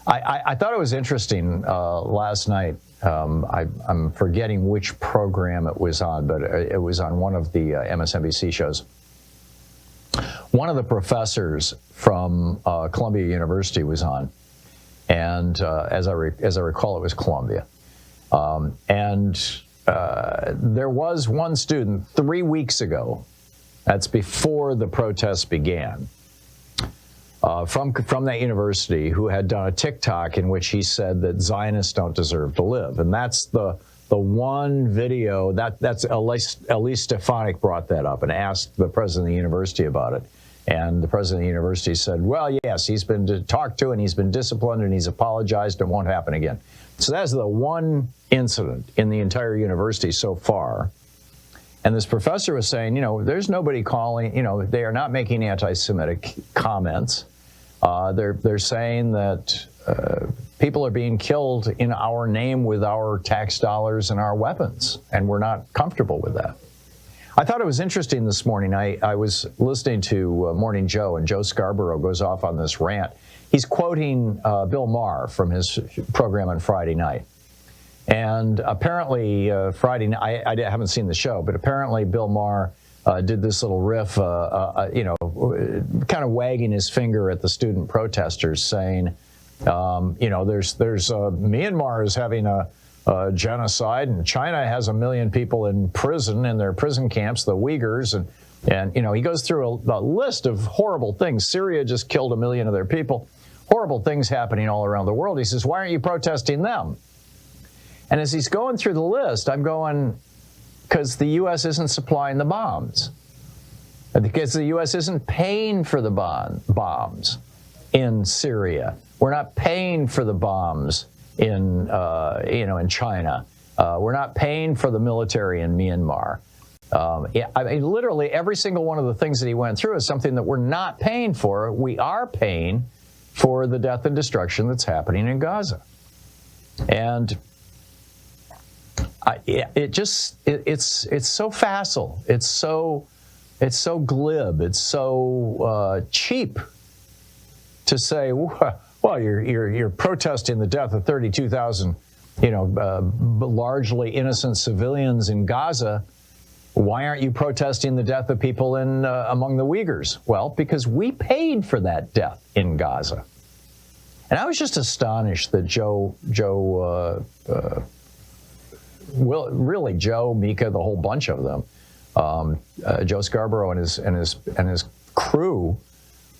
I thought it was interesting last night. I'm forgetting which program it was on, but it was on one of the MSNBC shows. One of the professors from Columbia University was on, and as I recall, it was Columbia. There was one student 3 weeks ago, that's before the protests began, from that university, who had done a TikTok in which he said that Zionists don't deserve to live. And that's the one video that's Elise Stefanik brought that up and asked the president of the university about it. And the president of the university said, well, yes, he's been talked to and he's been disciplined and he's apologized. It won't happen again. So that's the one incident in the entire university so far. And this professor was saying, there's nobody calling, they are not making anti-Semitic comments. They're saying that people are being killed in our name with our tax dollars and our weapons, and we're not comfortable with that. I thought it was interesting this morning. I was listening to Morning Joe, and Joe Scarborough goes off on this rant. He's quoting Bill Maher from his program on Friday night. And apparently Friday night, I haven't seen the show, but apparently Bill Maher did this little riff, kind of wagging his finger at the student protesters, saying, there's Myanmar is having a genocide, and China has 1 million people in prison, in their prison camps, the Uyghurs, and he goes through a list of horrible things. Syria just killed 1 million of their people. Horrible things happening all around the world. He says, why aren't you protesting them? And as he's going through the list, I'm going, because the U.S. isn't supplying the bombs. Because the U.S. isn't paying for the bombs in Syria. We're not paying for the bombs in China. We're not paying for the military in Myanmar. Literally every single one of the things that he went through is something that we're not paying for. We are paying for the death and destruction that's happening in Gaza. And it's so facile. It's so glib. It's so cheap to say, well, you're protesting the death of 32,000, largely innocent civilians in Gaza. Why aren't you protesting the death of people among the Uyghurs? Well, because we paid for that death in Gaza. And I was just astonished that Joe, Mika, the whole bunch of them, Joe Scarborough and his crew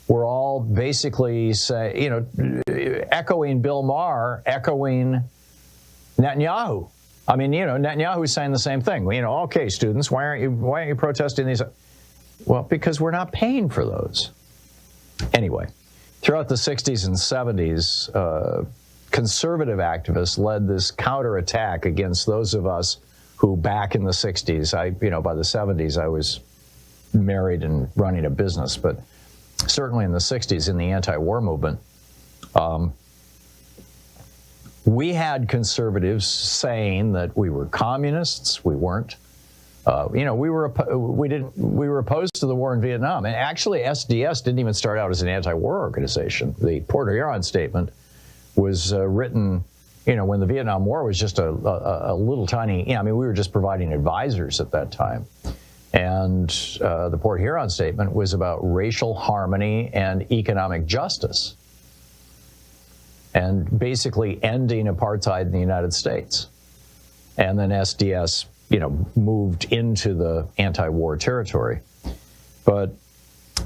were all basically echoing Bill Maher, echoing Netanyahu. I mean, Netanyahu's saying the same thing. Okay, students, why aren't you protesting these? Well, because we're not paying for those. Anyway, throughout the 60s and 70s, conservative activists led this counterattack against those of us who, back in the 60s, by the 70s, I was married and running a business, but certainly in the 60s, in the anti-war movement, we had conservatives saying that we were communists. We weren't. We were opposed to the war in Vietnam. And actually, SDS didn't even start out as an anti-war organization. The Port Huron Statement was written, when the Vietnam War was just a little tiny. We were just providing advisors at that time. And the Port Huron Statement was about racial harmony and economic justice, and basically ending apartheid in the United States. And then SDS, moved into the anti-war territory. But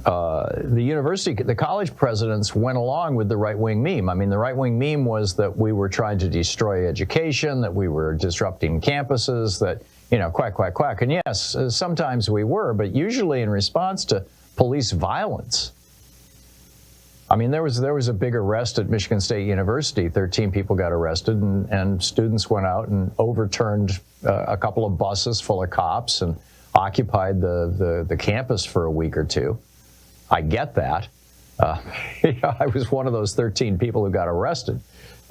the college presidents went along with the right-wing meme. The right-wing meme was that we were trying to destroy education, that we were disrupting campuses, that, quack, quack, quack. And yes, sometimes we were, but usually in response to police violence. There was a big arrest at Michigan State University. 13 people got arrested, and students went out and overturned a couple of buses full of cops and occupied the campus for a week or two. I get that. I was one of those 13 people who got arrested.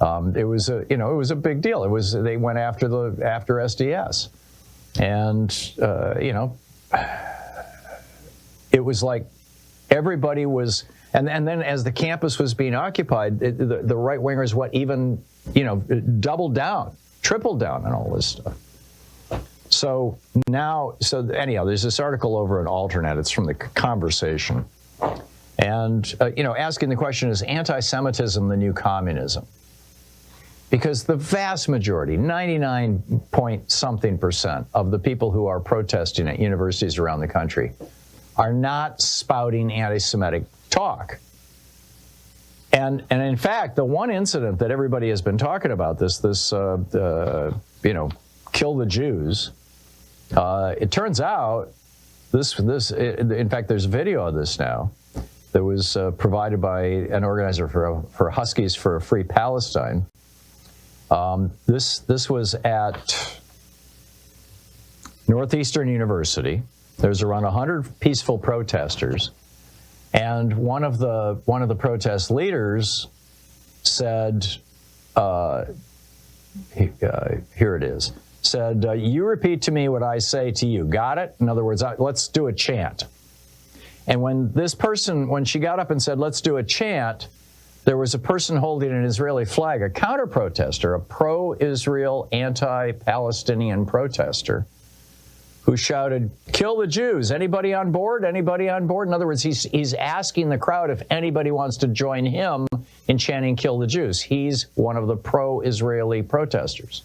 It was a big deal. They went after SDS, and it was like everybody was. And then as the campus was being occupied, the right-wingers, even, doubled down, tripled down on all this stuff. So anyhow, there's this article over at Alternet. It's from The Conversation. And, asking the question, is anti-Semitism the new communism? Because the vast majority, 99-point-something% of the people who are protesting at universities around the country are not spouting anti-Semitic talk. And in fact, the one incident that everybody has been talking about, this kill the Jews, it turns out in fact, there's video of this now that was provided by an organizer for Huskies for a Free Palestine. This was at Northeastern University. There's around 100 peaceful protesters, and one of the protest leaders said, here it is, said, you repeat to me what I say to you. Got it? In other words, let's do a chant. And when she got up and said, let's do a chant, there was a person holding an Israeli flag, a counter-protester, a pro-Israel, anti-Palestinian protester, who shouted, kill the Jews. Anybody on board? Anybody on board? In other words, he's asking the crowd if anybody wants to join him in chanting, kill the Jews. He's one of the pro-Israeli protesters.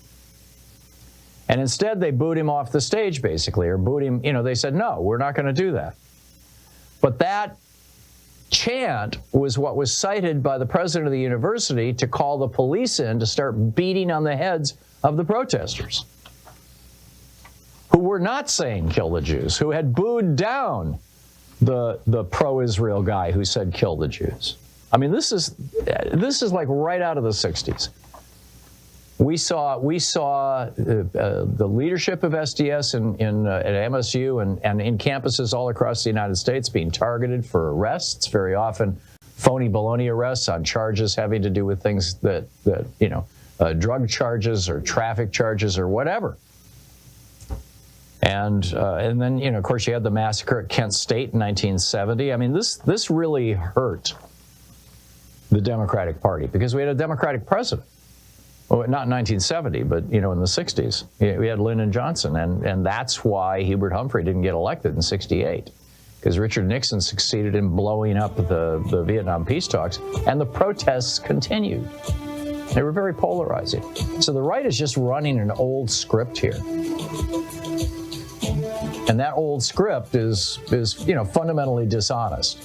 And instead, they booed him off the stage, basically, or booed him. They said, no, we're not going to do that. But that chant was what was cited by the president of the university to call the police in to start beating on the heads of the protesters, who were not saying kill the Jews, who had booed down the pro-Israel guy who said kill the Jews. I mean, this is like right out of the 60s. We saw the leadership of SDS at MSU and in campuses all across the United States being targeted for arrests, very often phony baloney arrests on charges having to do with things that drug charges or traffic charges or whatever. And then, of course, you had the massacre at Kent State in 1970. I mean, this really hurt the Democratic Party because we had a Democratic president. Well, not in 1970, but, in the 60s. We had Lyndon Johnson, and that's why Hubert Humphrey didn't get elected in 68, because Richard Nixon succeeded in blowing up the Vietnam peace talks, and the protests continued. They were very polarizing. So the right is just running an old script here. And that old script is fundamentally dishonest.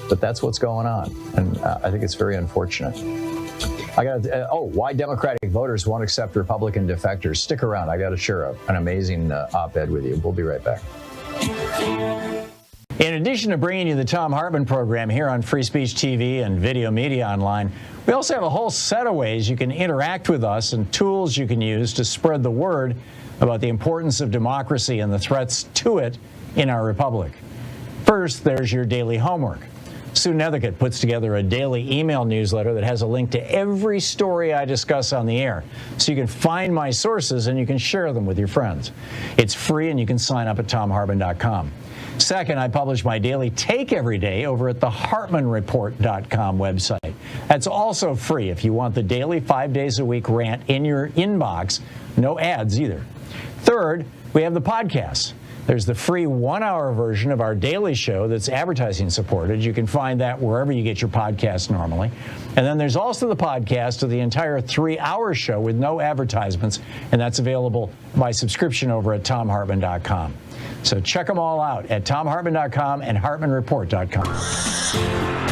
But that's what's going on, and I think it's very unfortunate. Why Democratic voters won't accept Republican defectors. Stick around. I got to share an amazing op-ed with you. We'll be right back. In addition to bringing you the Thom Hartmann Program here on Free Speech TV and Video Media Online, we also have a whole set of ways you can interact with us and tools you can use to spread the word about the importance of democracy and the threats to it in our republic. First, there's your daily homework. Sue Nethercutt puts together a daily email newsletter that has a link to every story I discuss on the air, so you can find my sources and you can share them with your friends. It's free and you can sign up at thomhartmann.com. Second, I publish my daily take every day over at the hartmannreport.com website. That's also free if you want the daily 5 days a week rant in your inbox. No ads either. Third, we have the podcasts. There's the free 1-hour version of our daily show that's advertising supported. You can find that wherever you get your podcasts normally. And then there's also the podcast of the entire 3-hour show with no advertisements, and that's available by subscription over at thomhartmann.com. So check them all out at thomhartmann.com and hartmannreport.com.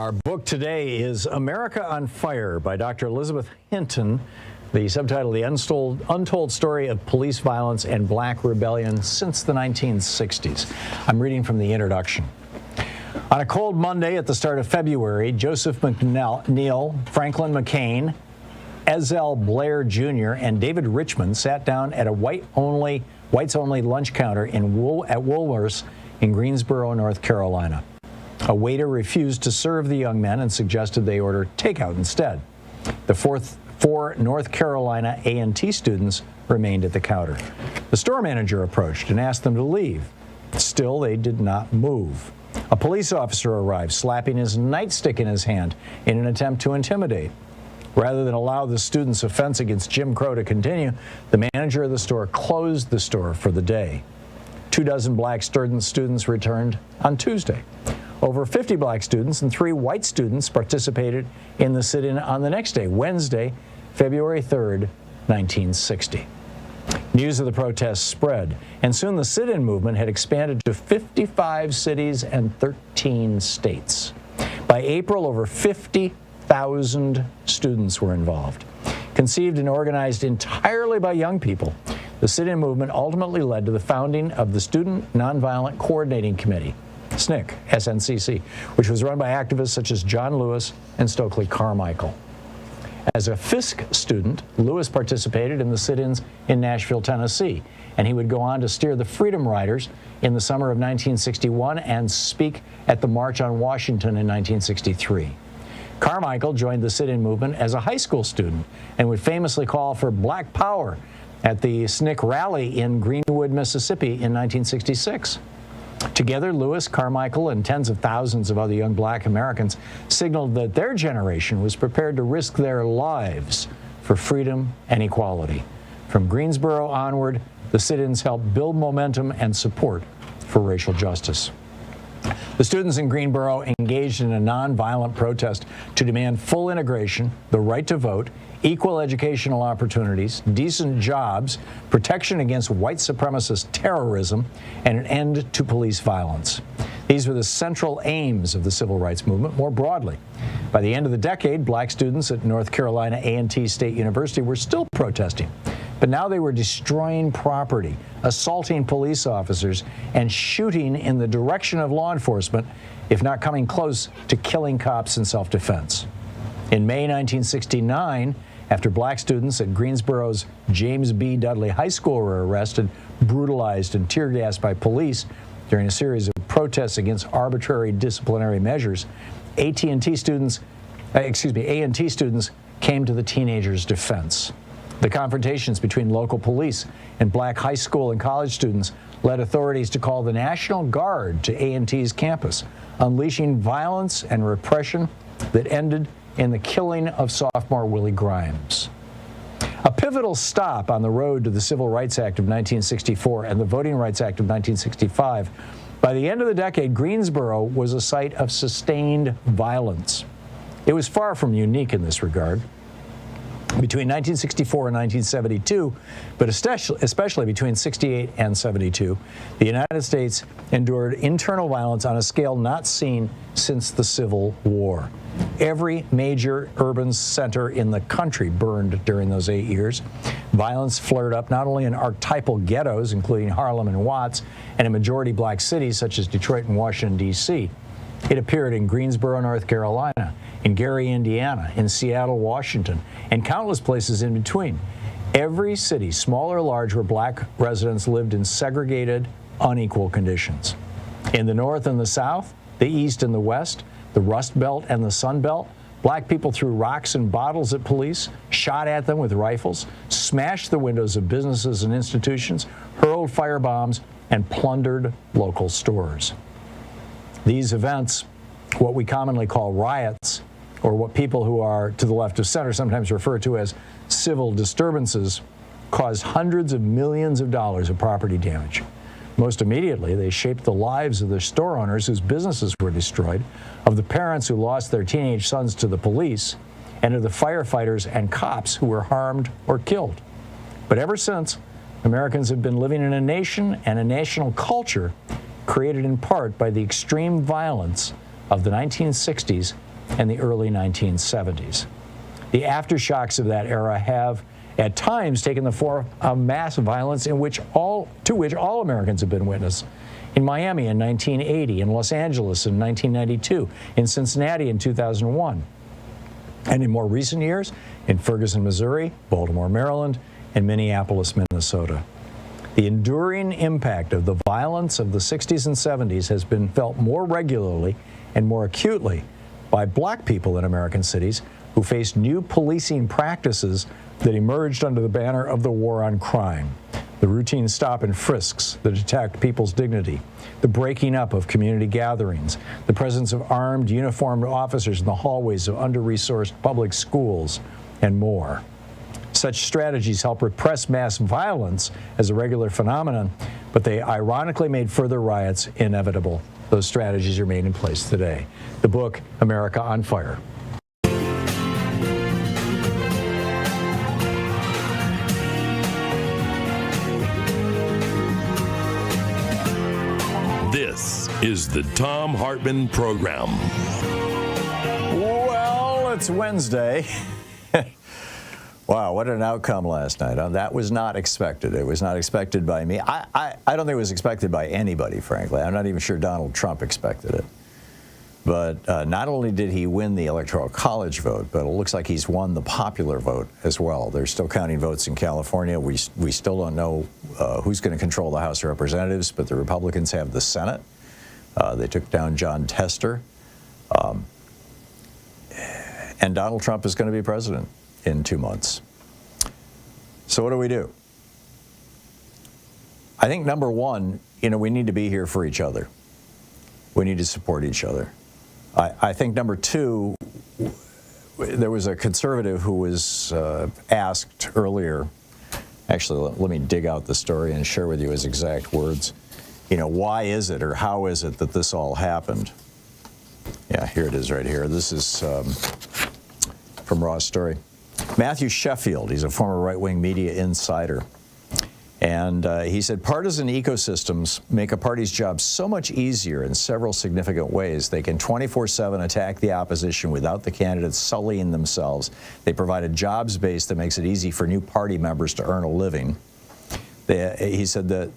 Our book today is America on Fire by Dr. Elizabeth Hinton. The subtitle, The Untold Story of Police Violence and Black Rebellion Since the 1960s. I'm reading from the introduction. On a cold Monday at the start of February, Joseph McNeil, Franklin McCain, Ezell Blair Jr., and David Richmond sat down at a whites-only lunch counter at Woolworth's in Greensboro, North Carolina. A waiter refused to serve the young men and suggested they order takeout instead. The four North Carolina A&T students remained at the counter. The store manager approached and asked them to leave. Still, they did not move. A police officer arrived, slapping his nightstick in his hand in an attempt to intimidate. Rather than allow the students' offense against Jim Crow to continue, the manager of the store closed the store for the day. 24 black students returned on Tuesday. Over 50 black students and 3 white students participated in the sit-in on the next day, Wednesday, February 3rd, 1960. News of the protests spread, and soon the sit-in movement had expanded to 55 cities and 13 states. By April, over 50,000 students were involved. Conceived and organized entirely by young people, the sit-in movement ultimately led to the founding of the Student Nonviolent Coordinating Committee, SNCC, which was run by activists such as John Lewis and Stokely Carmichael. As a Fisk student, Lewis participated in the sit-ins in Nashville, Tennessee, and he would go on to steer the Freedom Riders in the summer of 1961 and speak at the March on Washington in 1963. Carmichael joined the sit-in movement as a high school student and would famously call for Black Power at the SNCC rally in Greenwood, Mississippi in 1966. Together, Lewis, Carmichael, and tens of thousands of other young black Americans signaled that their generation was prepared to risk their lives for freedom and equality. From Greensboro onward, the sit-ins helped build momentum and support for racial justice. The students in Greensboro engaged in a nonviolent protest to demand full integration, the right to vote, equal educational opportunities, decent jobs, protection against white supremacist terrorism, and an end to police violence. These were the central aims of the civil rights movement more broadly. By the end of the decade, black students at North Carolina A&T State University were still protesting, but now they were destroying property, assaulting police officers, and shooting in the direction of law enforcement, if not coming close to killing cops in self-defense. In May 1969, after black students at Greensboro's James B. Dudley High School were arrested, brutalized, and tear gassed by police during a series of protests against arbitrary disciplinary measures, A&T students came to the teenagers' defense. The confrontations between local police and black high school and college students led authorities to call the National Guard to A&T's campus, unleashing violence and repression that ended in the killing of sophomore Willie Grimes. A pivotal stop on the road to the Civil Rights Act of 1964 and the Voting Rights Act of 1965, by the end of the decade, Greensboro was a site of sustained violence. It was far from unique in this regard. Between 1964 and 1972, but especially between 68 and 72, the United States endured internal violence on a scale not seen since the Civil War. Every major urban center in the country burned during those 8 years. Violence flared up not only in archetypal ghettos, including Harlem and Watts, and in majority black cities such as Detroit and Washington, D.C. It appeared in Greensboro, North Carolina, in Gary, Indiana, in Seattle, Washington, and countless places in between. Every city, small or large, where black residents lived in segregated, unequal conditions. In the North and the South, the East and the West, the Rust Belt and the Sun Belt, black people threw rocks and bottles at police, shot at them with rifles, smashed the windows of businesses and institutions, hurled firebombs, and plundered local stores. These events, what we commonly call riots, or what people who are to the left of center sometimes refer to as civil disturbances, caused hundreds of millions of dollars of property damage. Most immediately, they shaped the lives of the store owners whose businesses were destroyed, of the parents who lost their teenage sons to the police, and of the firefighters and cops who were harmed or killed. But ever since, Americans have been living in a nation and a national culture created in part by the extreme violence of the 1960s and the early 1970s. The aftershocks of that era have, at times, taken the form of mass violence to which all Americans have been witness. In Miami in 1980, in Los Angeles in 1992, in Cincinnati in 2001, and in more recent years, in Ferguson, Missouri, Baltimore, Maryland, and Minneapolis, Minnesota. The enduring impact of the violence of the 60s and 70s has been felt more regularly and more acutely by black people in American cities who faced new policing practices that emerged under the banner of the war on crime. The routine stop and frisks that attacked people's dignity, the breaking up of community gatherings, the presence of armed, uniformed officers in the hallways of under-resourced public schools, and more. Such strategies help repress mass violence as a regular phenomenon, but they ironically made further riots inevitable. Those strategies remain in place today. The book, America on Fire. This is the Thom Hartmann Program. Well, it's Wednesday. Wow, what an outcome last night. That was not expected. It was not expected by me. I don't think it was expected by anybody, frankly. I'm not even sure Donald Trump expected it. But not only did he win the Electoral College vote, but it looks like he's won the popular vote as well. They're still counting votes in California. We still don't know who's going to control the House of Representatives, but the Republicans have the Senate. They took down John Tester. And Donald Trump is going to be president in 2 months. So what do we do? I think number one, we need to be here for each other. We need to support each other. I think number two, there was a conservative who was asked earlier, actually let me dig out the story and share with you his exact words. Why is it or how is it that this all happened? Yeah, here it is right here. This is from Raw's Story. Matthew Sheffield, he's a former right-wing media insider. And he said, partisan ecosystems make a party's job so much easier in several significant ways. They can 24/7 attack the opposition without the candidates sullying themselves. They provide a jobs base that makes it easy for new party members to earn a living. He said that,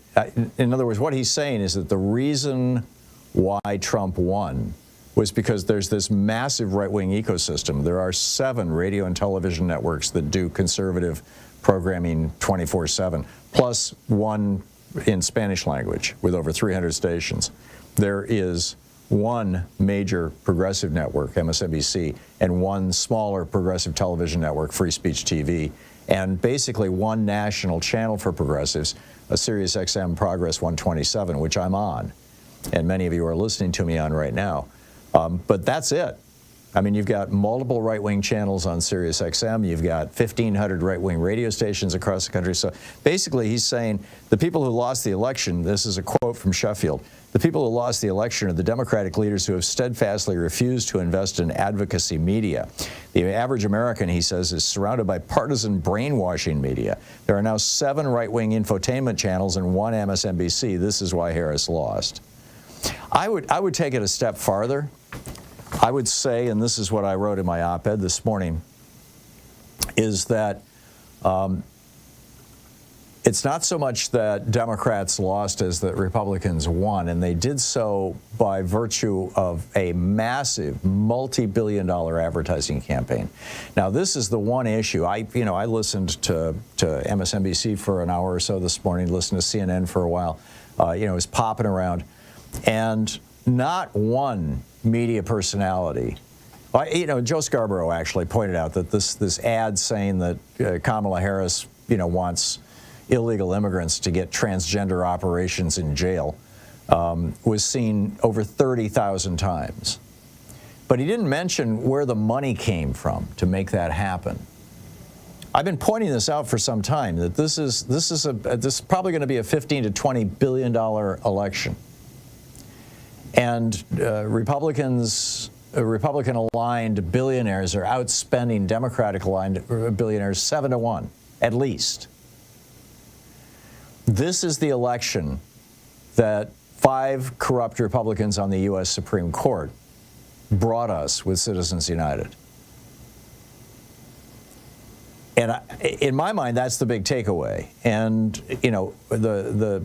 in other words, what he's saying is that the reason why Trump won was because there's this massive right-wing ecosystem. There are 7 radio and television networks that do conservative programming 24/7, plus 1 in Spanish language with over 300 stations. There is 1 major progressive network, MSNBC, and 1 smaller progressive television network, Free Speech TV, and basically 1 national channel for progressives, a Sirius XM Progress 127, which I'm on, and many of you are listening to me on right now. But that's it. I mean, you've got multiple right-wing channels on Sirius XM. You've got 1,500 right-wing radio stations across the country. So basically, he's saying the people who lost the election, this is a quote from Sheffield, the people who lost the election are the Democratic leaders who have steadfastly refused to invest in advocacy media. The average American, he says, is surrounded by partisan brainwashing media. There are now 7 right-wing infotainment channels and 1 MSNBC. This is why Harris lost. I would take it a step farther. I would say, and this is what I wrote in my op-ed this morning, is that it's not so much that Democrats lost as that Republicans won, and they did so by virtue of a massive multi-billion-dollar advertising campaign. Now, this is the one issue. I listened to MSNBC for an hour or so this morning, listened to CNN for a while. It was popping around, and not one media personality. Joe Scarborough actually pointed out that this ad saying that Kamala Harris, wants illegal immigrants to get transgender operations in jail was seen over 30,000 times. But he didn't mention where the money came from to make that happen. I've been pointing this out for some time, that this is probably going to be a $15 to $20 billion election. And Republican-aligned billionaires are outspending Democratic-aligned billionaires 7 to 1, at least. This is the election that 5 corrupt Republicans on the U.S. Supreme Court brought us with Citizens United. And in my mind, that's the big takeaway. And, you know, the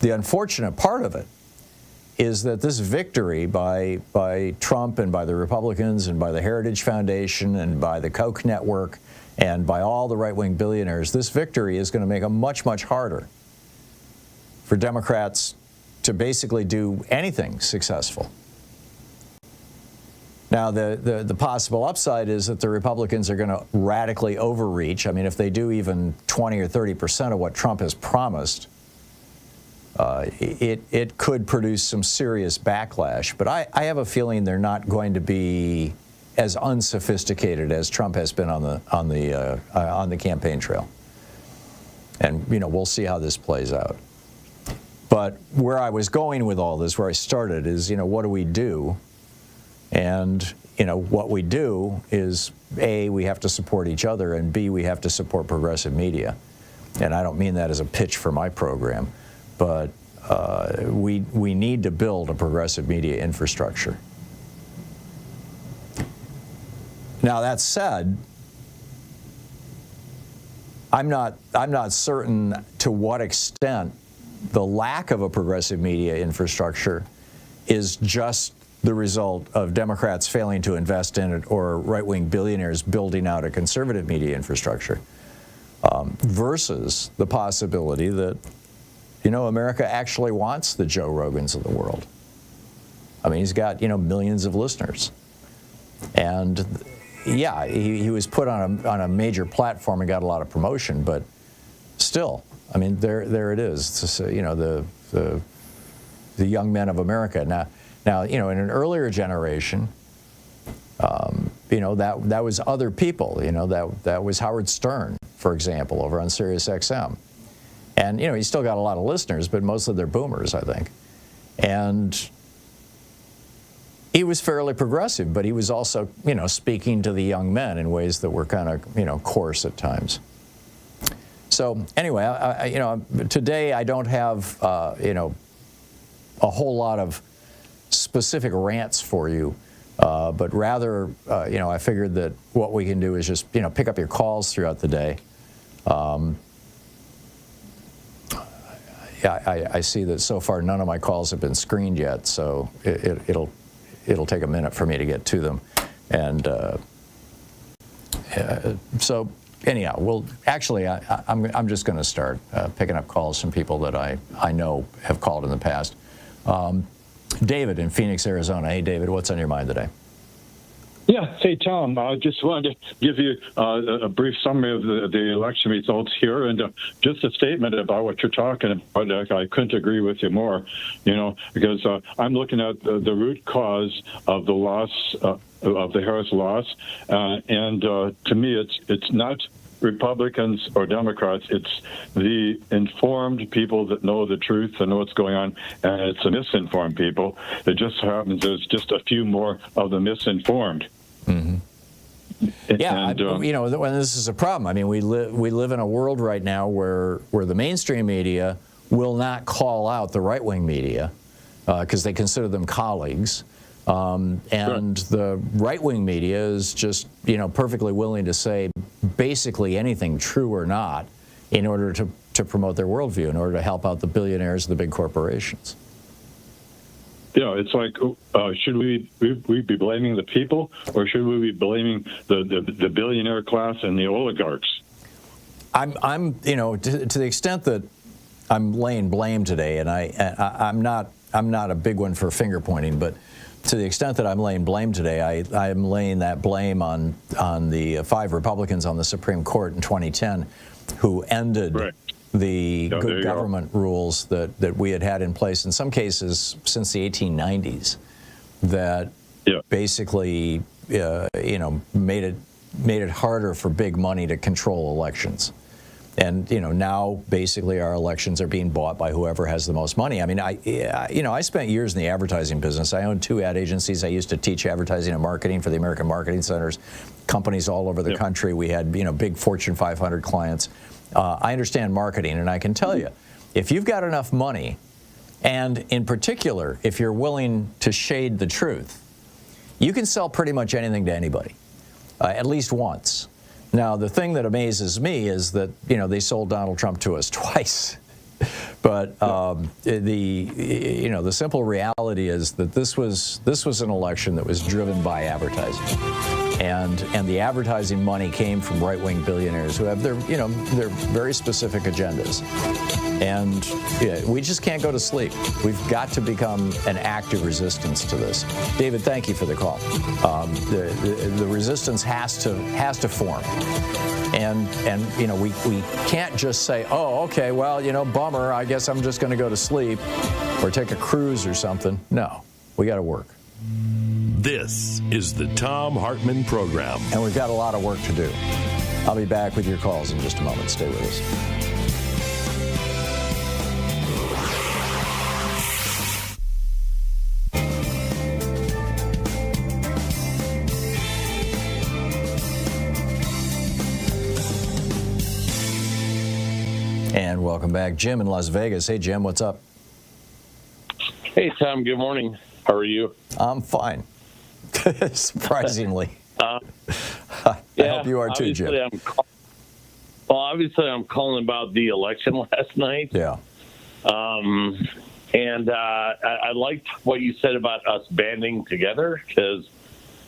unfortunate part of it is that this victory by Trump and by the Republicans and by the Heritage Foundation and by the Koch network and by all the right-wing billionaires, this victory is going to make it much, much harder for Democrats to basically do anything successful. Now, the possible upside is that the Republicans are going to radically overreach. I mean, if they do even 20 or 30% of what Trump has promised, it could produce some serious backlash. But I have a feeling they're not going to be as unsophisticated as Trump has been on the campaign trail. And, you know, we'll see how this plays out. But where I was going with all this, where I started, is, you know, what do we do? And, you know, what we do is, A, we have to support each other, and B, we have to support progressive media. And I don't mean that as a pitch for my program, but we need to build a progressive media infrastructure. Now, that said, I'm not certain to what extent the lack of a progressive media infrastructure is just the result of Democrats failing to invest in it or right-wing billionaires building out a conservative media infrastructure, versus the possibility that, you know, America actually wants the Joe Rogans of the world. I mean, he's got, you know, millions of listeners. And yeah, he was put on a major platform and got a lot of promotion, but still, I mean, there it is. It's just, you know, the young men of America. Now, you know, in an earlier generation, you know, that was other people. You know, that was Howard Stern, for example, over on Sirius XM. And, you know, he's still got a lot of listeners, but mostly they're boomers, I think. And he was fairly progressive, but he was also, you know, speaking to the young men in ways that were kind of, you know, coarse at times. So anyway, you know, today I don't have, you know, a whole lot of specific rants for you, but rather, you know, I figured that what we can do is just, you know, pick up your calls throughout the day. Yeah, I see that so far none of my calls have been screened yet, so it'll take a minute for me to get to them, and so anyhow, well, actually, I'm just going to start picking up calls from people that I know have called in the past. David in Phoenix, Arizona. Hey, David, what's on your mind today? Yeah. Hey, Tom, I just wanted to give you a brief summary of the election results here, and just a statement about what you're talking about. I couldn't agree with you more, you know, because I'm looking at the root cause of the loss, of the Harris loss, and to me, it's not Republicans or Democrats, it's the informed people that know the truth and know what's going on, and it's the misinformed people. It just happens there's just a few more of the misinformed. Mm-hmm. Yeah, and, you know, this is a problem. I mean, we live in a world right now where the mainstream media will not call out the right-wing media because they consider them colleagues. And the right-wing media is just, you know, perfectly willing to say basically anything, true or not, in order to promote their worldview, in order to help out the billionaires and the big corporations. Yeah, it's like, should we be blaming the people, or should we be blaming the billionaire class and the oligarchs? I'm you know, to the extent that I'm laying blame today, and I'm not a big one for finger pointing, but to the extent that I'm laying blame today, I'm laying that blame on the 5 Republicans on the Supreme Court in 2010 who ended the good government rules that we had in place, in some cases since the 1890s, that basically you know, made it harder for big money to control elections. And, you know, now basically our elections are being bought by whoever has the most money. I mean, you know, I spent years in the advertising business. I owned 2 ad agencies. I used to teach advertising and marketing for the American Marketing Centers, companies all over the country. We had, you know, big Fortune 500 clients. I understand marketing, and I can tell you, if you've got enough money, and in particular, if you're willing to shade the truth, you can sell pretty much anything to anybody, at least once. Now, the thing that amazes me is that, they sold Donald Trump to us twice. But the simple reality is that this was an election that was driven by advertising, and the advertising money came from right-wing billionaires who have their very specific agendas, and we just can't go to sleep. We've got to become an active resistance to this. David, thank you for the call. The resistance has to form. And we can't just say, oh, okay, well, bummer, I guess I'm just going to go to sleep or take a cruise or something. No, we got to work. This is the Thom Hartmann Program. And we've got a lot of work to do. I'll be back with your calls in just a moment. Stay with us. And welcome back. Jim in Las Vegas. Hey, Jim, what's up? Hey, Tom. Good morning. How are you? I'm fine. Surprisingly. I hope you are too, Jim. Obviously, I'm calling about the election last night. Yeah. And I liked what you said about us banding together, because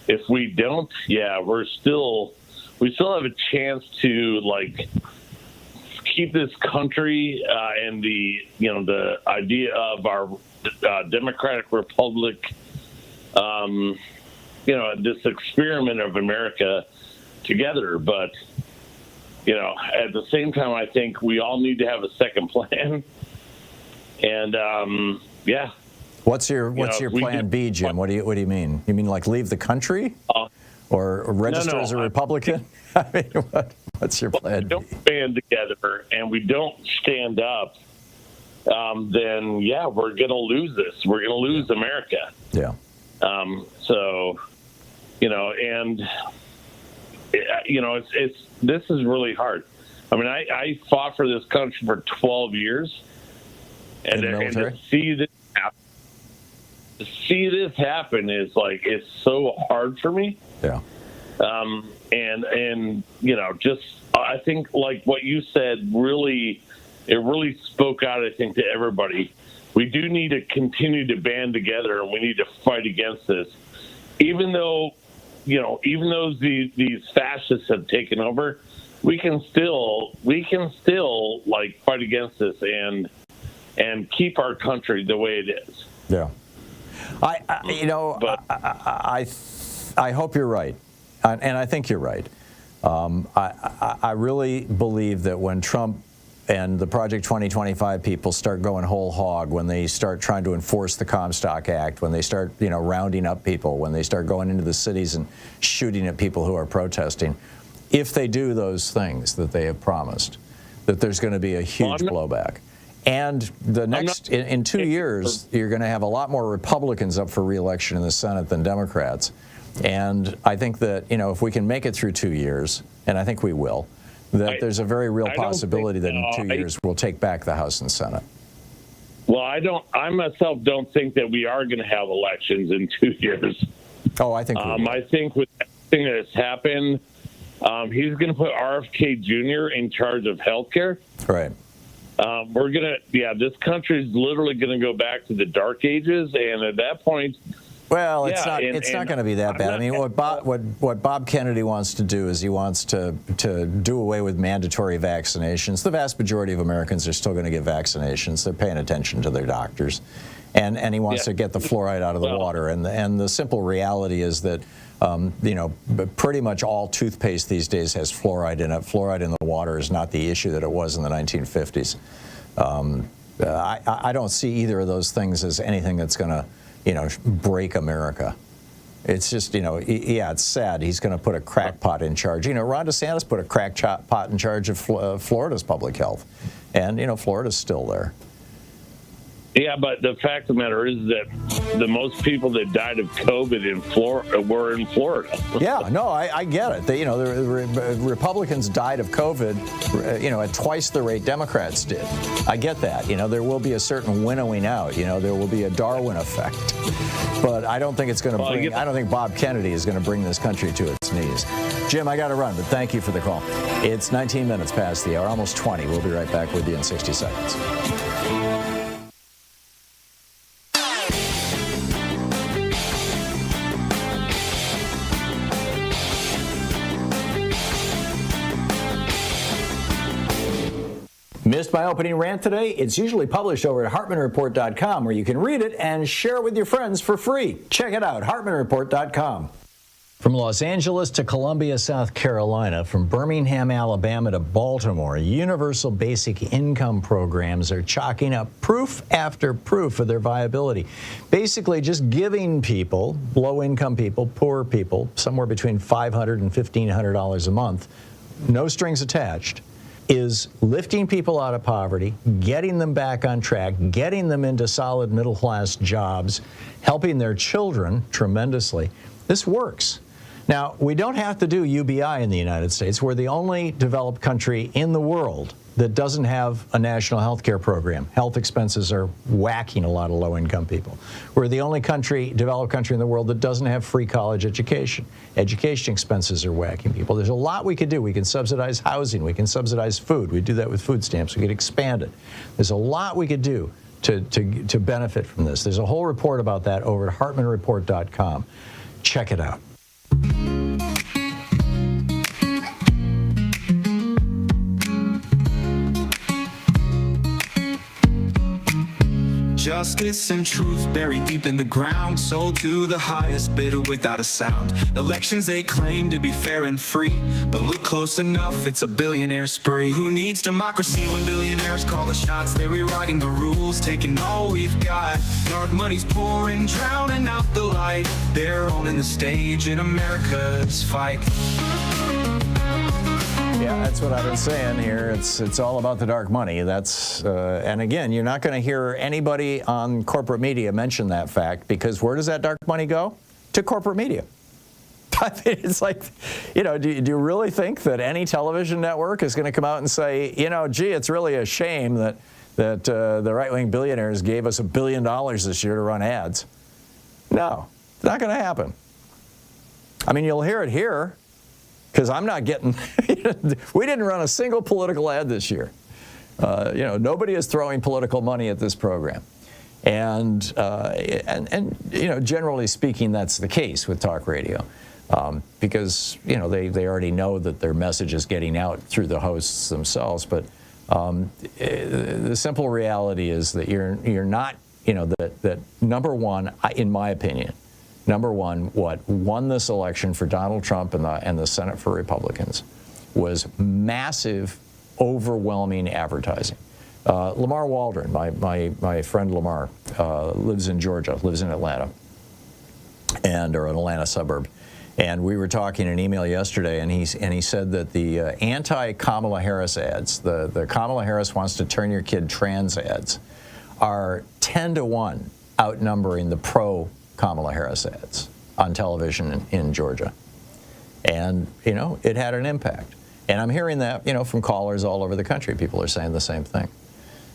if we don't, we still have a chance to keep this country and the idea of our democratic republic, this experiment of America together. But at the same time, I think we all need to have a second plan. And what's your plan B, Jim? What do you mean? You mean like leave the country or register as a Republican? I mean, what's your plan? If we don't band together and we don't stand up, then we're going to lose this. We're going to lose America. Yeah. This is really hard. I mean, I fought for this country for 12 years, and to see this happen is it's so hard for me. Yeah. I think what you said really spoke out, I think, to everybody. We do need to continue to band together, and we need to fight against this. Even though these fascists have taken over, we can still fight against this and keep our country the way it is. Yeah. I hope you're right. And I think you're right. I really believe that when Trump and the Project 2025 people start going whole hog, when they start trying to enforce the Comstock Act, when they start, rounding up people, when they start going into the cities and shooting at people who are protesting, if they do those things that they have promised, that there's going to be a huge blowback. And in 2 years, you're going to have a lot more Republicans up for re-election in the Senate than Democrats. And I think that, if we can make it through 2 years, and I think we will, that there's a very real possibility that in 2 years we'll take back the House and Senate. Well, I myself don't think that we are going to have elections in 2 years. Oh, I think we will. I think with everything that has happened, he's going to put RFK Jr. in charge of healthcare. Right. This country is literally going to go back to the dark ages, and at that point, well, it's not going to be that bad. I mean, what Bob Kennedy wants to do is he wants to do away with mandatory vaccinations. The vast majority of Americans are still going to get vaccinations. They're paying attention to their doctors, and he wants to get the fluoride out of the water. And the simple reality is that pretty much all toothpaste these days has fluoride in it. Fluoride in the water is not the issue that it was in the 1950s. I don't see either of those things as anything that's going to break America. It's just, it's sad. He's going to put a crackpot in charge. Ron DeSantis put a crackpot in charge of Florida's public health. And, Florida's still there. Yeah, but the fact of the matter is that the most people that died of COVID in Florida were in Florida. Yeah, no, I get it. They, the Republicans died of COVID, at twice the rate Democrats did. I get that. There will be a certain winnowing out. There will be a Darwin effect. But I don't think it's going to bring. I don't think Bob Kennedy is going to bring this country to its knees. Jim, I got to run, but thank you for the call. It's 19 minutes past the hour, almost 20. We'll be right back with you in 60 seconds. Missed my opening rant today? It's usually published over at HartmannReport.com, where you can read it and share it with your friends for free. Check it out, HartmannReport.com. From Los Angeles to Columbia, South Carolina, from Birmingham, Alabama to Baltimore, universal basic income programs are chalking up proof after proof of their viability. Basically, just giving people, low-income people, poor people, somewhere between $500 and $1,500 a month, no strings attached, is lifting people out of poverty, getting them back on track, getting them into solid middle-class jobs, helping their children tremendously. This works. Now, we don't have to do UBI in the United States. We're the only developed country in the world that doesn't have a national health care program. Health expenses are whacking a lot of low-income people. We're the only developed country in the world that doesn't have free college education. Education expenses are whacking people. There's a lot we could do. We can subsidize housing. We can subsidize food. We do that with food stamps. We could expand it. There's a lot we could do to benefit from this. There's a whole report about that over at HartmannReport.com. Check it out. Justice and truth buried deep in the ground, sold to the highest bidder without a sound. Elections they claim to be fair and free, but look close enough, it's a billionaire spree. Who needs democracy when billionaires call the shots? They're rewriting the rules, taking all we've got. Dark money's pouring, drowning out the light. They're owning the stage in America's fight. Yeah, that's what I've been saying here. It's all about the dark money. That's and again, you're not going to hear anybody on corporate media mention that fact, because where does that dark money go? To corporate media. I mean, it's like, do you really think that any television network is going to come out and say, gee, it's really a shame that the right-wing billionaires gave us $1 billion this year to run ads? No, it's not going to happen. I mean, you'll hear it here. Because I'm not getting, we didn't run a single political ad this year. Nobody is throwing political money at this program. And generally speaking, that's the case with talk radio. Because, they already know that their message is getting out through the hosts themselves. But the simple reality is that you're not, that number one, in my opinion, number one, what won this election for Donald Trump and the Senate for Republicans was massive, overwhelming advertising. Lamar Waldron, my friend Lamar, lives in Georgia, lives in Atlanta, or an Atlanta suburb. And we were talking in an email yesterday, and he said that the anti-Kamala Harris ads, the Kamala Harris wants to turn your kid trans ads, are 10-1 outnumbering the pro-Kamala Harris ads on television in Georgia. And, it had an impact. And I'm hearing that, from callers all over the country. People are saying the same thing.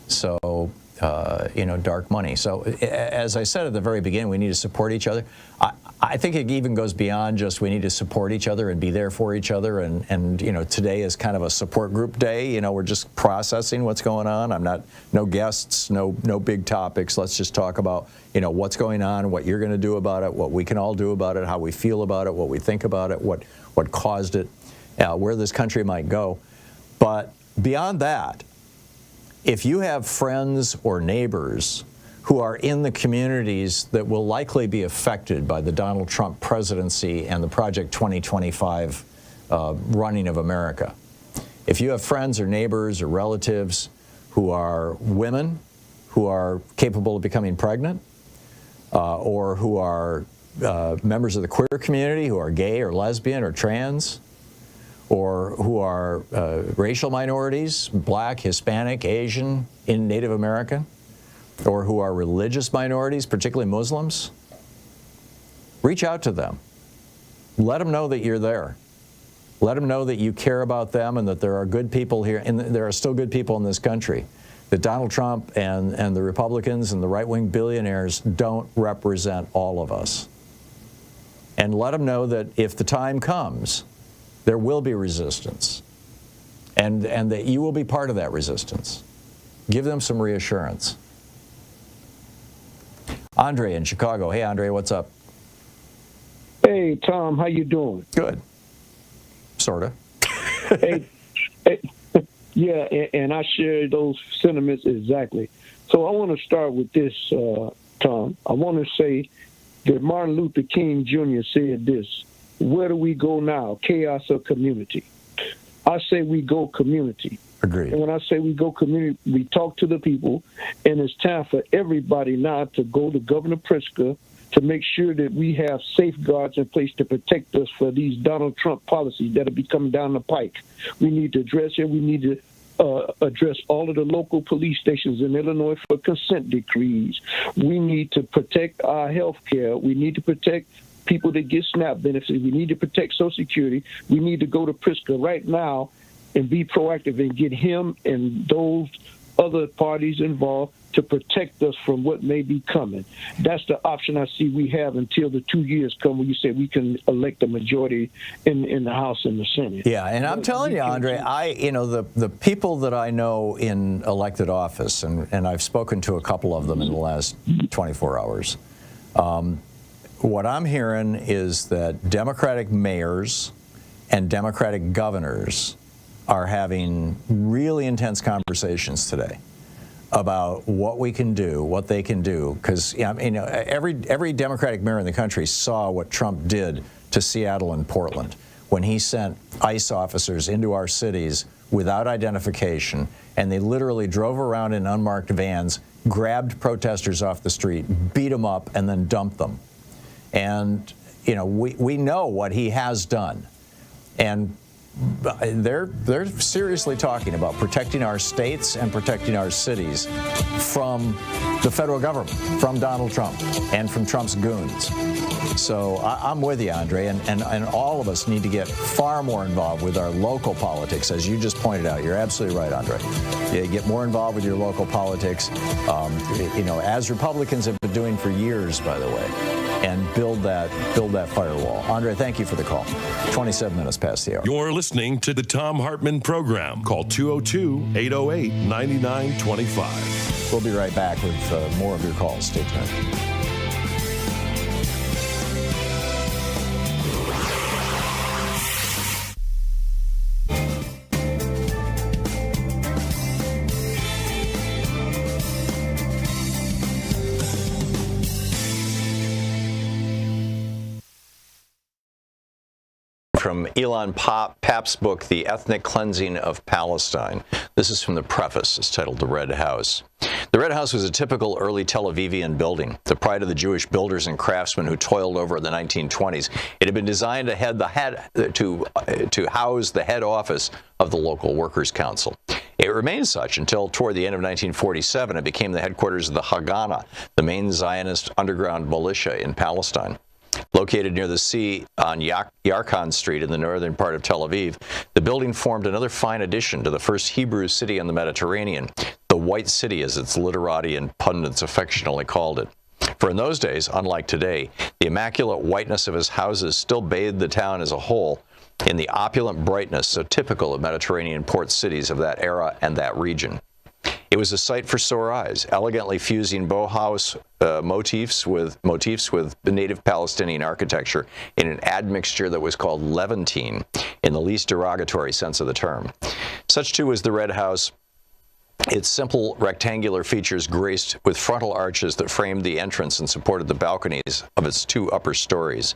So, dark money. So, as I said at the very beginning, we need to support each other. I think it even goes beyond just we need to support each other and be there for each other. And today is kind of a support group day. We're just processing what's going on. No guests, no big topics. Let's just talk about, what's going on, what you're going to do about it, what we can all do about it, how we feel about it, what we think about it, what caused it, where this country might go. But beyond that, if you have friends or neighbors who are in the communities that will likely be affected by the Donald Trump presidency and the Project 2025 running of America, if you have friends or neighbors or relatives who are women who are capable of becoming pregnant, or who are members of the queer community who are gay or lesbian or trans, or who are racial minorities, Black, Hispanic, Asian, Native American, or who are religious minorities, particularly Muslims, reach out to them. Let them know that you're there. Let them know that you care about them and that there are good people here, and there are still good people in this country. That Donald Trump and the Republicans and the right-wing billionaires don't represent all of us. And let them know that if the time comes, there will be resistance, and that you will be part of that resistance. Give them some reassurance. Andre in Chicago. Hey, Andre, what's up? Hey, Tom, how you doing? Good. Sorta. hey, yeah, and I share those sentiments exactly. So I want to start with this, Tom. I want to say that Martin Luther King Jr. said this: where do we go now, chaos or community? I say we go community. Agreed. And when I say we go community, we talk to the people, and it's time for everybody now to go to Governor Pritzker to make sure that we have safeguards in place to protect us for these Donald Trump policies that will be coming down the pike. We need to address it. We need to address all of the local police stations in Illinois for consent decrees. We need to protect our health care. We need to protect people that get SNAP benefits. We need to protect Social Security. We need to go to Pritzker right now and be proactive and get him and those other parties involved to protect us from what may be coming. That's the option I see we have until the 2 years come when you say we can elect a majority in the House and the Senate. Yeah, and I'm telling you, Andre, the people that I know in elected office, and I've spoken to a couple of them in the last 24 hours, what I'm hearing is that Democratic mayors and Democratic governors are having really intense conversations today about what we can do, what they can do, because every Democratic mayor in the country saw what Trump did to Seattle and Portland when he sent ICE officers into our cities without identification, and they literally drove around in unmarked vans, grabbed protesters off the street, beat them up, and then dumped them. And we know what he has done, and they're seriously talking about protecting our states and protecting our cities from the federal government, from Donald Trump, and from Trump's goons. So I'm with you, Andre, and all of us need to get far more involved with our local politics, as you just pointed out. You're absolutely right, Andre. You get more involved with your local politics, as Republicans have been doing for years, by the way, and build that firewall. Andre, thank you for the call. 27 minutes past the hour. You're listening to the Thom Hartmann Program. Call 202-808-9925. We'll be right back with more of your calls. Stay tuned. From Elon Papp's book, The Ethnic Cleansing of Palestine. This is from the preface. It's titled The Red House. The Red House was a typical early Tel Avivian building, the pride of the Jewish builders and craftsmen who toiled over it in the 1920s. It had been designed to house the head office of the local workers' council. It remained such until toward the end of 1947 it became the headquarters of the Haganah, the main Zionist underground militia in Palestine. Located near the sea on Yarkon Street in the northern part of Tel Aviv, the building formed another fine addition to the first Hebrew city on the Mediterranean, the White City, as its literati and pundits affectionately called it. For in those days, unlike today, the immaculate whiteness of his houses still bathed the town as a whole in the opulent brightness so typical of Mediterranean port cities of that era and that region. It was a sight for sore eyes, elegantly fusing Bauhaus motifs with the native Palestinian architecture in an admixture that was called Levantine, in the least derogatory sense of the term. Such too was the Red House, its simple rectangular features graced with frontal arches that framed the entrance and supported the balconies of its two upper stories.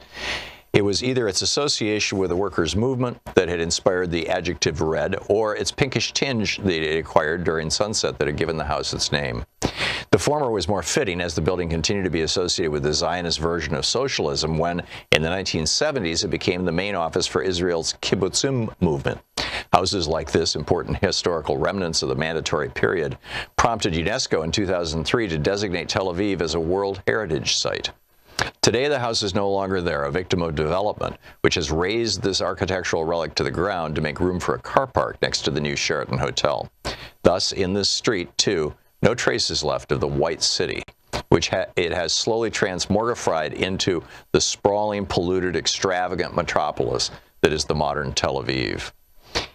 It was either its association with the workers' movement that had inspired the adjective red, or its pinkish tinge that it acquired during sunset that had given the house its name. The former was more fitting, as the building continued to be associated with the Zionist version of socialism when, in the 1970s, it became the main office for Israel's kibbutzim movement. Houses like this, important historical remnants of the mandatory period, prompted UNESCO in 2003 to designate Tel Aviv as a World Heritage Site. Today, the house is no longer there, a victim of development, which has razed this architectural relic to the ground to make room for a car park next to the new Sheraton Hotel. Thus, in this street, too, no traces left of the White City, which it has slowly transmogrified into the sprawling, polluted, extravagant metropolis that is the modern Tel Aviv.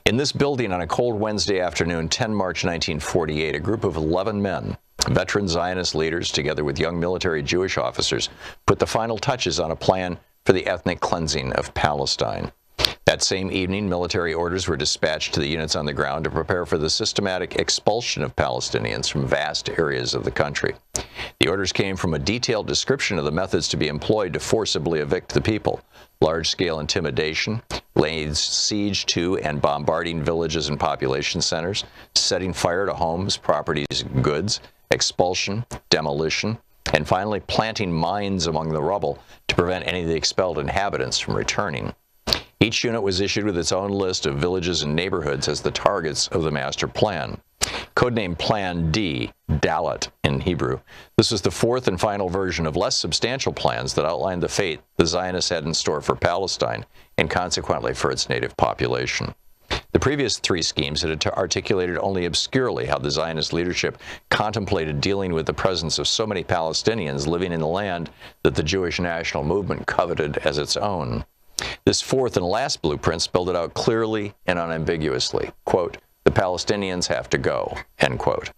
In this building on a cold Wednesday afternoon, 10 March 1948, a group of 11 men, veteran Zionist leaders, together with young military Jewish officers, put the final touches on a plan for the ethnic cleansing of Palestine. That same evening, military orders were dispatched to the units on the ground to prepare for the systematic expulsion of Palestinians from vast areas of the country. The orders came from a detailed description of the methods to be employed to forcibly evict the people: large-scale intimidation, laying siege to and bombarding villages and population centers, setting fire to homes, properties, and goods, expulsion, demolition, and finally planting mines among the rubble to prevent any of the expelled inhabitants from returning. Each unit was issued with its own list of villages and neighborhoods as the targets of the master plan. Codenamed Plan D, Dalet in Hebrew, this was the fourth and final version of less substantial plans that outlined the fate the Zionists had in store for Palestine and consequently for its native population. The previous three schemes had articulated only obscurely how the Zionist leadership contemplated dealing with the presence of so many Palestinians living in the land that the Jewish national movement coveted as its own. This fourth and last blueprint spelled it out clearly and unambiguously. Quote, "The Palestinians have to go," end quote.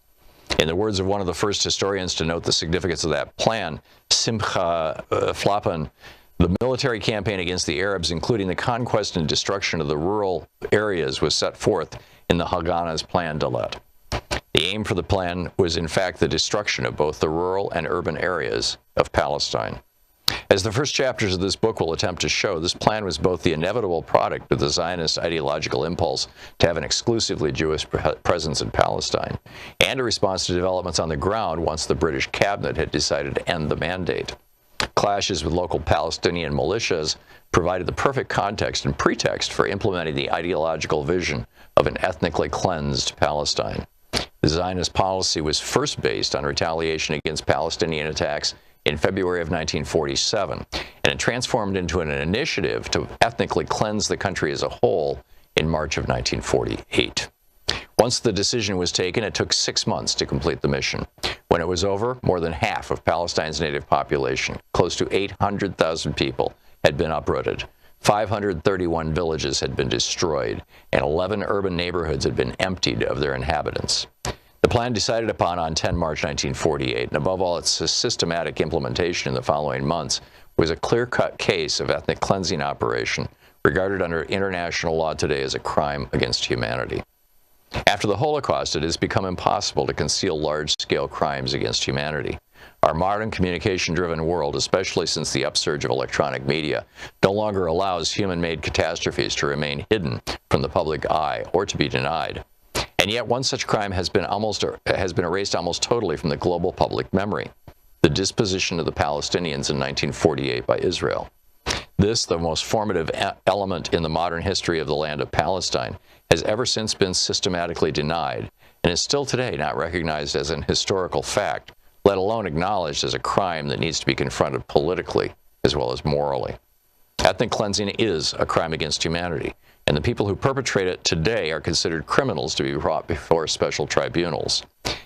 In the words of one of the first historians to note the significance of that plan, Simcha Flapan, the military campaign against the Arabs, including the conquest and destruction of the rural areas, was set forth in the Haganah's Plan Dalet. The aim for the plan was in fact the destruction of both the rural and urban areas of Palestine. As the first chapters of this book will attempt to show, this plan was both the inevitable product of the Zionist ideological impulse to have an exclusively Jewish presence in Palestine, and a response to developments on the ground once the British cabinet had decided to end the mandate. Clashes with local Palestinian militias provided the perfect context and pretext for implementing the ideological vision of an ethnically cleansed Palestine. The Zionist policy was first based on retaliation against Palestinian attacks in February of 1947, and it transformed into an initiative to ethnically cleanse the country as a whole in March of 1948. Once the decision was taken, it took 6 months to complete the mission. When it was over, more than half of Palestine's native population, close to 800,000 people, had been uprooted. 531 villages had been destroyed, and 11 urban neighborhoods had been emptied of their inhabitants. The plan decided upon on 10 March 1948, and above all its systematic implementation in the following months, was a clear-cut case of ethnic cleansing operation regarded under international law today as a crime against humanity. After the Holocaust, it has become impossible to conceal large-scale crimes against humanity. Our modern communication-driven world, especially since the upsurge of electronic media, no longer allows human-made catastrophes to remain hidden from the public eye or to be denied. And yet one such crime has been erased almost totally from the global public memory: the disposition of the Palestinians in 1948 by Israel. This, the most formative element in the modern history of the land of Palestine, has ever since been systematically denied and is still today not recognized as an historical fact, let alone acknowledged as a crime that needs to be confronted politically as well as morally. Ethnic cleansing is a crime against humanity, and the people who perpetrate it today are considered criminals to be brought before special tribunals.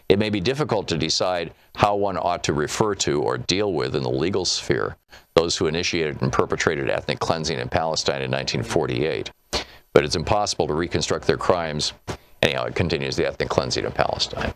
It may be difficult to decide how one ought to refer to or deal with in the legal sphere those who initiated and perpetrated ethnic cleansing in Palestine in 1948, but it's impossible to reconstruct their crimes. Anyhow, it continues the ethnic cleansing of Palestine.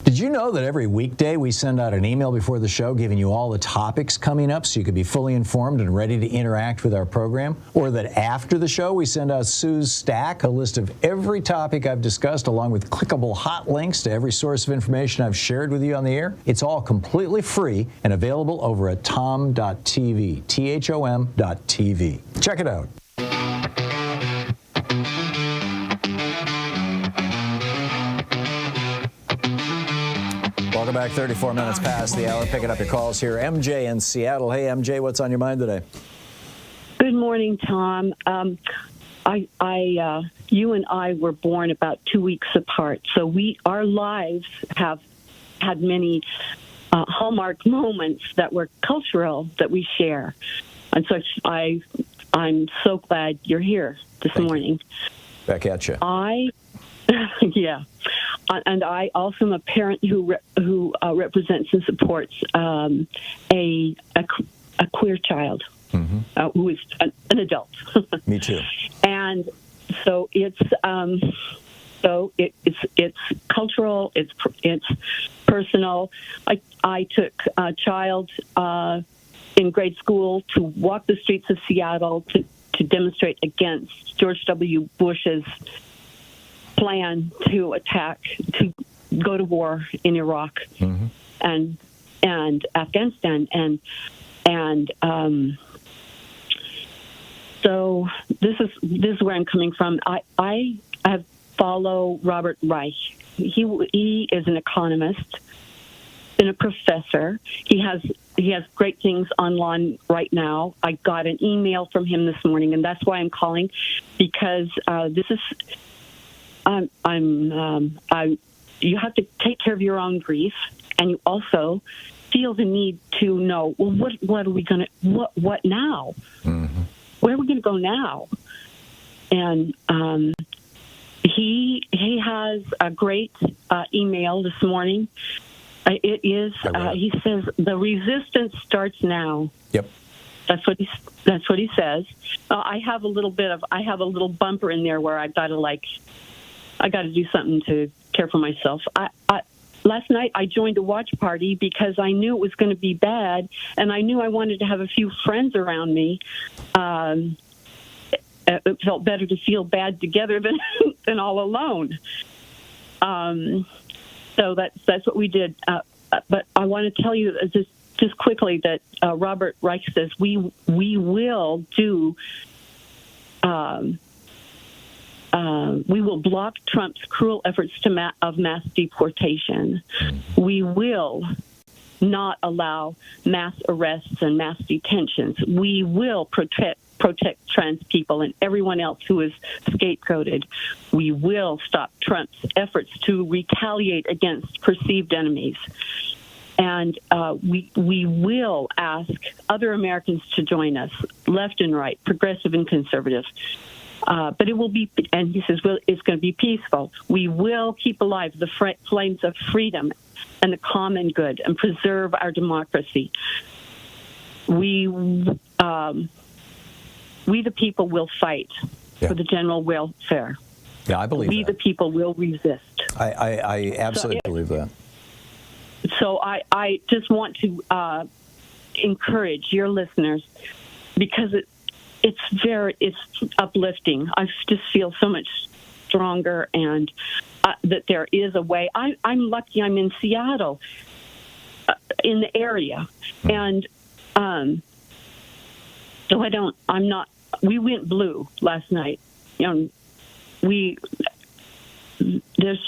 Did you know know that every weekday we send out an email before the show giving you all the topics coming up so you can be fully informed and ready to interact with our program? Or that after the show we send out Sue's Stack, a list of every topic I've discussed along with clickable hot links to every source of information I've shared with you on the air? It's all completely free and available over at thom.tv, THOM.tv. Check it out. Welcome back. 34 minutes past the hour. Picking up your calls here. MJ in Seattle. Hey, MJ, what's on your mind today? Good morning, Tom. You and I were born about 2 weeks apart, so our lives have had many hallmark moments that were cultural that we share, and so I'm so glad you're here this morning. Back at you. Yeah. And I also am a parent who represents and supports a queer child who is an adult. Me too. And so it's cultural. It's personal. I took a child in grade school to walk the streets of Seattle to demonstrate against George W. Bush's plan to go to war in Iraq and Afghanistan, and so this is where I'm coming from. I have follow Robert Reich. He is an economist and a professor. He has great things online right now. I got an email from him this morning, and that's why I'm calling, because this is. You have to take care of your own grief, and you also feel the need to know, well, what are we going to, what now? Where are we going to go now? And he has a great email this morning. It is, he says, the resistance starts now. Yep. That's what he says. I have a little bumper in there where I got to do something to care for myself. Last night I joined a watch party because I knew it was going to be bad, and I knew I wanted to have a few friends around me. It felt better to feel bad together than all alone. So that's what we did. But I want to tell you just quickly that Robert Reich says we will do. We will block Trump's cruel efforts of mass deportation. We will not allow mass arrests and mass detentions. We will protect trans people and everyone else who is scapegoated. We will stop Trump's efforts to retaliate against perceived enemies. And we will ask other Americans to join us, left and right, progressive and conservative. But it will be, and he says, well, it's going to be peaceful. We will keep alive the flames of freedom and the common good and preserve our democracy. We the people will fight for the general welfare. Yeah, I believe we that. The people will resist. I absolutely believe that. So I just want to encourage your listeners, because it's uplifting. I just feel so much stronger, and that there is a way. I'm lucky I'm in Seattle, in the area, and so I'm not. We went blue last night. There's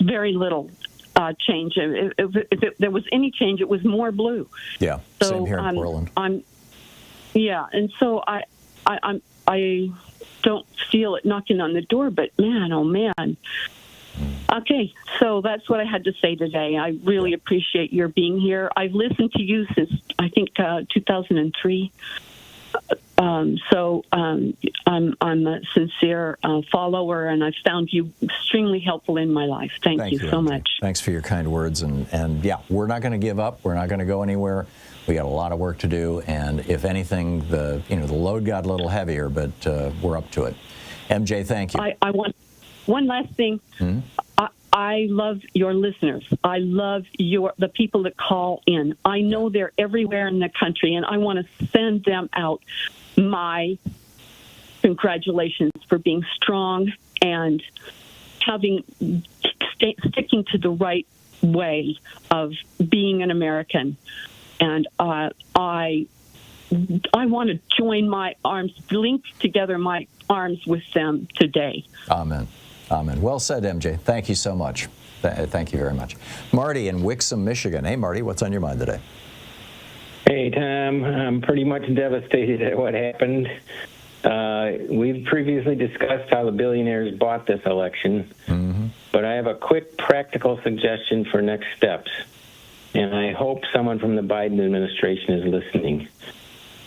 very little change. If there was any change, it was more blue. Yeah, so, same here in Portland. And so I don't feel it knocking on the door, but man, oh man. Okay, so that's what I had to say today. I really appreciate your being here. I've listened to you since, I think, 2003. So I'm a sincere follower, and I've found you extremely helpul in my life. Thank you so much. Thanks for your kind words. And yeah, we're not going to give up. We're not going to go anywhere. We got a lot of work to do, and if anything, the load got a little heavier, but we're up to it. MJ, thank you. I want one last thing. I love your listeners. I love the people that call in. I know they're everywhere in the country, and I want to send them out my congratulations for being strong and sticking to the right way of being an American. And I want to join my arms, link together my arms with them today. Amen. Amen. Well said, MJ. Thank you so much. Thank you very much. Marty in Wixom, Michigan. Hey, Marty, what's on your mind today? Hey, Tom. I'm pretty much devastated at what happened. We've previously discussed how the billionaires bought this election, but I have a quick practical suggestion for next steps, and I hope someone from the Biden administration is listening.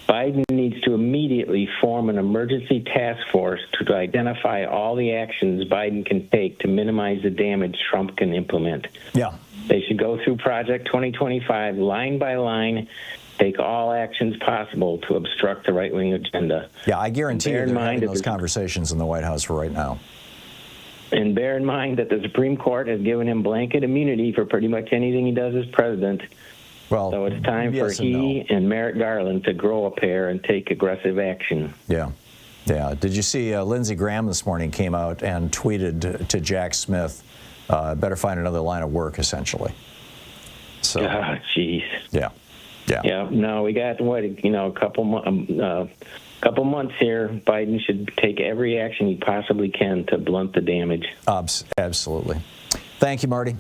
Biden needs to immediately form an emergency task force to identify all the actions Biden can take to minimize the damage Trump can implement. Yeah. They should go through Project 2025 line by line, take all actions possible to obstruct the right-wing agenda. Yeah, I guarantee you they're having those conversations in the White House right now. And bear in mind that the Supreme Court has given him blanket immunity for pretty much anything he does as president. Well, so it's time for he and Merrick Garland to grow a pair and take aggressive action. Yeah. Yeah. Did you see Lindsey Graham this morning came out and tweeted to Jack Smith, better find another line of work, essentially. So, jeez. Yeah. Yeah. Yeah. No, we got, a couple months here. Biden should take every action he possibly can to blunt the damage. Absolutely. Thank you, Marty.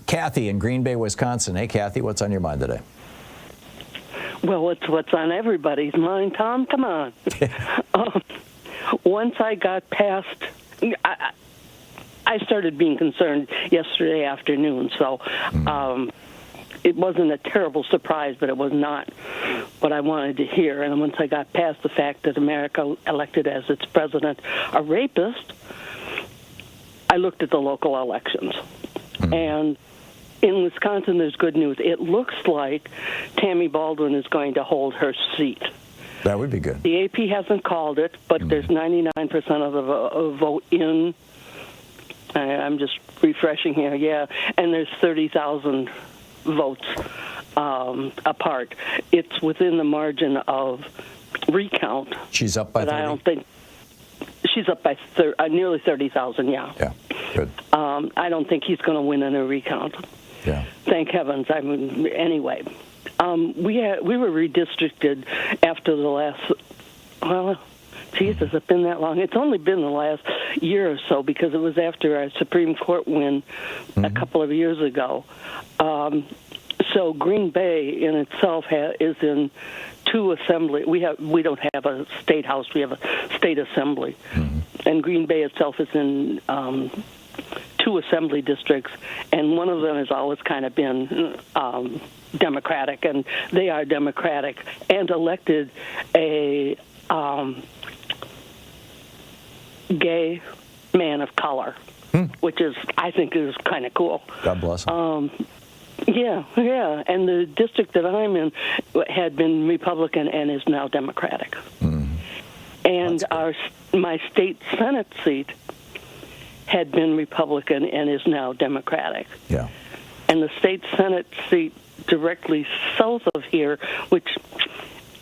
Kathy in Green Bay, Wisconsin. Hey, Kathy, what's on your mind today? Well, it's what's on everybody's mind, Tom. Come on. Once I got past, I started being concerned yesterday afternoon, so it wasn't a terrible surprise, but it was not what I wanted to hear. And once I got past the fact that America elected as its president a rapist, I looked at the local elections. And in Wisconsin, there's good news. It looks like Tammy Baldwin is going to hold her seat. That would be good. The AP hasn't called it, but there's 99% of the vote in. I'm just refreshing here, yeah. And there's 30,000 votes apart. It's within the margin of recount. She's up by 30? But I don't think she's up by nearly 30,000, yeah. Yeah, good. I don't think he's going to win in a recount. Yeah. Thank heavens. Anyway, we were redistricted after the last, Jesus, it's been that long. It's only been the last year or so because it was after our Supreme Court win a couple of years ago. So Green Bay in itself is in two assembly. We don't have a state house. We have a state assembly, and Green Bay itself is in two assembly districts, and one of them has always kind of been Democratic, and they are Democratic, and elected a gay man of color, which I think is kind of cool. God bless him. Yeah, and the district that I'm in had been Republican and is now Democratic. And my state Senate seat had been Republican and is now Democratic. Yeah. And the state Senate seat directly south of here, which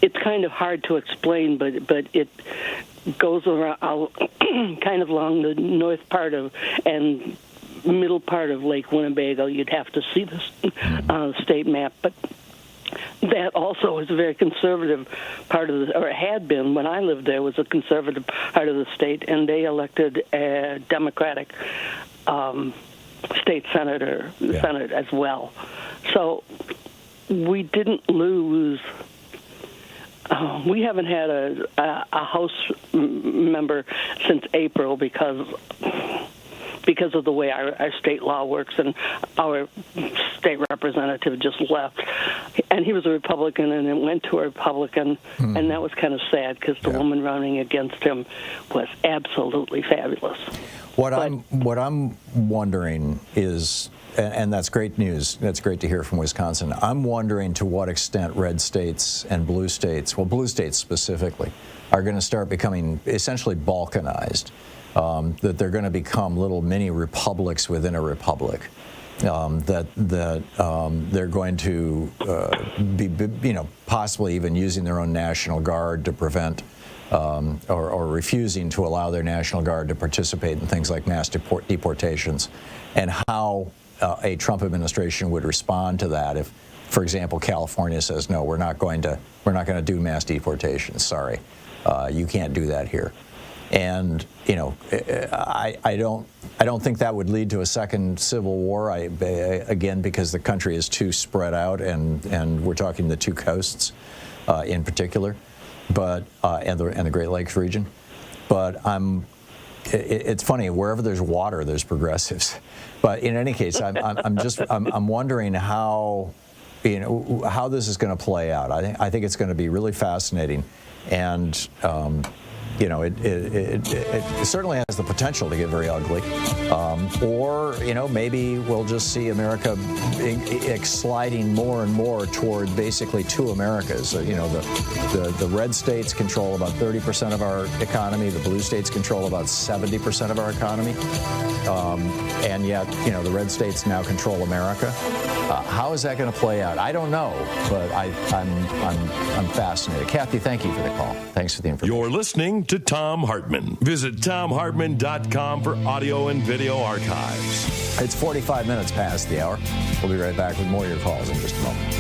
it's kind of hard to explain, but it goes around kind of along the north part of and middle part of Lake Winnebago. You'd have to see this state map, but that also is a very conservative part of or had been when I lived there, was a conservative part of the state, and they elected a Democratic state senator Senate as well. So we didn't lose. We haven't had a House member since April because of the way our state law works, and our state representative just left. And he was a Republican, and it went to a Republican, and that was kind of sad because the woman running against him was absolutely fabulous. What I'm wondering is, and that's great news, that's great to hear from Wisconsin, I'm wondering to what extent red states and blue states, well, blue states specifically, are going to start becoming essentially balkanized. that they're going to become little mini republics within a republic. That they're going to be, possibly even using their own National Guard to prevent or refusing to allow their National Guard to participate in things like mass deportations, and how a Trump administration would respond to that if, for example, California says, no, we're not going to do mass deportations. Sorry, you can't do that here. And I don't think that would lead to a second civil war. Again, because the country is too spread out, and we're talking the two coasts in particular, but and the Great Lakes region. But it's funny, wherever there's water, there's progressives. But in any case, I'm wondering how how this is going to play out. I think it's going to be really fascinating, and it certainly has the potential to get very ugly, or maybe we'll just see America sliding more and more toward basically two Americas. The red states control about 30% of our economy. The blue states control about 70% of our economy, and yet the red states now control America. How is that going to play out? I don't know, but I'm fascinated. Kathy, thank you for the call. Thanks for the information. You're listening to Thom Hartmann. Visit ThomHartmann.com for audio and video archives. It's 45 minutes past the hour. We'll be right back with more of your calls in just a moment.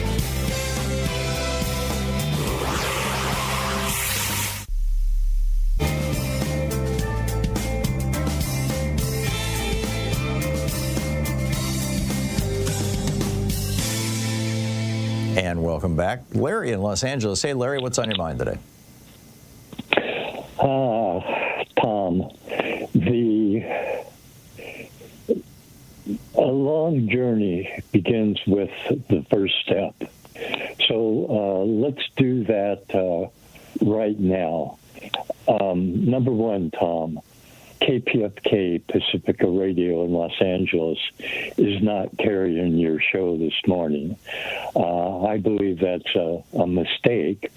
And welcome back. Larry in Los Angeles. Hey, Larry, what's on your mind today? Tom, a long journey begins with the first step. So let's do that right now. Number one, Tom, KPFK Pacifica Radio in Los Angeles is not carrying your show this morning. I believe that's a mistake,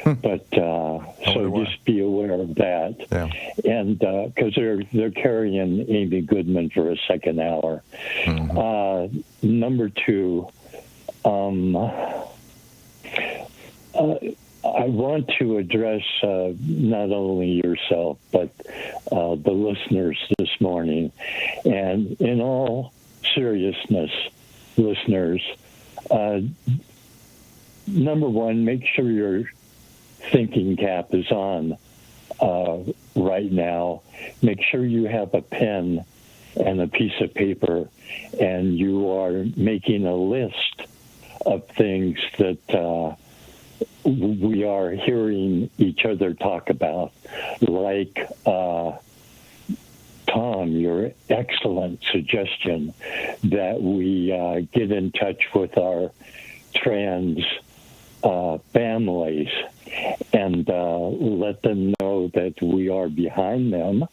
but so just be aware of that. Yeah. And because they're carrying Amy Goodman for a second hour. Mm-hmm. Number two, I want to address not only yourself, but the listeners this morning. And in all seriousness, listeners, number one, make sure your thinking cap is on right now. Make sure you have a pen and a piece of paper, and you are making a list of things that we are hearing each other talk about, like Tom, your excellent suggestion that we get in touch with our trans families and let them know that we are behind them.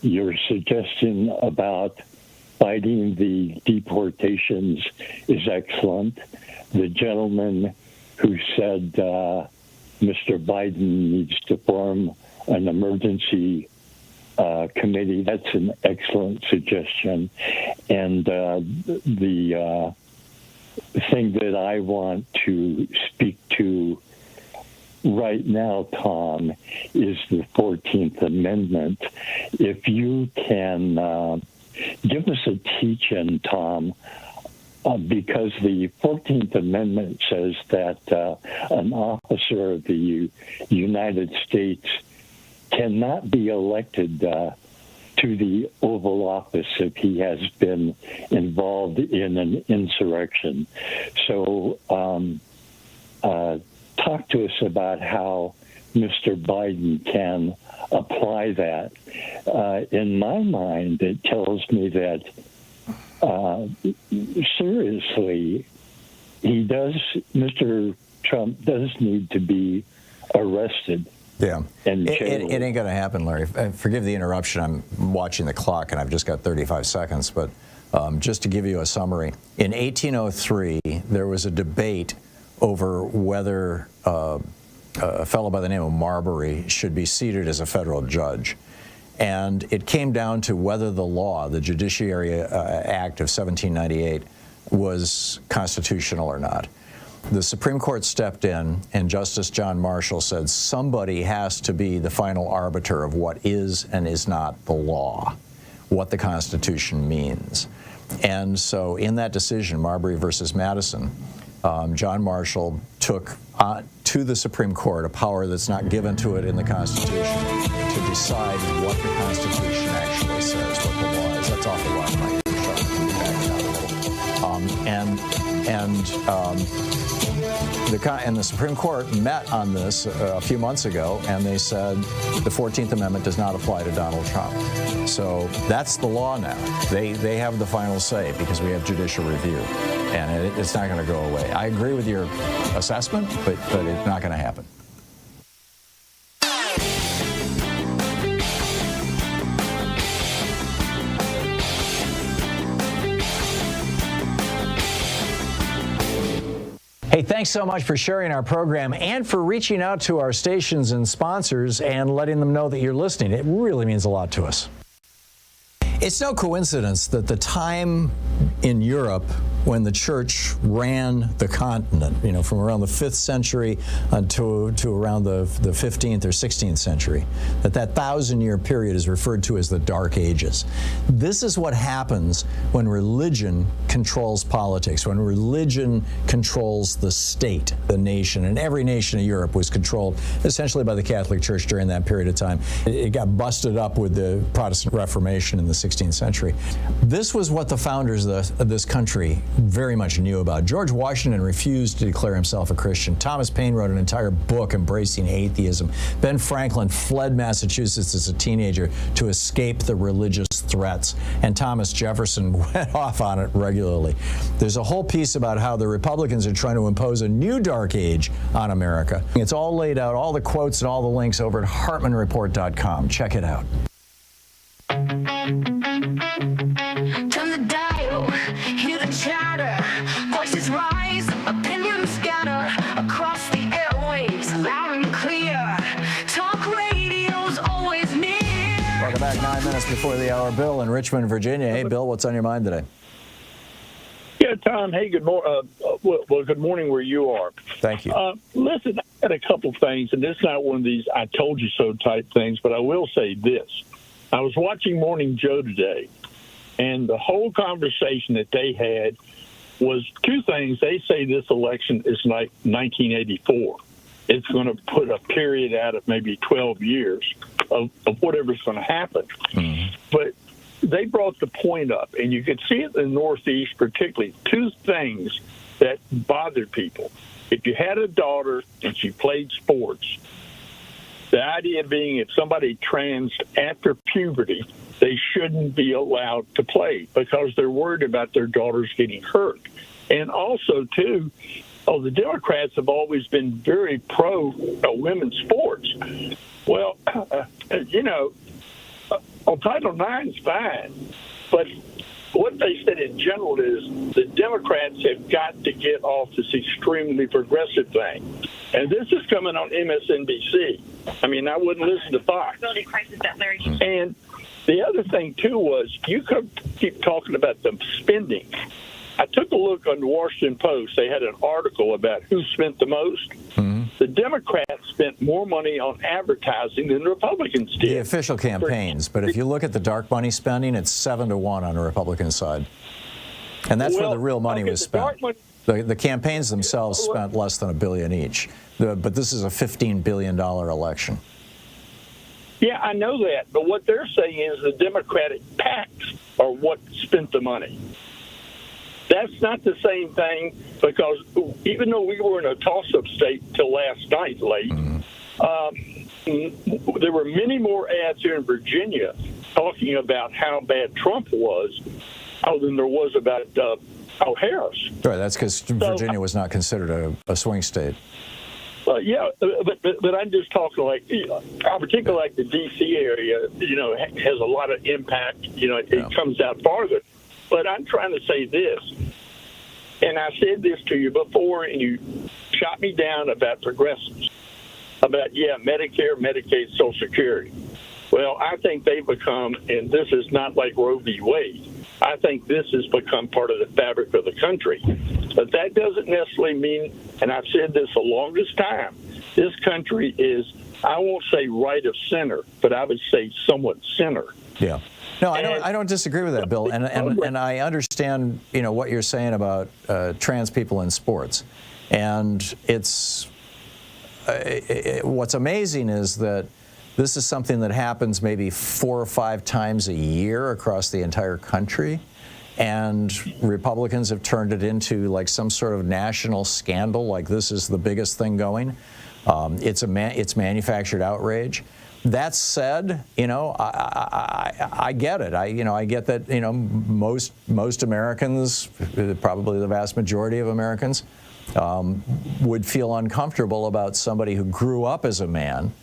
Your suggestion about fighting the deportations is excellent. The gentleman who said Mr. Biden needs to form an emergency committee, that's an excellent suggestion. And the thing that I want to speak to right now, Tom, is the 14th Amendment. If you can give us a teach-in, Tom, because the 14th Amendment says that an officer of the United States cannot be elected to the Oval Office if he has been involved in an insurrection. So talk to us about how Mr. Biden can apply that. In my mind, it tells me that seriously, Mr. Trump does need to be arrested. Yeah, it ain't going to happen, Larry. Forgive the interruption. I'm watching the clock, and I've just got 35 seconds. But just to give you a summary, in 1803, there was a debate over whether a fellow by the name of Marbury should be seated as a federal judge. And it came down to whether the law, the Judiciary Act of 1798, was constitutional or not. The Supreme Court stepped in, and Justice John Marshall said somebody has to be the final arbiter of what is and is not the law, what the Constitution means. And so in that decision, Marbury versus Madison, John Marshall took to the Supreme Court a power that's not given to it in the Constitution to decide what the Constitution actually says, what the law is. That's off the law, Mike. And the Supreme Court met on this a few months ago, and they said the 14th Amendment does not apply to Donald Trump. So that's the law now. They have the final say because we have judicial review, and it's not going to go away. I agree with your assessment, but it's not going to happen. Hey, thanks so much for sharing our program and for reaching out to our stations and sponsors and letting them know that you're listening. It really means a lot to us. It's no coincidence that the time in Europe when the church ran the continent, from around the 5th century to around the 15th or 16th century, that 1,000-year period is referred to as the Dark Ages. This is what happens when religion controls politics, when religion controls the state, the nation, and every nation in Europe was controlled essentially by the Catholic Church during that period of time. It got busted up with the Protestant Reformation in the 16th century. This was what the founders of this country very much knew about. George Washington refused to declare himself a Christian. Thomas Paine wrote an entire book embracing atheism. Ben Franklin fled Massachusetts as a teenager to escape the religious threats, and Thomas Jefferson went off on it regularly. There's a whole piece about how the Republicans are trying to impose a new dark age on America. It's all laid out, all the quotes and all the links over at HartmannReport.com. Check it out. Turn the dial, hear the chatter, voices rise, opinions scatter across the airwaves, loud and clear. Talk radio's always near. Welcome back, 9 minutes before the hour. Bill in Richmond, Virginia. Hey, Bill, what's on your mind today? Yeah, Tom. Hey, good morning. Good morning where you are. Thank you. Listen, I had a couple things, and this is not one of these "I told you so" type things, but I will say this: I was watching Morning Joe today, and the whole conversation that they had was two things. They say this election is like 1984. It's going to put a period out of maybe 12 years of whatever's going to happen. Mm-hmm. But they brought the point up, and you could see it in the Northeast particularly, two things that bothered people. If you had a daughter and she played sports, the idea being if somebody trans after puberty, they shouldn't be allowed to play because they're worried about their daughters getting hurt. And also, too, the Democrats have always been very pro women's sports. Well, on Title IX is fine, but what they said in general is the Democrats have got to get off this extremely progressive thing. And this is coming on MSNBC. I mean, I wouldn't listen to Fox. And the other thing, too, was you could keep talking about the spending. I took a look on the Washington Post. They had an article about who spent the most. Mm-hmm. The Democrats spent more money on advertising than the Republicans did. The official campaigns. But if you look at the dark money spending, it's 7-1 on the Republican side. And that's where the real money was spent. The campaigns themselves spent less than $1 billion each. But this is a $15 billion election. Yeah, I know that. But what they're saying is the Democratic PACs are what spent the money. That's not the same thing because even though we were in a toss-up state till last night late, there were many more ads here in Virginia talking about how bad Trump was than there was about Harris. Right, that's because Virginia was not considered a swing state. Yeah, but I'm just talking like, particularly like the D.C. area, has a lot of impact. It comes out farther. But I'm trying to say this, and I said this to you before, and you shot me down about progressives. about, Medicare, Medicaid, Social Security. Well, I think they've become, and this is not like Roe v. Wade, I think this has become part of the fabric of the country. But that doesn't necessarily mean, and I've said this the longest time, this country is, I won't say right of center, but I would say somewhat center. Yeah. No, I don't disagree with that, Bill, and I understand, what you're saying about trans people in sports, and it's what's amazing is that this is something that happens maybe 4 or 5 times a year across the entire country, and Republicans have turned it into like some sort of national scandal, like this is the biggest thing going. It's manufactured outrage. That said, I get it. I get that, most Americans, probably the vast majority of Americans, would feel uncomfortable about somebody who grew up as a man,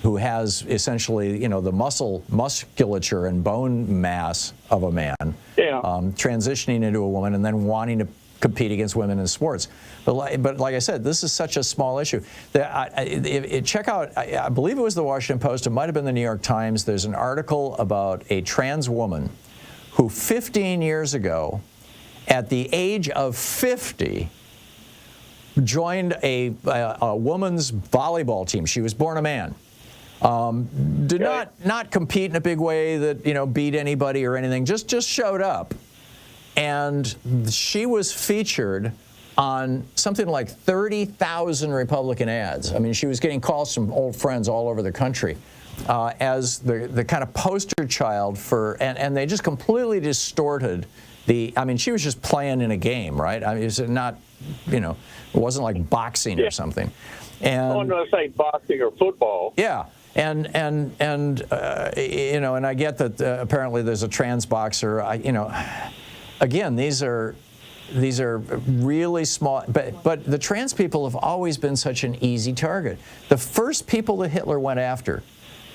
who has essentially, the musculature and bone mass of a man, transitioning into a woman and then wanting to compete against women in sports. But like I said, this is such a small issue. Check out, I believe it was the Washington Post, it might have been the New York Times, there's an article about a trans woman who 15 years ago, at the age of 50, joined a woman's volleyball team. She was born a man. Did not compete in a big way that beat anybody or anything. Just showed up, and she was featured on something like 30,000 Republican ads. I mean, she was getting calls from old friends all over the country as the kind of poster child for, and they just completely distorted the. I mean, she was just playing in a game, right? I mean, it's not, it wasn't like boxing or something. And I'm going to say boxing or football. Yeah. And I get that apparently there's a trans boxer. Again, these are really small, but the trans people have always been such an easy target. The first people that Hitler went after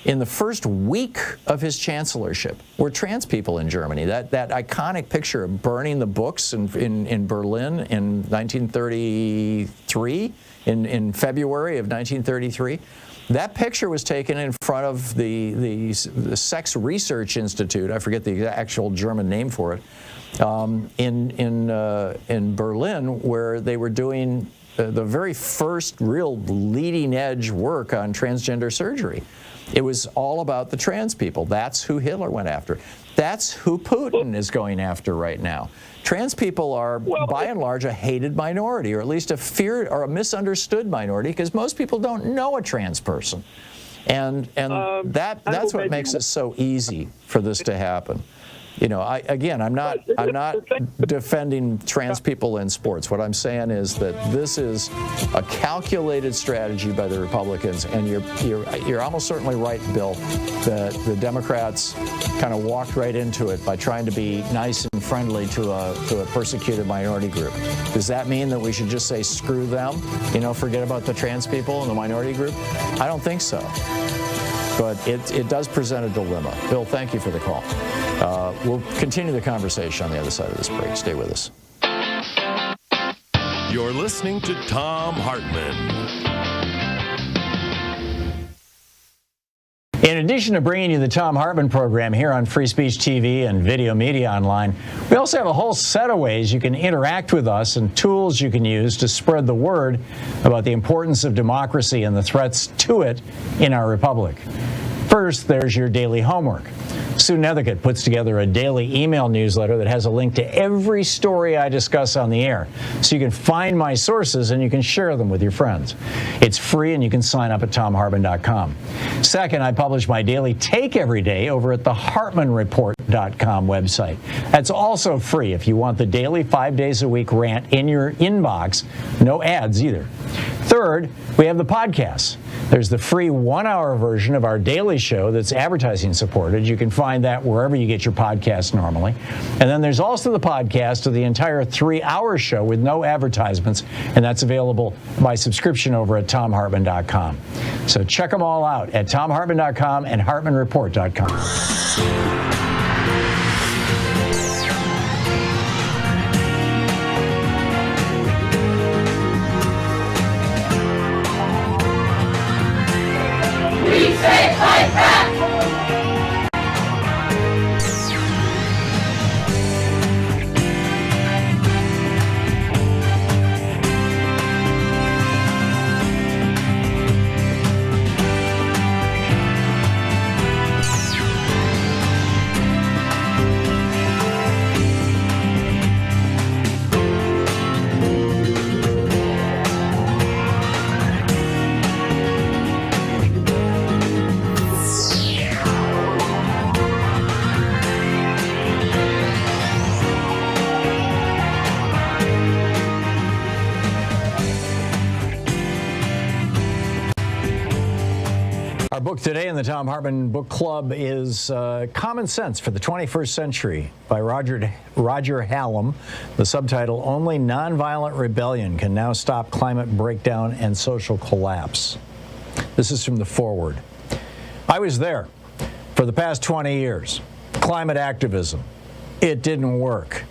in the first week of his chancellorship were trans people in Germany. That iconic picture of burning the books in Berlin in 1933, in February of 1933. That picture was taken in front of the Sex Research Institute. I forget the actual German name for it. In Berlin, where they were doing the very first real leading edge work on transgender surgery. It was all about the trans people. That's who Hitler went after. That's who Putin is going after right now. Trans people are, by and large, a hated minority, or at least a feared or a misunderstood minority, because most people don't know a trans person, and that's what makes it so easy for this to happen. I'm not defending trans people in sports. What I'm saying is that this is a calculated strategy by the Republicans, and you're almost certainly right, Bill, that the Democrats kind of walked right into it by trying to be nice and friendly to a persecuted minority group. Does that mean that we should just say screw them? Forget about the trans people and the minority group? I don't think so. But it does present a dilemma. Bill, thank you for the call. We'll continue the conversation on the other side of this break. Stay with us. You're listening to Thom Hartmann. In addition to bringing you the Thom Hartmann Program here on Free Speech TV and Video Media Online, we also have a whole set of ways you can interact with us and tools you can use to spread the word about the importance of democracy and the threats to it in our republic. First, there's your daily homework. Sue Nethercutt puts together a daily email newsletter that has a link to every story I discuss on the air, so you can find my sources and you can share them with your friends. It's free and you can sign up at ThomHartmann.com. Second, I publish my daily take every day over at the HartmannReport.com website. That's also free if you want the daily 5 days a week rant in your inbox. No ads either. Third, we have the podcasts. There's the free 1-hour version of our daily show that's advertising supported. You can find that wherever you get your podcasts normally. And then there's also the podcast of the entire 3-hour show with no advertisements, and that's available by subscription over at ThomHartmann.com. So check them all out at ThomHartmann.com and HartmannReport.com. book today in the Thom Hartmann Book Club is Common Sense for the 21st Century by Roger Hallam. The subtitle, Only Nonviolent Rebellion Can Now Stop Climate Breakdown and Social Collapse. This is from the foreword. I was there for the past 20 years. Climate activism. It didn't work.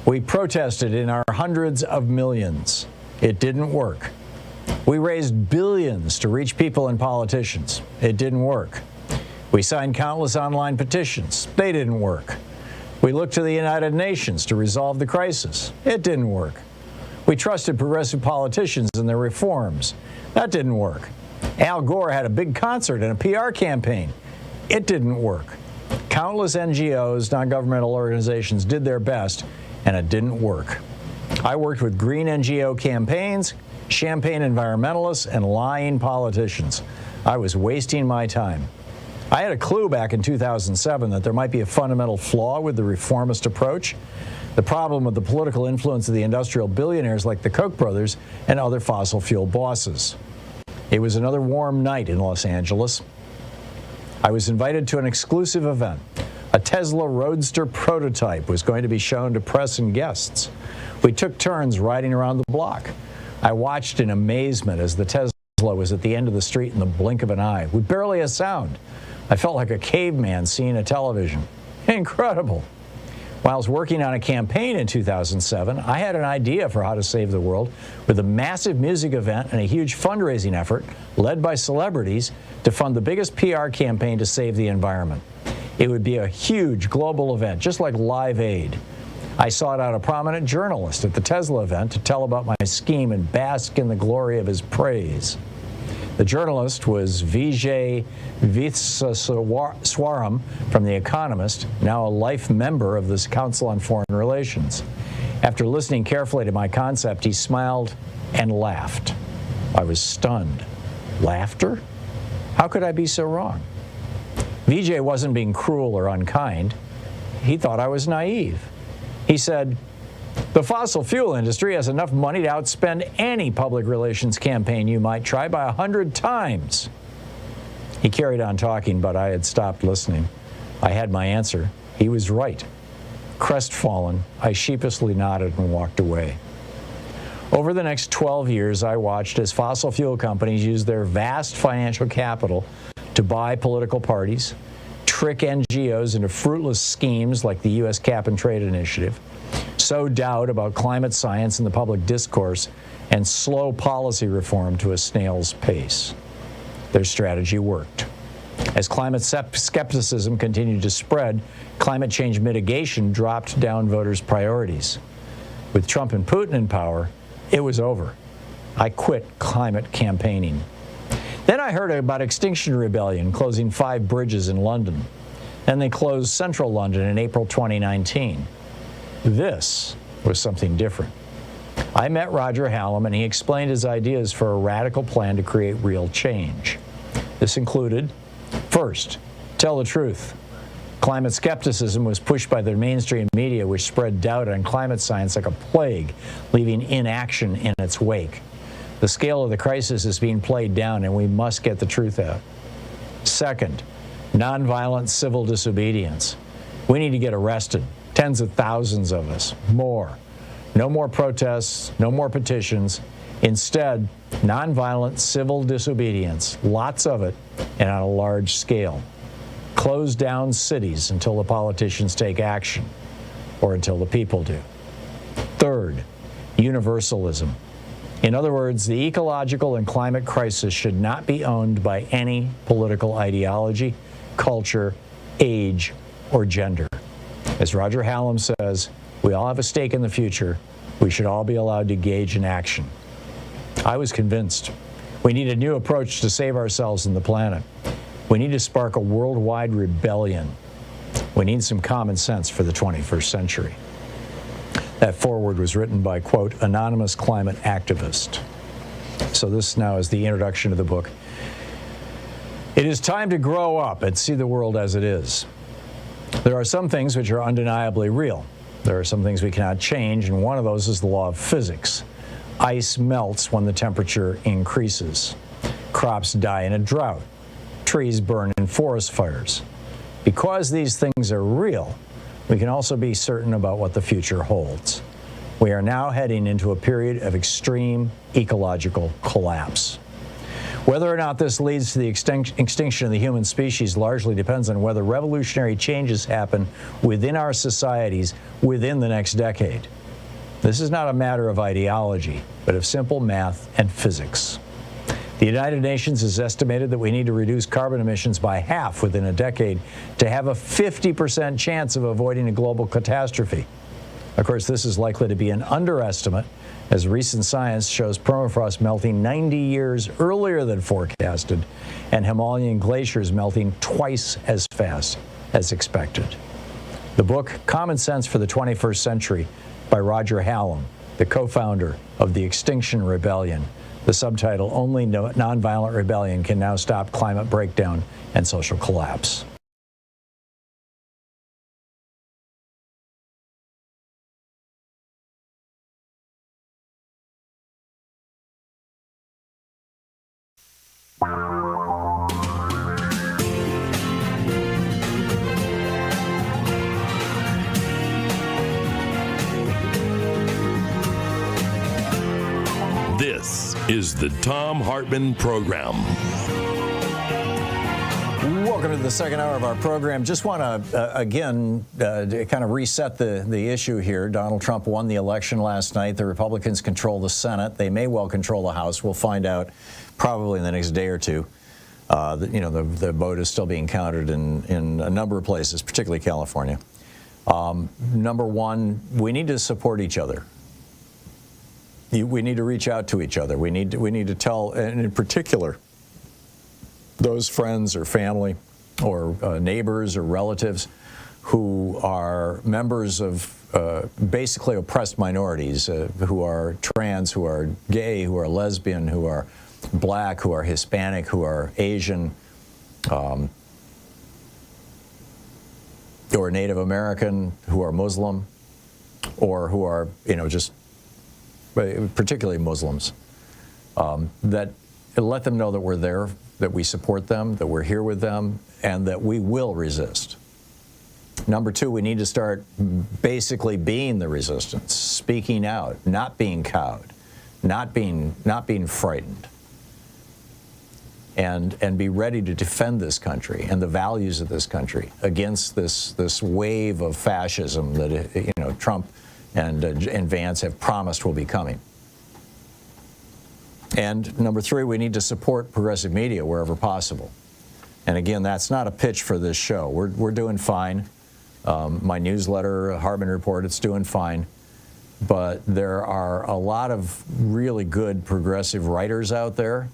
We protested in our hundreds of millions. It didn't work. We raised billions to reach people and politicians. It didn't work. We signed countless online petitions. They didn't work. We looked to the United Nations to resolve the crisis. It didn't work. We trusted progressive politicians and their reforms. That didn't work. Al Gore had a big concert and a PR campaign. It didn't work. Countless NGOs, non-governmental organizations, did their best, and it didn't work. I worked with green NGO campaigns, champagne environmentalists, and lying politicians. I was wasting my time. I had a clue back in 2007 that there might be a fundamental flaw with the reformist approach. The problem with the political influence of the industrial billionaires like the Koch brothers and other fossil fuel bosses. It was another warm night in Los Angeles. I was invited to an exclusive event. A Tesla Roadster prototype was going to be shown to press and guests. We took turns riding around the block. I watched in amazement as the Tesla was at the end of the street in the blink of an eye, with barely a sound. I felt like a caveman seeing a television. Incredible. While I was working on a campaign in 2007, I had an idea for how to save the world with a massive music event and a huge fundraising effort led by celebrities to fund the biggest PR campaign to save the environment. It would be a huge global event, just like Live Aid. I sought out a prominent journalist at the Tesla event to tell about my scheme and bask in the glory of his praise. The journalist was Vijay Vithswaram from The Economist, now a life member of the Council on Foreign Relations. After listening carefully to my concept, he smiled and laughed. I was stunned. Laughter? How could I be so wrong? Vijay wasn't being cruel or unkind. He thought I was naive. He said, the fossil fuel industry has enough money to outspend any public relations campaign you might try by 100 times. He carried on talking, but I had stopped listening. I had my answer. He was right. Crestfallen, I sheepishly nodded and walked away. Over the next 12 years, I watched as fossil fuel companies used their vast financial capital to buy political parties, trick NGOs into fruitless schemes like the U.S. Cap and Trade Initiative, sow doubt about climate science in the public discourse, and slow policy reform to a snail's pace. Their strategy worked. As climate skepticism continued to spread, climate change mitigation dropped down voters' priorities. With Trump and Putin in power, it was over. I quit climate campaigning. Then I heard about Extinction Rebellion closing 5 bridges in London. Then they closed central London in April 2019. This was something different. I met Roger Hallam and he explained his ideas for a radical plan to create real change. This included, first, tell the truth. Climate skepticism was pushed by the mainstream media, which spread doubt on climate science like a plague, leaving inaction in its wake. The scale of the crisis is being played down, and we must get the truth out. Second, nonviolent civil disobedience. We need to get arrested, tens of thousands of us, more. No more protests, no more petitions. Instead, nonviolent civil disobedience, lots of it, and on a large scale. Close down cities until the politicians take action, or until the people do. Third, universalism. In other words, the ecological and climate crisis should not be owned by any political ideology, culture, age, or gender. As Roger Hallam says, we all have a stake in the future. We should all be allowed to engage in action. I was convinced. We need a new approach to save ourselves and the planet. We need to spark a worldwide rebellion. We need some common sense for the 21st century. That foreword was written by, quote, anonymous climate activist. So this now is the introduction to the book. It is time to grow up and see the world as it is. There are some things which are undeniably real. There are some things we cannot change, and one of those is the law of physics. Ice melts when the temperature increases. Crops die in a drought. trees burn in forest fires. Because these things are real, we can also be certain about what the future holds. We are now heading into a period of extreme ecological collapse. Whether or not this leads to the extinction of the human species largely depends on whether revolutionary changes happen within our societies within the next decade. This is not a matter of ideology, but of simple math and physics. The United Nations has estimated that we need to reduce carbon emissions by half within a decade to have a 50% chance of avoiding a global catastrophe. Of course, this is likely to be an underestimate, as recent science shows permafrost melting 90 years earlier than forecasted and Himalayan glaciers melting twice as fast as expected. The book, Common Sense for the 21st Century, by Roger Hallam, the co-founder of the Extinction Rebellion. The subtitle, Only Nonviolent Rebellion Can Now Stop Climate Breakdown and Social Collapse. This is the Thom Hartmann Program. Welcome to the second hour of our program. Just want to, again, kind of reset the issue here. Donald Trump won the election last night. The Republicans control the Senate. They may well control the House. We'll find out probably in the next day or two. The vote is still being counted in a number of places, particularly California. Number one, we need to support each other. We need to reach out to each other. We need to tell, and in particular, those friends or family or neighbors or relatives who are members of basically oppressed minorities, who are trans, who are gay, who are lesbian, who are black, who are Hispanic, who are Asian, or Native American, who are Muslim, or who are, just particularly Muslims, that let them know that we're there, that we support them, that we're here with them, and that we will resist. Number two, we need to start basically being the resistance, speaking out, not being cowed, not being frightened, and be ready to defend this country and the values of this country against this wave of fascism that Trump and Vance have promised will be coming. And number three, we need to support progressive media wherever possible. And again, that's not a pitch for this show. We're doing fine. My newsletter, Hartmann Report, it's doing fine. But there are a lot of really good progressive writers out there,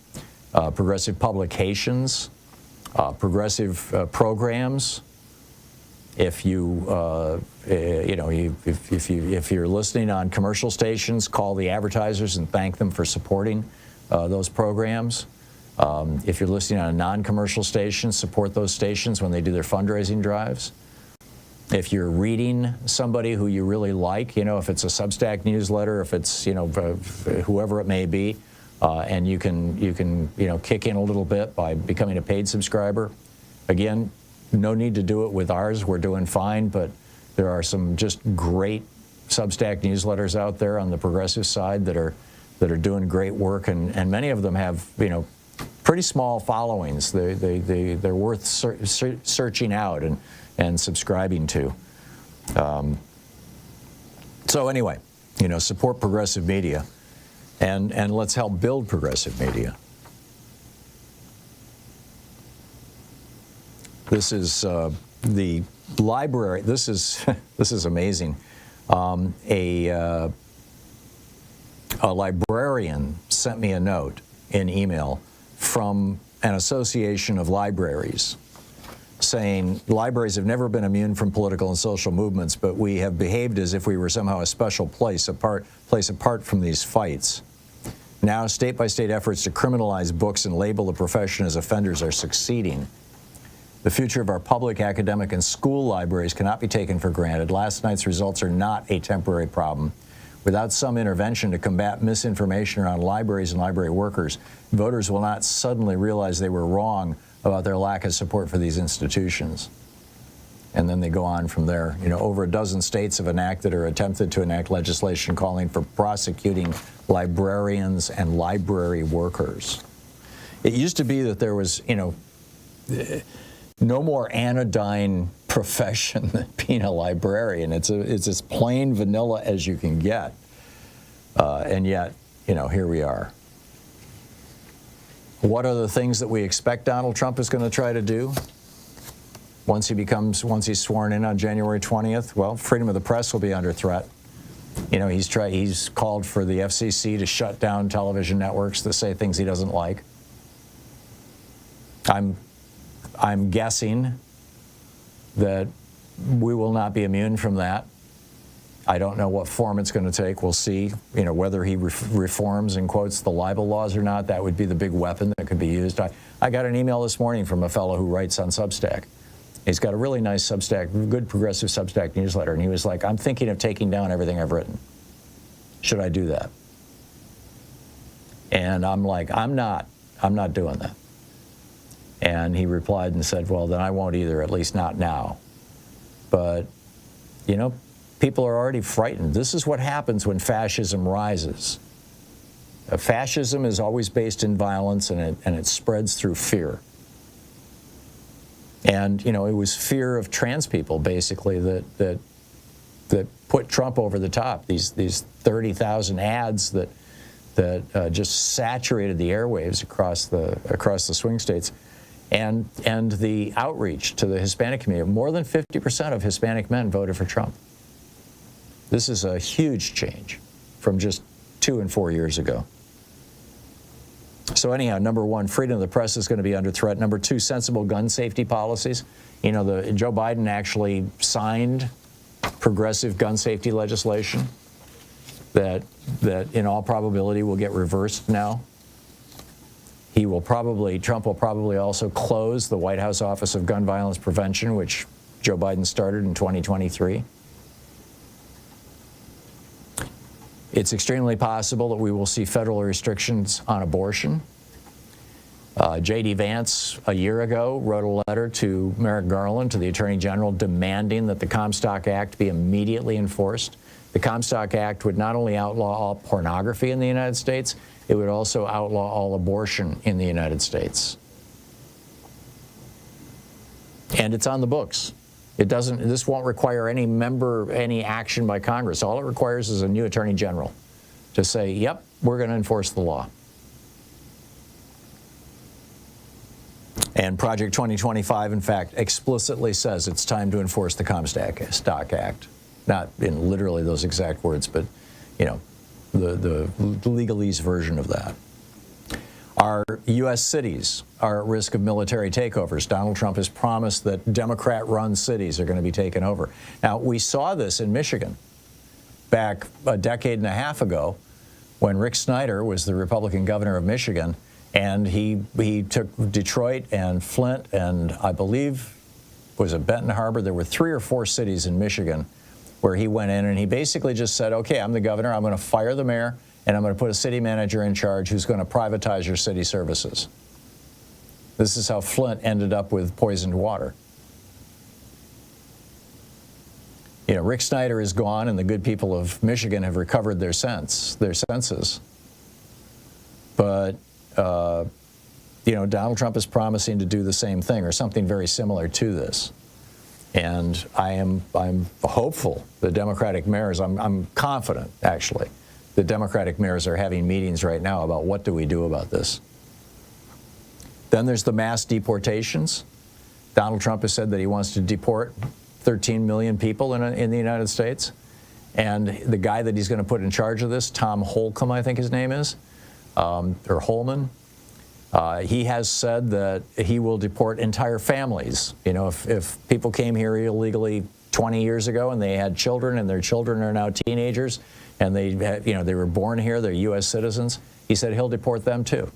progressive publications, progressive programs. If if you're listening on commercial stations, call the advertisers and thank them for supporting those programs. If you're listening on a non-commercial station, support those stations when they do their fundraising drives. If you're reading somebody who you really like, if it's a Substack newsletter, if it's whoever it may be, and you can kick in a little bit by becoming a paid subscriber. Again, no need to do it with ours. We're doing fine, but there are some just great Substack newsletters out there on the progressive side that are doing great work, and many of them have pretty small followings. They're worth searching out and subscribing to. So anyway, support progressive media, and let's help build progressive media. This is the library. This is amazing. A librarian sent me a note in email from an association of libraries saying libraries have never been immune from political and social movements, but we have behaved as if we were somehow a special place apart from these fights. Now, state-by-state efforts to criminalize books and label the profession as offenders are succeeding. The future of our public, academic, and school libraries cannot be taken for granted. Last night's results are not a temporary problem. Without some intervention to combat misinformation around libraries and library workers, voters will not suddenly realize they were wrong about their lack of support for these institutions. And then they go on from there. You know, over a dozen states have enacted or attempted to enact legislation calling for prosecuting librarians and library workers. It used to be that there was, you know, no more anodyne profession than being a librarian. It's as plain vanilla as you can get. And yet, you know, here we are. What are the things that we expect Donald Trump is going to try to do once he's sworn in on January 20th? Well, freedom of the press will be under threat. You know, he's called for the FCC to shut down television networks that say things he doesn't like. I'm guessing that we will not be immune from that. I don't know what form it's going to take. We'll see, you know, whether he reforms, in quotes, the libel laws or not. That would be the big weapon that could be used. I got an email this morning from a fellow who writes on Substack. He's got a really nice Substack, good progressive Substack newsletter, and he was like, I'm thinking of taking down everything I've written. Should I do that? And I'm like, I'm not doing that. And he replied and said, well, then I won't either, at least not now. But, you know, people are already frightened. This is what happens when fascism rises. Fascism is always based in violence, and it spreads through fear. And, you know, it was fear of trans people, basically, that put Trump over the top. These 30,000 ads that just saturated the airwaves across the swing states. And the outreach to the Hispanic community. More than 50% of Hispanic men voted for Trump. This is a huge change from just 2 and 4 years ago. So anyhow, number one, freedom of the press is going to be under threat. Number two, sensible gun safety policies. You know, Joe Biden actually signed progressive gun safety legislation that in all probability will get reversed now. Trump will probably also close the White House Office of Gun Violence Prevention, which Joe Biden started in 2023. It's extremely possible that we will see federal restrictions on abortion. J.D. Vance, a year ago, wrote a letter to Merrick Garland, to the Attorney General, demanding that the Comstock Act be immediately enforced. The Comstock Act would not only outlaw all pornography in the United States, it would also outlaw all abortion in the United States. And it's on the books. This won't require any action by Congress. All it requires is a new Attorney General to say, yep, we're going to enforce the law. And Project 2025, in fact, explicitly says it's time to enforce the Comstock Act. Not in literally those exact words, but, you know, the legalese version of that. Our U.S. cities are at risk of military takeovers. Donald Trump has promised that Democrat-run cities are going to be taken over. Now, we saw this in Michigan back a decade and a half ago when Rick Snyder was the Republican governor of Michigan, and he took Detroit and Flint and I believe was it Benton Harbor. There were 3 or 4 cities in Michigan where he went in and he basically just said, okay, I'm the governor, I'm going to fire the mayor, and I'm going to put a city manager in charge who's going to privatize your city services. This is how Flint ended up with poisoned water. You know, Rick Snyder is gone, and the good people of Michigan have recovered their senses. But, you know, Donald Trump is promising to do the same thing or something very similar to this. And I'm hopeful the Democratic mayors, I'm confident, actually, the Democratic mayors are having meetings right now about what do we do about this. Then there's the mass deportations. Donald Trump has said that he wants to deport 13 million people in the United States. And the guy that he's going to put in charge of this, Tom Holcomb, I think his name is, or Holman, he has said that he will deport entire families. You know, if people came here illegally 20 years ago and they had children and their children are now teenagers and they were born here, they're U.S. citizens, he said he'll deport them too.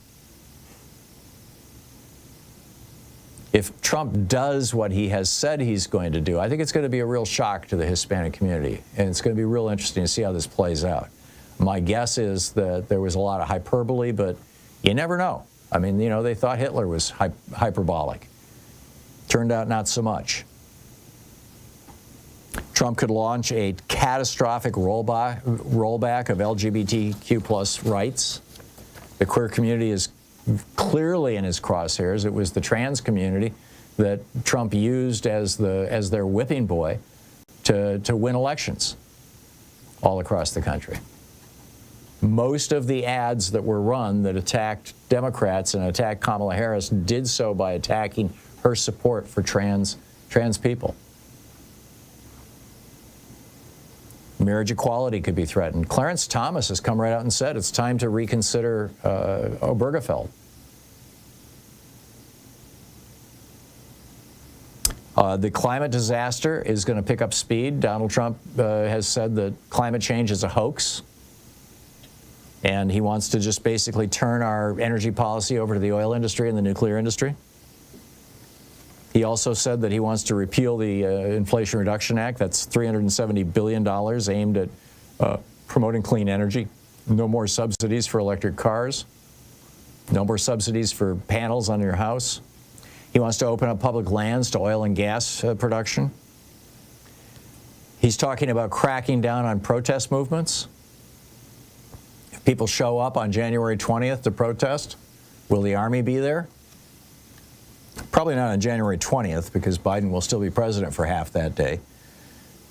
If Trump does what he has said he's going to do, I think it's going to be a real shock to the Hispanic community, and it's going to be real interesting to see how this plays out. My guess is that there was a lot of hyperbole, but you never know. I mean, you know, they thought Hitler was hyperbolic. Turned out not so much. Trump could launch a catastrophic rollback of LGBTQ plus rights. The queer community is clearly in his crosshairs. It was the trans community that Trump used as their whipping boy to win elections all across the country. Most of the ads that were run that attacked Democrats and attacked Kamala Harris did so by attacking her support for trans people. Marriage equality could be threatened. Clarence Thomas has come right out and said it's time to reconsider Obergefell. The climate disaster is going to pick up speed. Donald Trump has said that climate change is a hoax, and he wants to just basically turn our energy policy over to the oil industry and the nuclear industry. He also said that he wants to repeal the Inflation Reduction Act. That's $370 billion aimed at promoting clean energy. No more subsidies for electric cars. No more subsidies for panels on your house. He wants to open up public lands to oil and gas production. He's talking about cracking down on protest movements. If people show up on January 20th to protest, will the Army be there? Probably not on January 20th, because Biden will still be president for half that day.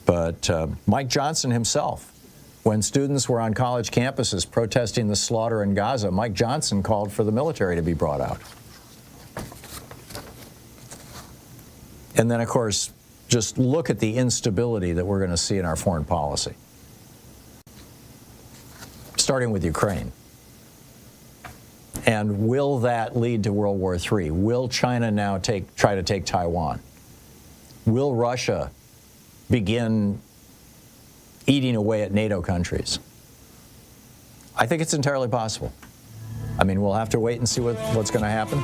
But Mike Johnson himself, when students were on college campuses protesting the slaughter in Gaza, Mike Johnson called for the military to be brought out. And then, of course, just look at the instability that we're going to see in our foreign policy, starting with Ukraine. And will that lead to World War III? Will China now try to take Taiwan? Will Russia begin eating away at NATO countries? I think it's entirely possible. I mean, we'll have to wait and see what's going to happen.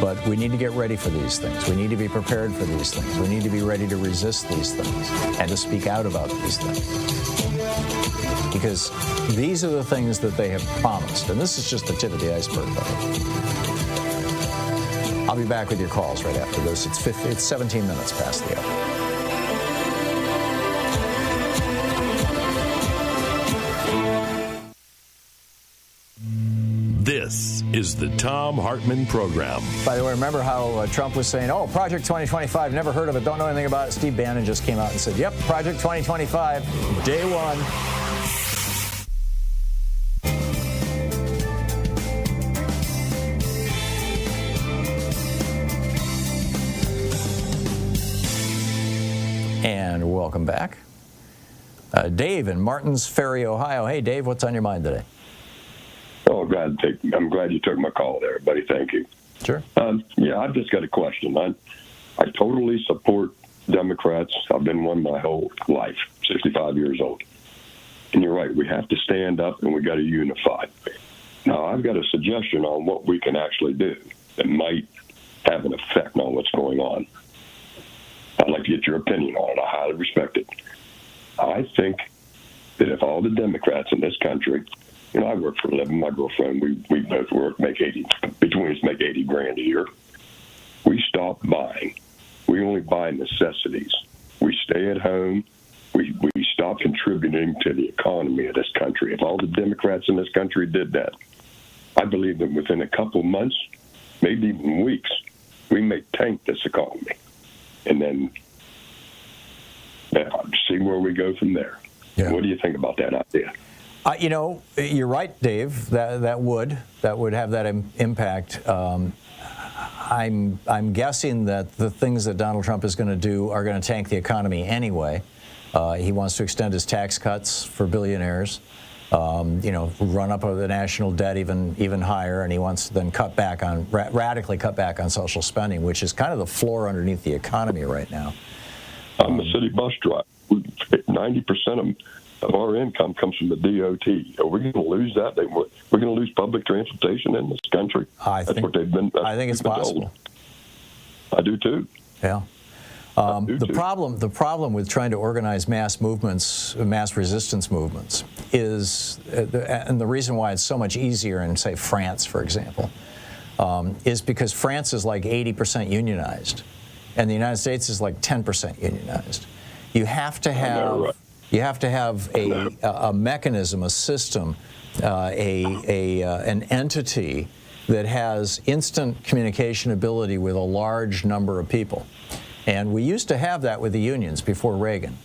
But we need to get ready for these things. We need to be prepared for these things. We need to be ready to resist these things and to speak out about these things. Because these are the things that they have promised. And this is just the tip of the iceberg of it. I'll be back with your calls right after this. It's 17 minutes past the hour. This is the Thom Hartmann Program. By the way, remember how Trump was saying, oh, Project 2025, never heard of it, don't know anything about it. Steve Bannon just came out and said, yep, Project 2025, day one. And welcome back. Dave in Martins Ferry, Ohio. Hey, Dave, what's on your mind today? Oh, I'm glad you took my call there, buddy. Thank you. Sure. Yeah, I've just got a question. I totally support Democrats. I've been one my whole life, 65 years old. And you're right, we have to stand up and we got to unify. Now, I've got a suggestion on what we can actually do that might have an effect on what's going on. I'd like to get your opinion on it. I highly respect it. I think that if all the Democrats in this country, you know, I work for a living. My girlfriend, we both work, between us make 80 grand a year. We stop buying. We only buy necessities. We stay at home. We stop contributing to the economy of this country. If all the Democrats in this country did that, I believe that within a couple months, maybe even weeks, we may tank this economy. And then see where we go from there. Yeah. What do you think about that idea? You know, you're right, Dave. That would have that impact. I'm guessing that the things that Donald Trump is going to do are going to tank the economy anyway. He wants to extend his tax cuts for billionaires. You know, run up the national debt even higher, and he wants to then radically cut back on social spending, which is kind of the floor underneath the economy right now. I'm a city bus driver. 90% of our income comes from the DOT. Are we going to lose that? We're going to lose public transportation in this country? I think it's possible. I do too. Yeah. The problem with trying to organize mass movements, mass resistance movements, is, and the reason why it's so much easier in, say, France, for example, is because France is like 80% unionized, and the United States is like 10% unionized. You have to have a mechanism, a system, an entity that has instant communication ability with a large number of people. And we used to have that with the unions before Reagan,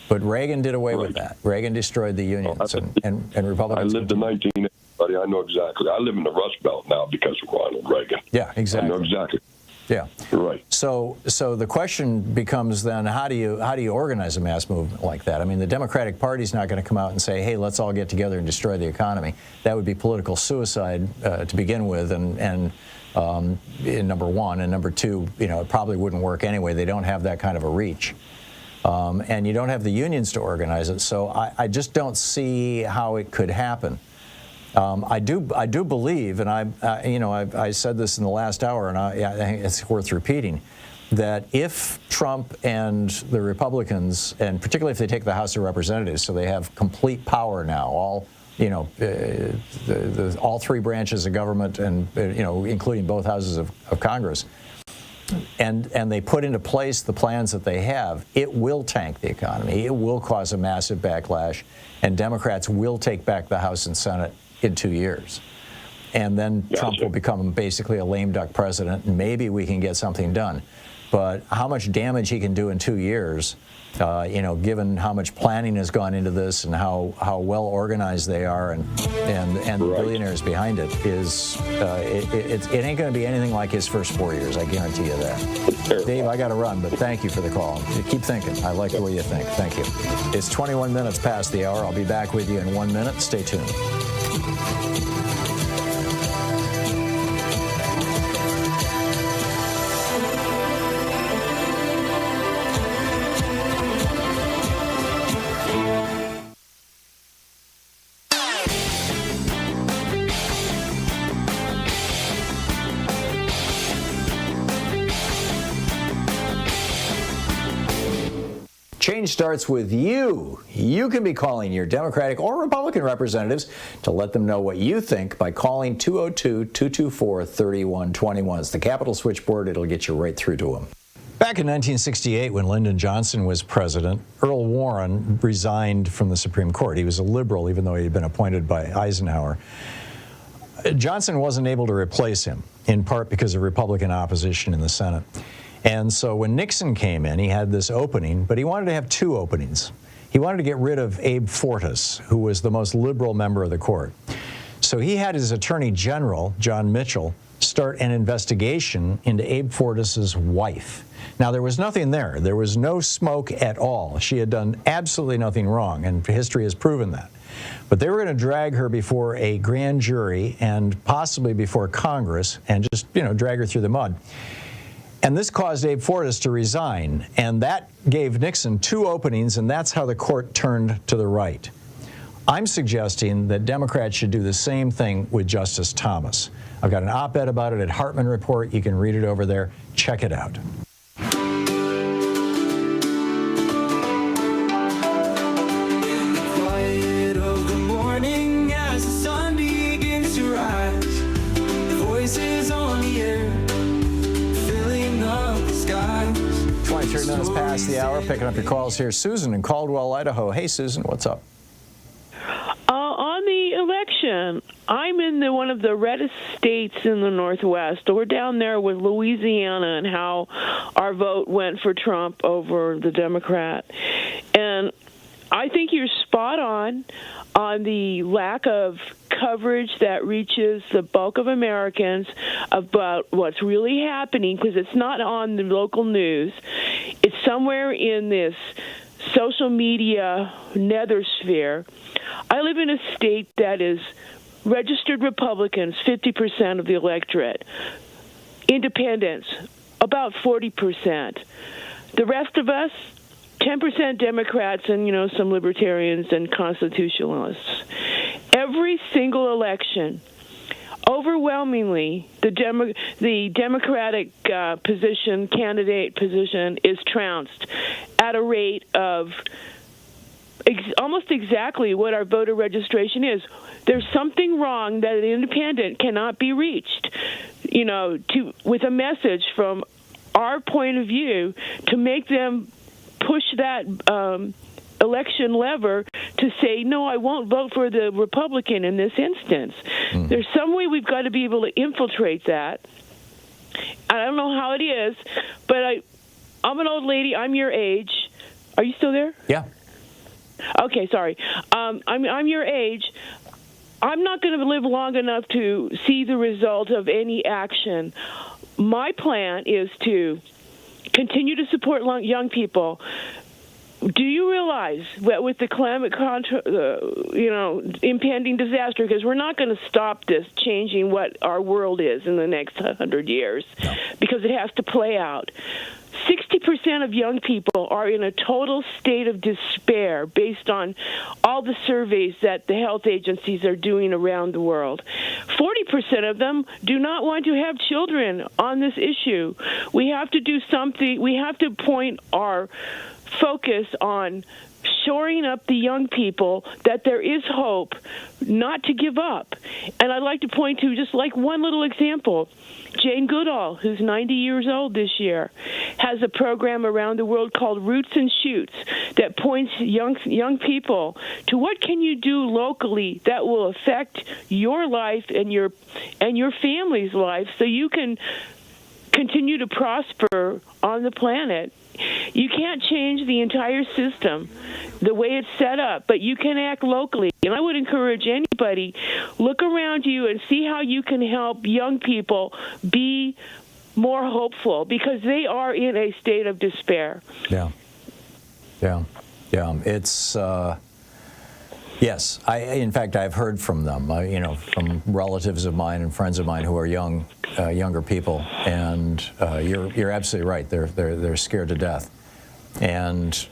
but Reagan did away with that. Reagan destroyed the unions, and Republicans. I lived in 1980, buddy. I know exactly. I live in the Rust Belt now because of Ronald Reagan. Yeah, exactly. I know exactly. Yeah. Right. So the question becomes then, how do you organize a mass movement like that? I mean, the Democratic Party's not going to come out and say, hey, let's all get together and destroy the economy. That would be political suicide to begin with, and number one, and number two, it probably wouldn't work anyway. They don't have that kind of a reach, and you don't have the unions to organize it. So I just don't see how it could happen. I do believe, and I said this in the last hour, and I think it's worth repeating, that if Trump and the Republicans, and particularly if they take the House of Representatives, so they have complete power now, all three branches of government, and including both houses of Congress, and they put into place the plans that they have, it will tank the economy. It will cause a massive backlash, and Democrats will take back the House and Senate in 2 years. And then Trump will become basically a lame duck president, and maybe we can get something done. But how much damage he can do in 2 years, given how much planning has gone into this and how well organized they are, and the billionaires behind it, is it ain't going to be anything like his first 4 years. I guarantee you that. Dave, I got to run, but thank you for the call. Keep thinking. I like the way you think. Thank you. It's 21 minutes past the hour. I'll be back with you in 1 minute. Stay tuned. Change starts with you. You can be calling your Democratic or Republican representatives to let them know what you think by calling 202-224-3121. It's the Capitol switchboard. It'll get you right through to them. Back in 1968, when Lyndon Johnson was president, Earl Warren resigned from the Supreme Court. He was a liberal, even though he had been appointed by Eisenhower. Johnson wasn't able to replace him, in part because of Republican opposition in the Senate. And so when Nixon came in, he had this opening, but he wanted to have two openings. He wanted to get rid of Abe Fortas, who was the most liberal member of the court. So he had his Attorney General, John Mitchell, start an investigation into Abe Fortas's wife. Now, there was nothing there. There was no smoke at all. She had done absolutely nothing wrong, and history has proven that. But they were going to drag her before a grand jury and possibly before Congress and just, drag her through the mud. And this caused Abe Fortas to resign, and that gave Nixon two openings, and that's how the court turned to the right. I'm suggesting that Democrats should do the same thing with Justice Thomas. I've got an op-ed about it at Hartmann Report. You can read it over there. Check it out. Quiet of the morning as the sun begins to rise. Voices on the air. 23 minutes past the hour, picking up your calls here. Susan in Caldwell, Idaho. Hey, Susan, what's up? On the election, I'm in one of the reddest states in the Northwest. We're down there with Louisiana and how our vote went for Trump over the Democrat. And I think you're spot on the lack of coverage that reaches the bulk of Americans about what's really happening, because it's not on the local news. It's somewhere in this social media nethersphere. I live in a state that is registered Republicans, 50% of the electorate. Independents, about 40%. The rest of us, 10% Democrats and, some libertarians and constitutionalists. Every single election, overwhelmingly, the Democratic candidate position is trounced at a rate of almost exactly what our voter registration is. There's something wrong that an independent cannot be reached, with a message from our point of view to make them push that election lever to say, no, I won't vote for the Republican in this instance. There's some way we've got to be able to infiltrate that. I don't know how it is, but I'm an old lady. I'm your age. Are you still there? Yeah. Okay, sorry. I'm your age. I'm not going to live long enough to see the result of any action. My plan is to continue to support young people. Do you realize that with the climate, impending disaster, because we're not going to stop this changing what our world is in the next 100 years, because it has to play out. 60% of young people are in a total state of despair based on all the surveys that the health agencies are doing around the world. 40% of them do not want to have children on this issue. We have to do something. We have to point our focus on shoring up the young people that there is hope, not to give up. And I'd like to point to just like one little example. Jane Goodall, who's 90 years old this year, has a program around the world called Roots and Shoots that points young people to what can you do locally that will affect your life and your family's life so you can continue to prosper on the planet. You can't change the entire system, the way it's set up, but you can act locally. And I would encourage anybody, look around you and see how you can help young people be more hopeful, because they are in a state of despair. Yeah. It's yes. In fact, I've heard from them. From relatives of mine and friends of mine who are younger people, and you're absolutely right. They're scared to death, and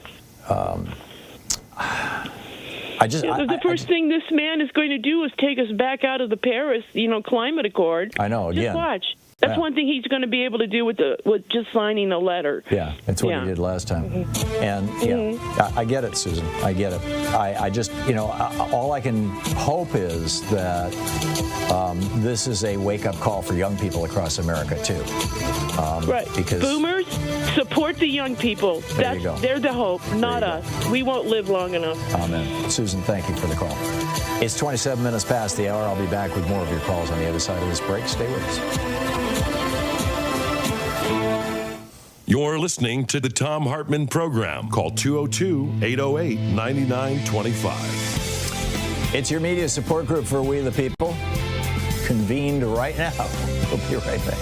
the first thing this man is going to do is take us back out of the Paris, climate accord. I know. Again, just watch. That's one thing he's going to be able to do with just signing a letter. Yeah, that's what he did last time. And I get it, Susan. I get it. I just, all I can hope is that this is a wake-up call for young people across America too. Right. Because boomers support the young people. There you go. They're the hope, not us. We won't live long enough. Amen. Susan, thank you for the call. It's 27 minutes past the hour. I'll be back with more of your calls on the other side of this break. Stay with us. You're listening to the Thom Hartmann Program. Call 202-808-9925. It's your media support group for We the People, convened right now. We'll be right back.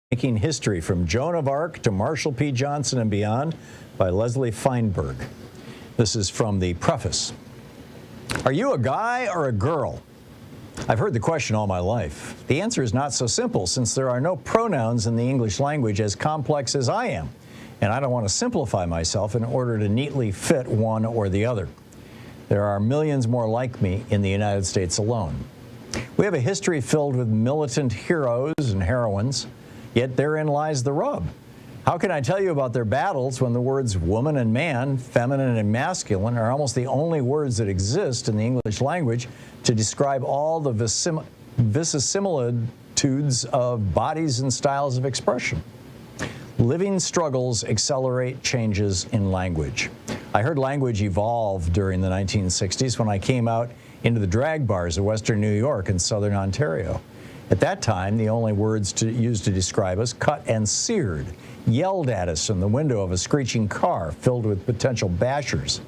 Making History from Joan of Arc to Marshall P. Johnson and Beyond by Leslie Feinberg. This is from the preface. Are you a guy or a girl? I've heard the question all my life. The answer is not so simple, since there are no pronouns in the English language as complex as I am, and I don't want to simplify myself in order to neatly fit one or the other. There are millions more like me in the United States alone. We have a history filled with militant heroes and heroines. Yet therein lies the rub. How can I tell you about their battles when the words woman and man, feminine and masculine are almost the only words that exist in the English language to describe all the vicissitudes of bodies and styles of expression? Living struggles accelerate changes in language. I heard language evolve during the 1960s when I came out into the drag bars of Western New York and Southern Ontario. At that time, the only words used to describe us, cut and seared, yelled at us from the window of a screeching car filled with potential bashers.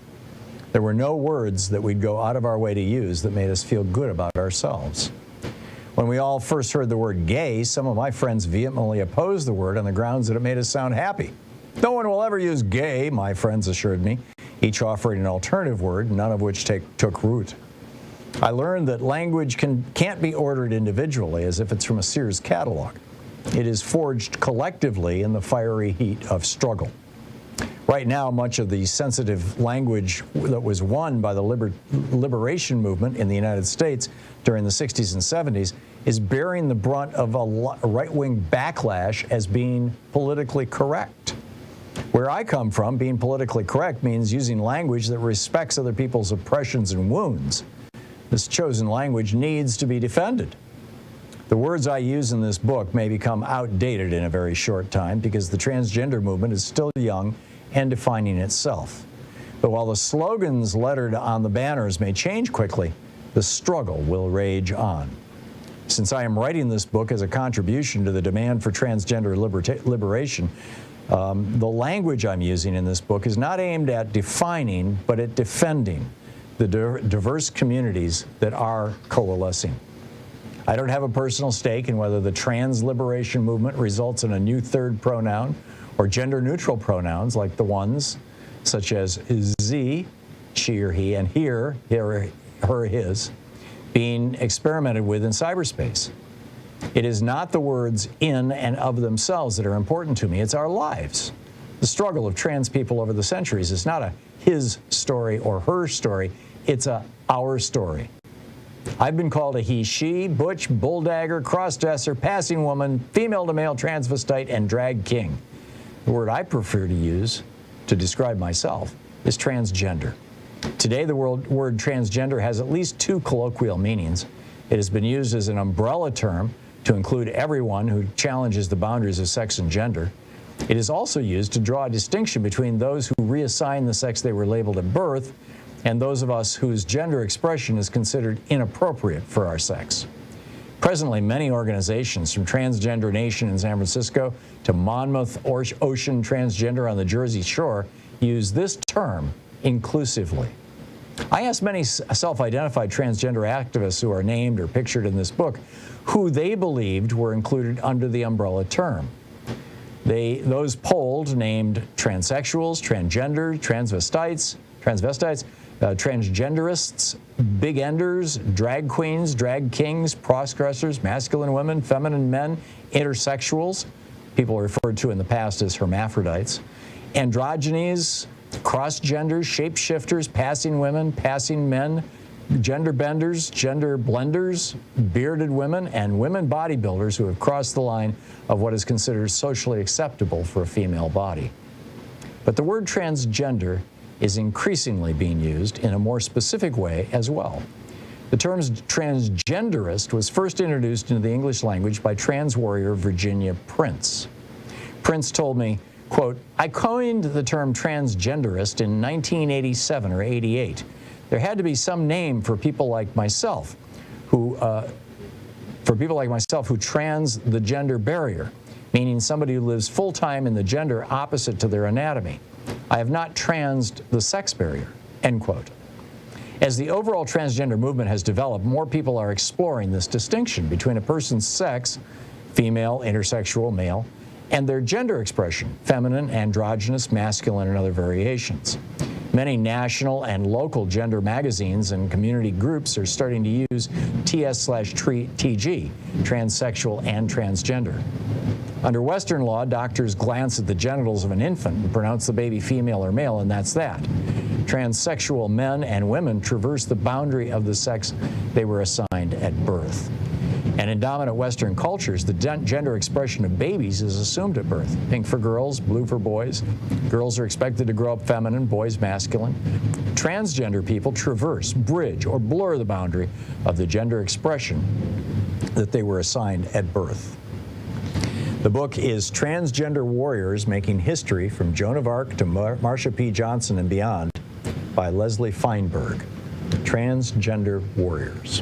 There were no words that we'd go out of our way to use that made us feel good about ourselves. When we all first heard the word gay, some of my friends vehemently opposed the word on the grounds that it made us sound happy. No one will ever use gay, my friends assured me. each offering an alternative word, none of which took root. I learned that language can't be ordered individually as if it's from a Sears catalog. It is forged collectively in the fiery heat of struggle. Right now, much of the sensitive language that was won by the liberation movement in the United States during the 60s and 70s is bearing the brunt of a right-wing backlash as being politically correct. Where I come from, being politically correct means using language that respects other people's oppressions and wounds. This chosen language needs to be defended. The words I use in this book may become outdated in a very short time because the transgender movement is still young and defining itself. But while the slogans lettered on the banners may change quickly, the struggle will rage on. Since I am writing this book as a contribution to the demand for transgender liberation, the language I'm using in this book is not aimed at defining, but at defending the diverse communities that are coalescing. I don't have a personal stake in whether the trans liberation movement results in a new third pronoun or gender-neutral pronouns like the ones such as Z, she or he, and here, her, his, being experimented with in cyberspace. It is not the words in and of themselves that are important to me, it's our lives. The struggle of trans people over the centuries is not a his story or her story, it's a our story. I've been called a he, she, butch, bulldagger, crossdresser, passing woman, female to male transvestite, and drag king. The word I prefer to use to describe myself is transgender. Today, the word transgender has at least two colloquial meanings. It has been used as an umbrella term to include everyone who challenges the boundaries of sex and gender. It is also used to draw a distinction between those who reassign the sex they were labeled at birth and those of us whose gender expression is considered inappropriate for our sex. Presently, many organizations, from Transgender Nation in San Francisco to Monmouth Ocean Transgender on the Jersey Shore, use this term inclusively. I asked many self-identified transgender activists who are named or pictured in this book who they believed were included under the umbrella term. Those polled named transsexuals, transgender, transvestites, transgenderists, big enders, drag queens, drag kings, crossdressers, masculine women, feminine men, intersexuals, people referred to in the past as hermaphrodites, androgynes, cross-genders, shapeshifters, passing women, passing men, gender benders, gender blenders, bearded women, and women bodybuilders who have crossed the line of what is considered socially acceptable for a female body. But the word transgender is increasingly being used in a more specific way as well. The term transgenderist was first introduced into the English language by trans warrior Virginia Prince. Prince told me, quote, I coined the term transgenderist in 1987 or 88. There had to be some name for people like myself who trans the gender barrier, meaning somebody who lives full-time in the gender opposite to their anatomy. I have not transed the sex barrier, end quote. As the overall transgender movement has developed, more people are exploring this distinction between a person's sex, female, intersexual, male, and their gender expression, feminine, androgynous, masculine, and other variations. Many national and local gender magazines and community groups are starting to use TS/TG, transsexual and transgender. Under Western law, doctors glance at the genitals of an infant and pronounce the baby female or male, and that's that. Transsexual men and women traverse the boundary of the sex they were assigned at birth. And in dominant Western cultures, the gender expression of babies is assumed at birth. Pink for girls, blue for boys. Girls are expected to grow up feminine, boys masculine. Transgender people traverse, bridge, or blur the boundary of the gender expression that they were assigned at birth. The book is Transgender Warriors Making History from Joan of Arc to Marsha P. Johnson and Beyond by Leslie Feinberg. Transgender Warriors.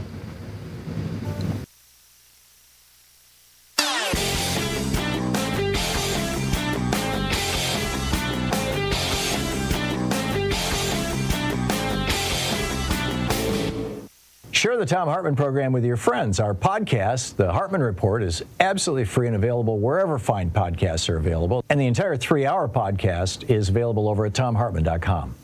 Share the Thom Hartmann Program with your friends. Our podcast, The Hartmann Report, is absolutely free and available wherever fine podcasts are available. And the entire 3-hour podcast is available over at thomhartmann.com.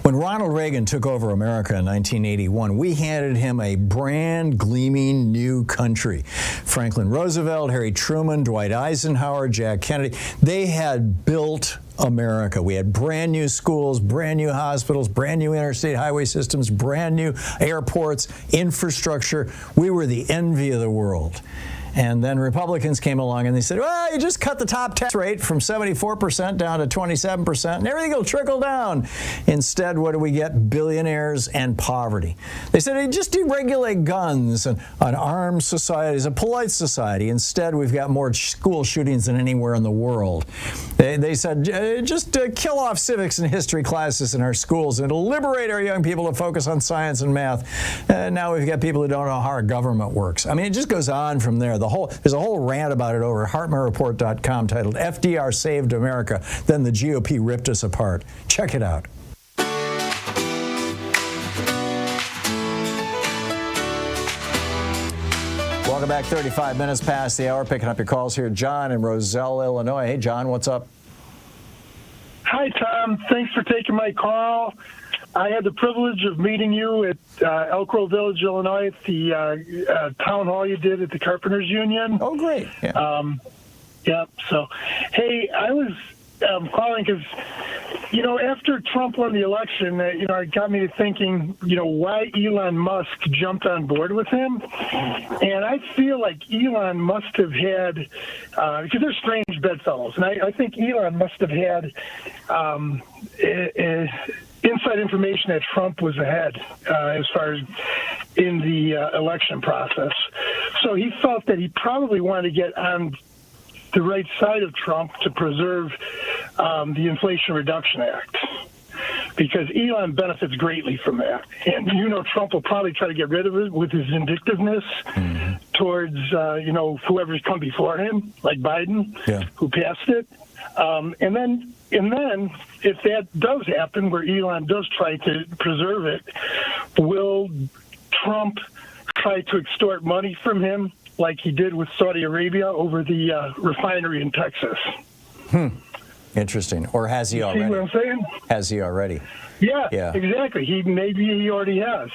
When Ronald Reagan took over America in 1981, we handed him a brand gleaming new country. Franklin Roosevelt, Harry Truman, Dwight Eisenhower, Jack Kennedy, they had built America. We had brand new schools, brand new hospitals, brand new interstate highway systems, brand new airports, infrastructure. We were the envy of the world. And then Republicans came along and they said, well, you just cut the top tax rate from 74% down to 27% and everything will trickle down. Instead, what do we get? Billionaires and poverty. They said, hey, just deregulate guns and an armed society is a polite society. Instead, we've got more school shootings than anywhere in the world. They said, just kill off civics and history classes in our schools and it'll liberate our young people to focus on science and math. Now we've got people who don't know how our government works. I mean, it just goes on from there. There's a whole rant about it over at HartmannReport.com titled FDR Saved America, Then the GOP Ripped Us Apart. Check it out. Welcome back. 35 minutes past the hour. Picking up your calls here. John in Roselle, Illinois. Hey, John, what's up? Hi, Tom. Thanks for taking my call. I had the privilege of meeting you at Elk Grove Village, Illinois, at the town hall you did at the Carpenters Union. Oh, great. Yeah. Yeah. So, hey, I was calling because, after Trump won the election, it got me to thinking, why Elon Musk jumped on board with him. And I feel like Elon must have had, because they're strange bedfellows, and I think Elon must have had inside information that Trump was ahead as far as in the election process. So he felt that he probably wanted to get on the right side of Trump to preserve the Inflation Reduction Act, because Elon benefits greatly from that. And, Trump will probably try to get rid of it with his vindictiveness towards, whoever's come before him, like Biden, who passed it. And then if that does happen, where Elon does try to preserve it, will Trump try to extort money from him like he did with Saudi Arabia over the refinery in Texas? Interesting. Or has he already? See what I'm saying? Has he already? Yeah, exactly. Maybe he already has.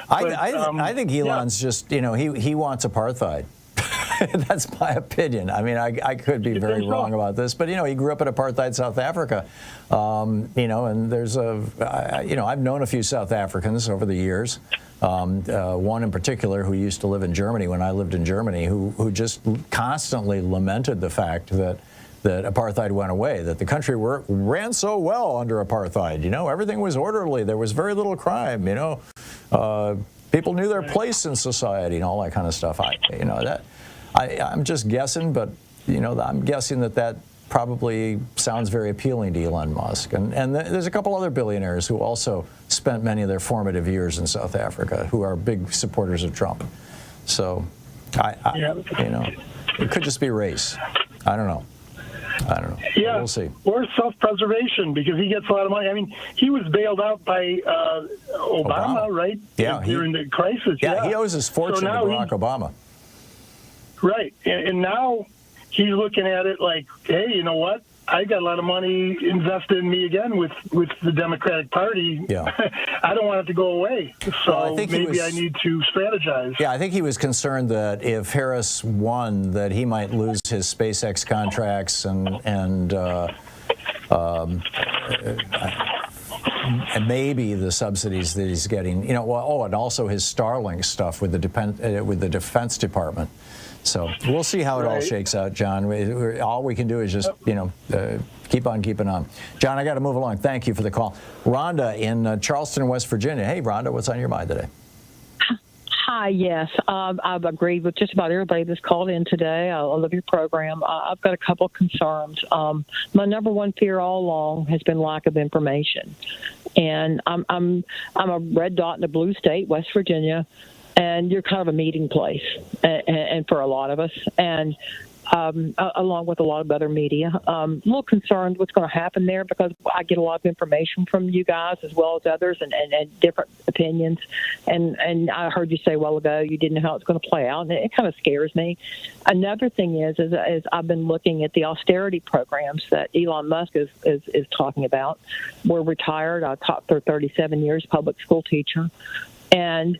I think Elon's just, he wants apartheid. That's my opinion. I mean, I could be very wrong about this, but, he grew up in apartheid South Africa, and there's I've known a few South Africans over the years, one in particular who used to live in Germany when I lived in Germany, who just constantly lamented the fact that apartheid went away, that the country ran so well under apartheid. Everything was orderly. There was very little crime, people knew their place in society and all that kind of stuff. I'm just guessing, but I'm guessing that probably sounds very appealing to Elon Musk. And there's a couple other billionaires who also spent many of their formative years in South Africa who are big supporters of Trump. So, it could just be race. I don't know. Yeah, we'll see. Or self-preservation, because he gets a lot of money. I mean, he was bailed out by Obama, right? Yeah. During the crisis. Yeah, he owes his fortune to Barack Obama. Right. And now he's looking at it like, hey, you know what? I got a lot of money invested in me again with the Democratic Party. Yeah. I don't want it to go away. So I think maybe I need to strategize. Yeah, I think he was concerned that if Harris won, that he might lose his SpaceX contracts and maybe the subsidies that he's getting. And also his Starlink stuff with the Defense Department. So we'll see how it all shakes out, John. All we can do is just, keep on keeping on. John, I got to move along. Thank you for the call. Rhonda in Charleston, West Virginia. Hey, Rhonda, what's on your mind today? Hi, yes. I've agreed with just about everybody that's called in today. I love your program. I've got a couple of concerns. My number one fear all along has been lack of information. And I'm a red dot in a blue state, West Virginia. And you're kind of a meeting place, and for a lot of us, and along with a lot of other media. A little concerned what's going to happen there, because I get a lot of information from you guys as well as others, and different opinions. And I heard you say a while ago you didn't know how it's going to play out, and it kind of scares me. Another thing is I've been looking at the austerity programs that Elon Musk is talking about. We're retired. I taught for 37 years, public school teacher, and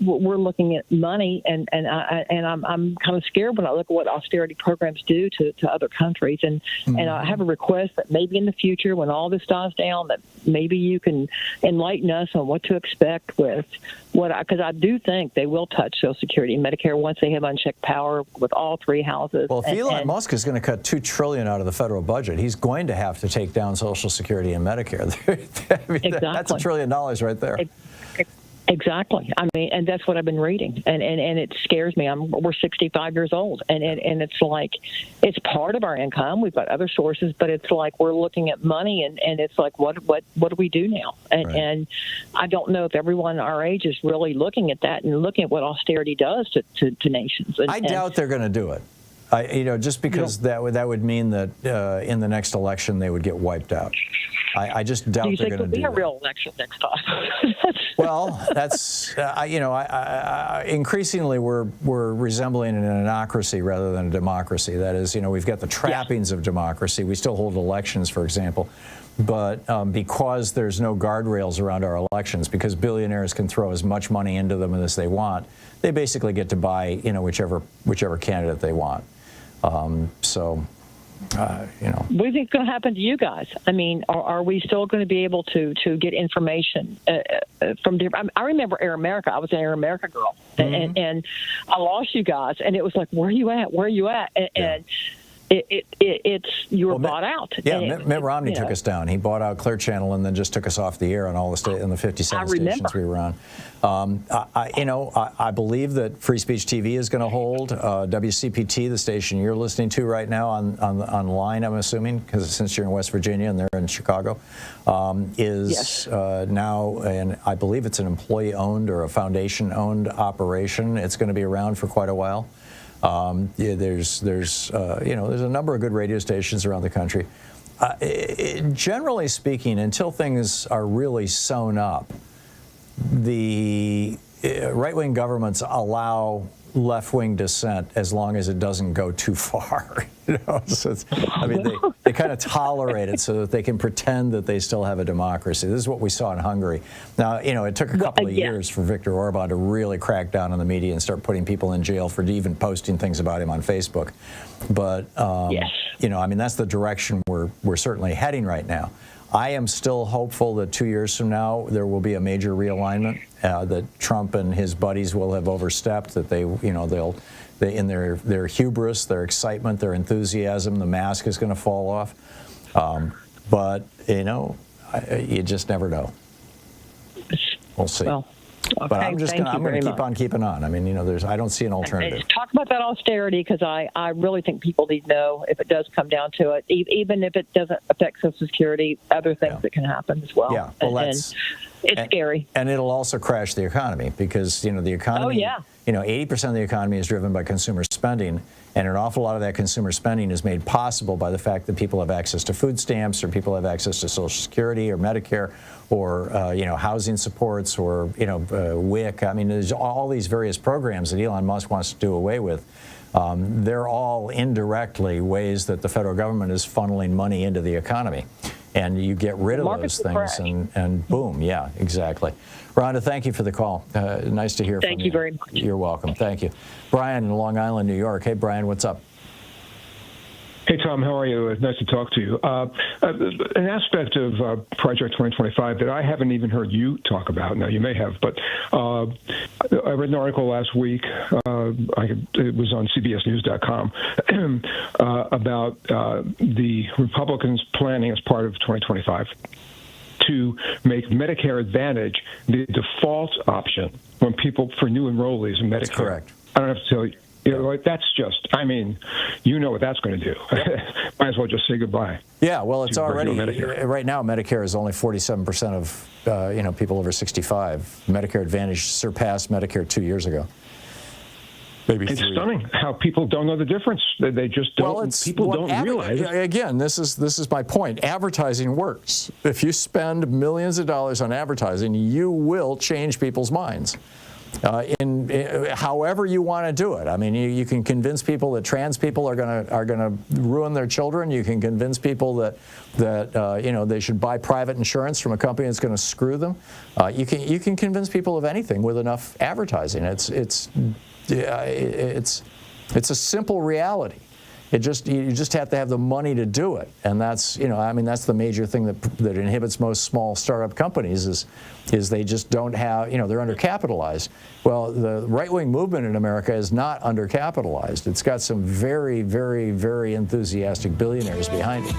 we're looking at money, and I'm kind of scared when I look at what austerity programs do to other countries. And I have a request that maybe in the future, when all this dies down, that maybe you can enlighten us on what to expect with because I do think they will touch Social Security and Medicare once they have unchecked power with all three houses. Well, if Elon Musk is going to cut $2 trillion out of the federal budget, he's going to have to take down Social Security and Medicare. I mean, exactly. That's $1 trillion right there. Exactly. I mean, and that's what I've been reading, and it scares me. We're 65 years old, and it's like it's part of our income. We've got other sources, but it's like we're looking at money, and it's like what do we do now? And I don't know if everyone our age is really looking at that and looking at what austerity does to nations. I doubt they're going to do it. Just because that would mean that in the next election they would get wiped out. I just doubt they're going to do that. Do you think there'll be a real election next time? Well, that's increasingly we're resembling an anocracy rather than a democracy. That is, we've got the trappings of democracy. We still hold elections, for example, but because there's no guardrails around our elections, because billionaires can throw as much money into them as they want, they basically get to buy whichever candidate they want. What do you think is going to happen to you guys? I mean, are we still going to be able to get information from different? I remember Air America. I was an Air America girl, and I lost you guys, and it was like, where are you at? Where are you at? And you were bought out. Yeah, Mitt Romney took us down. He bought out Clear Channel and then just took us off the air on all the in the 57 stations we were on. I believe that Free Speech TV is going to hold. WCPT, the station you're listening to right now online, I'm assuming, because since you're in West Virginia and they're in Chicago, is now, and I believe it's an employee-owned or a foundation-owned operation. It's going to be around for quite a while. There's a number of good radio stations around the country. Generally speaking, until things are really sewn up, the right-wing governments allow left-wing dissent as long as it doesn't go too far. So they kind of tolerate it so that they can pretend that they still have a democracy. This is what we saw in Hungary. Now, it took a couple of years for Viktor Orban to really crack down on the media and start putting people in jail for even posting things about him on Facebook. But that's the direction we're certainly heading right now. I am still hopeful that 2 years from now there will be a major realignment, that Trump and his buddies will have overstepped, that they in their hubris, their excitement, their enthusiasm, the mask is going to fall off. But you just never know. We'll see. Well, okay, but I'm going to keep on keeping on. I mean, I don't see an alternative. Talk about that austerity, because I really think people need to know if it does come down to it, even if it doesn't affect Social Security, other things that can happen as well. Yeah, well, it's scary. And it'll also crash the economy, because, the economy, 80% of the economy is driven by consumer spending, and an awful lot of that consumer spending is made possible by the fact that people have access to food stamps, or people have access to Social Security or Medicare, or housing supports, or WIC. I mean, there's all these various programs that Elon Musk wants to do away with. They're all indirectly ways that the federal government is funneling money into the economy. And you get rid of those things, and boom, yeah, exactly. Rhonda, thank you for the call. Nice to hear from you. Thank you very much. You're welcome. Thank you. Brian in Long Island, New York. Hey, Brian, what's up? Hey, Tom, how are you? It's nice to talk to you. An aspect of Project 2025 that I haven't even heard you talk about, now you may have, but I read an article last week, it was on CBSNews.com, about the Republicans planning as part of 2025 to make Medicare Advantage the default option for new enrollees in Medicare. That's correct. I don't have to tell you. That's just, what that's going to do. Might as well just say goodbye. Yeah, well, it's already, right now, Medicare is only 47% of, people over 65. Medicare Advantage surpassed Medicare 2 years ago. Maybe it's 3. stunning how people don't know the difference. They just don't. Well, people don't realize it. Again, this is my point. Advertising works. If you spend millions of dollars on advertising, you will change people's minds. In however you want to do it. I mean, you can convince people that trans people are gonna ruin their children. You can convince people that they should buy private insurance from a company that's going to screw them. You can convince people of anything with enough advertising. It's a simple reality. You just have to have the money to do it, and that's that's the major thing that inhibits most small startup companies is they just don't have they're undercapitalized. Well, the right-wing movement in America is not undercapitalized. It's got some very, very, very enthusiastic billionaires behind it,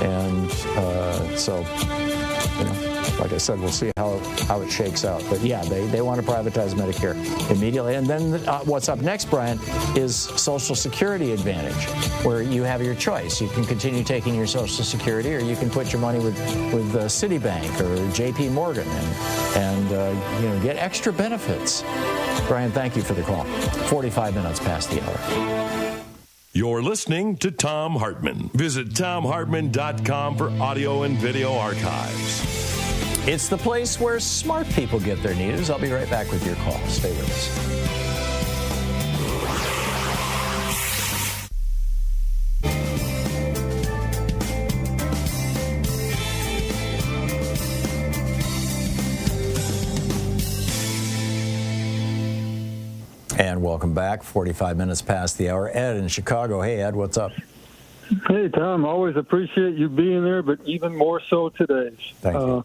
and so like I said, we'll see how it shakes out. But yeah, they want to privatize Medicare immediately. And then what's up next, Brian, is Social Security Advantage, where you have your choice. You can continue taking your Social Security, or you can put your money with Citibank or J.P. Morgan and get extra benefits. Brian, thank you for the call. 45 minutes past the hour. You're listening to Thom Hartmann. Visit thomhartmann.com for audio and video archives. It's the place where smart people get their news. I'll be right back with your call. Stay with us. And welcome back. 45 minutes past the hour. Ed in Chicago. Hey, Ed, what's up? Hey, Tom. Always appreciate you being there, but even more so today. Thank you.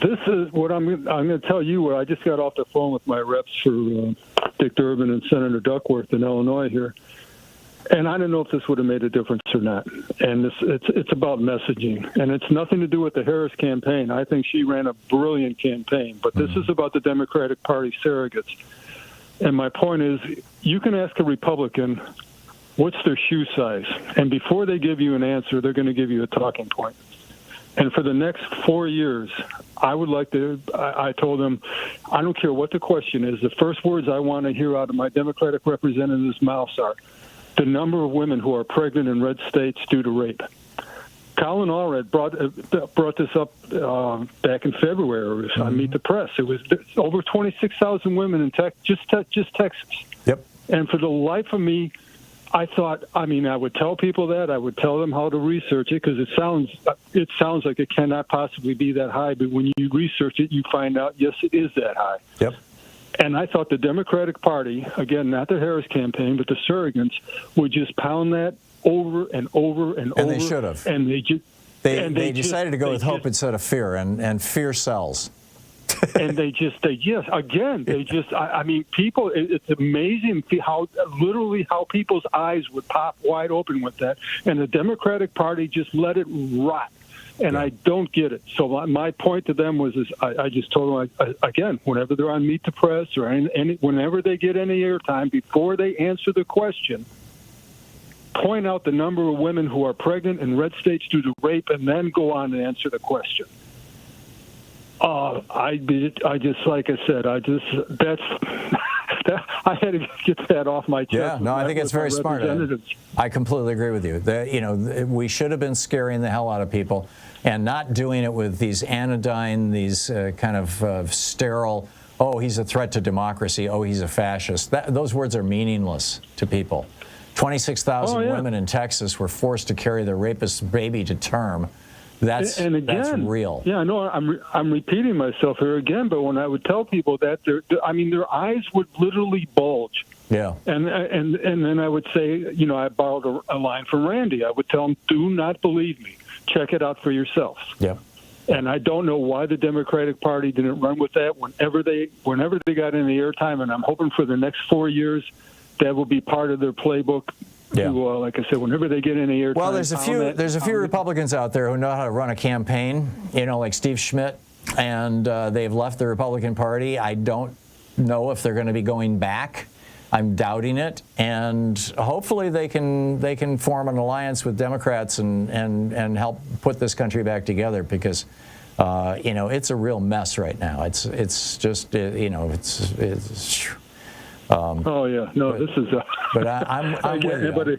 This is what I'm going to tell you. Where I just got off the phone with my reps for Dick Durbin and Senator Duckworth in Illinois here, and I don't know if this would have made a difference or not. And it's about messaging, and it's nothing to do with the Harris campaign. I think she ran a brilliant campaign, but this is about the Democratic Party surrogates. And my point is, you can ask a Republican what's their shoe size, and before they give you an answer, they're going to give you a talking point. And for the next 4 years, I would like to, I told them, I don't care what the question is. The first words I want to hear out of my Democratic representatives' mouths are the number of women who are pregnant in red states due to rape. Colin Allred brought this up back in February on Meet the Press. It was over 26,000 women in just Texas. Yep. And for the life of me, I thought, I would tell people that. I would tell them how to research it, because it sounds like it cannot possibly be that high. But when you research it, you find out, yes, it is that high. Yep. And I thought the Democratic Party, again, not the Harris campaign, but the surrogates, would just pound that over and over and over. And they should have. And they just they decided to go with hope instead of fear, and fear sells. And people, it's amazing how people's eyes would pop wide open with that. And the Democratic Party just let it rot. And I don't get it. So my point to them was, I just told them, again, whenever they're on Meet the Press or whenever they get any airtime, before they answer the question, point out the number of women who are pregnant in red states due to rape, and then go on and answer the question. I just, like I said, I had to get that off my chest. Yeah, no, I think it's very smart. I completely agree with you. We should have been scaring the hell out of people, and not doing it with these anodyne, these kind of sterile, oh, he's a threat to democracy, oh, he's a fascist. Those words are meaningless to people. 26,000 women in Texas were forced to carry their rapist baby to term. That's real. Yeah, I know I'm repeating myself here again, but when I would tell people that, their eyes would literally bulge. Yeah. And then I would say, I borrowed a line from Randy. I would tell them, do not believe me. Check it out for yourselves. Yeah. And I don't know why the Democratic Party didn't run with that whenever they got any airtime, and I'm hoping for the next 4 years that will be part of their playbook. Yeah. Like I said, whenever they get any airtime. Well, there's a few Republicans out there who know how to run a campaign, like Steve Schmidt, and they've left the Republican Party. I don't know if they're going to be going back. I'm doubting it, and hopefully they can form an alliance with Democrats and help put this country back together, because it's a real mess right now. It's just Oh yeah, no, this is. But I'm with you.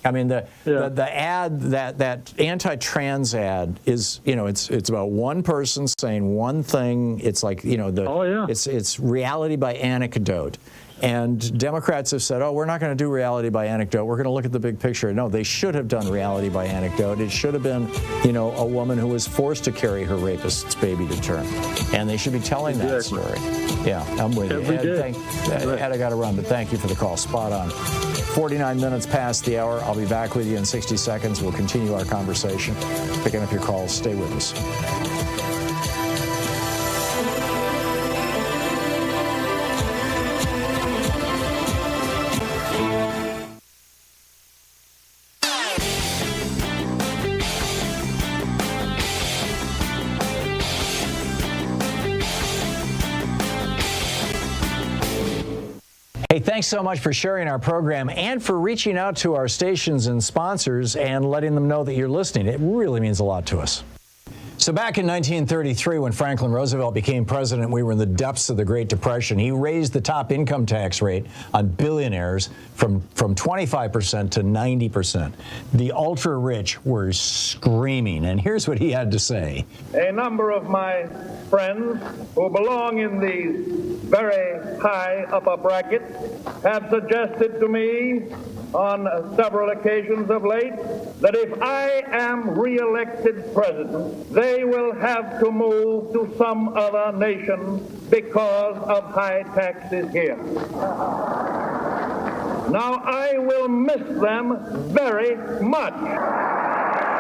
I mean, the ad, that anti-trans ad is, it's about one person saying one thing. It's like, it's reality by anecdote. And Democrats have said, we're not going to do reality by anecdote. We're going to look at the big picture. No, they should have done reality by anecdote. It should have been, a woman who was forced to carry her rapist's baby to term. And they should be telling that story. Yeah, I'm with you. Ed, I got to run, but thank you for the call. Spot on. 49 minutes past the hour. I'll be back with you in 60 seconds. We'll continue our conversation. Picking up your calls. Stay with us. Hey, thanks so much for sharing our program and for reaching out to our stations and sponsors and letting them know that you're listening. It really means a lot to us. So back in 1933, when Franklin Roosevelt became president, we were in the depths of the Great Depression. He raised the top income tax rate on billionaires from 25% to 90%. The ultra-rich were screaming, and here's what he had to say. A number of my friends who belong in the very high upper bracket have suggested to me on several occasions of late that if I am re-elected president, they will have to move to some other nation because of high taxes here. Now, I will miss them very much.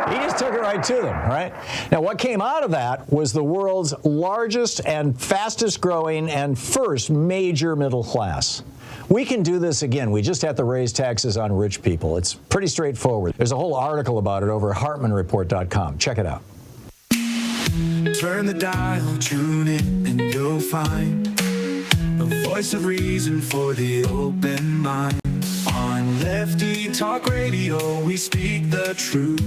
He just took it right to them, right? Now, what came out of that was the world's largest and fastest growing and first major middle class. We can do this again. We just have to raise taxes on rich people. It's pretty straightforward. There's a whole article about it over at HartmannReport.com. Check it out. Turn the dial, tune in, and you'll find a voice of reason for the open mind. On Lefty Talk Radio, we speak the truth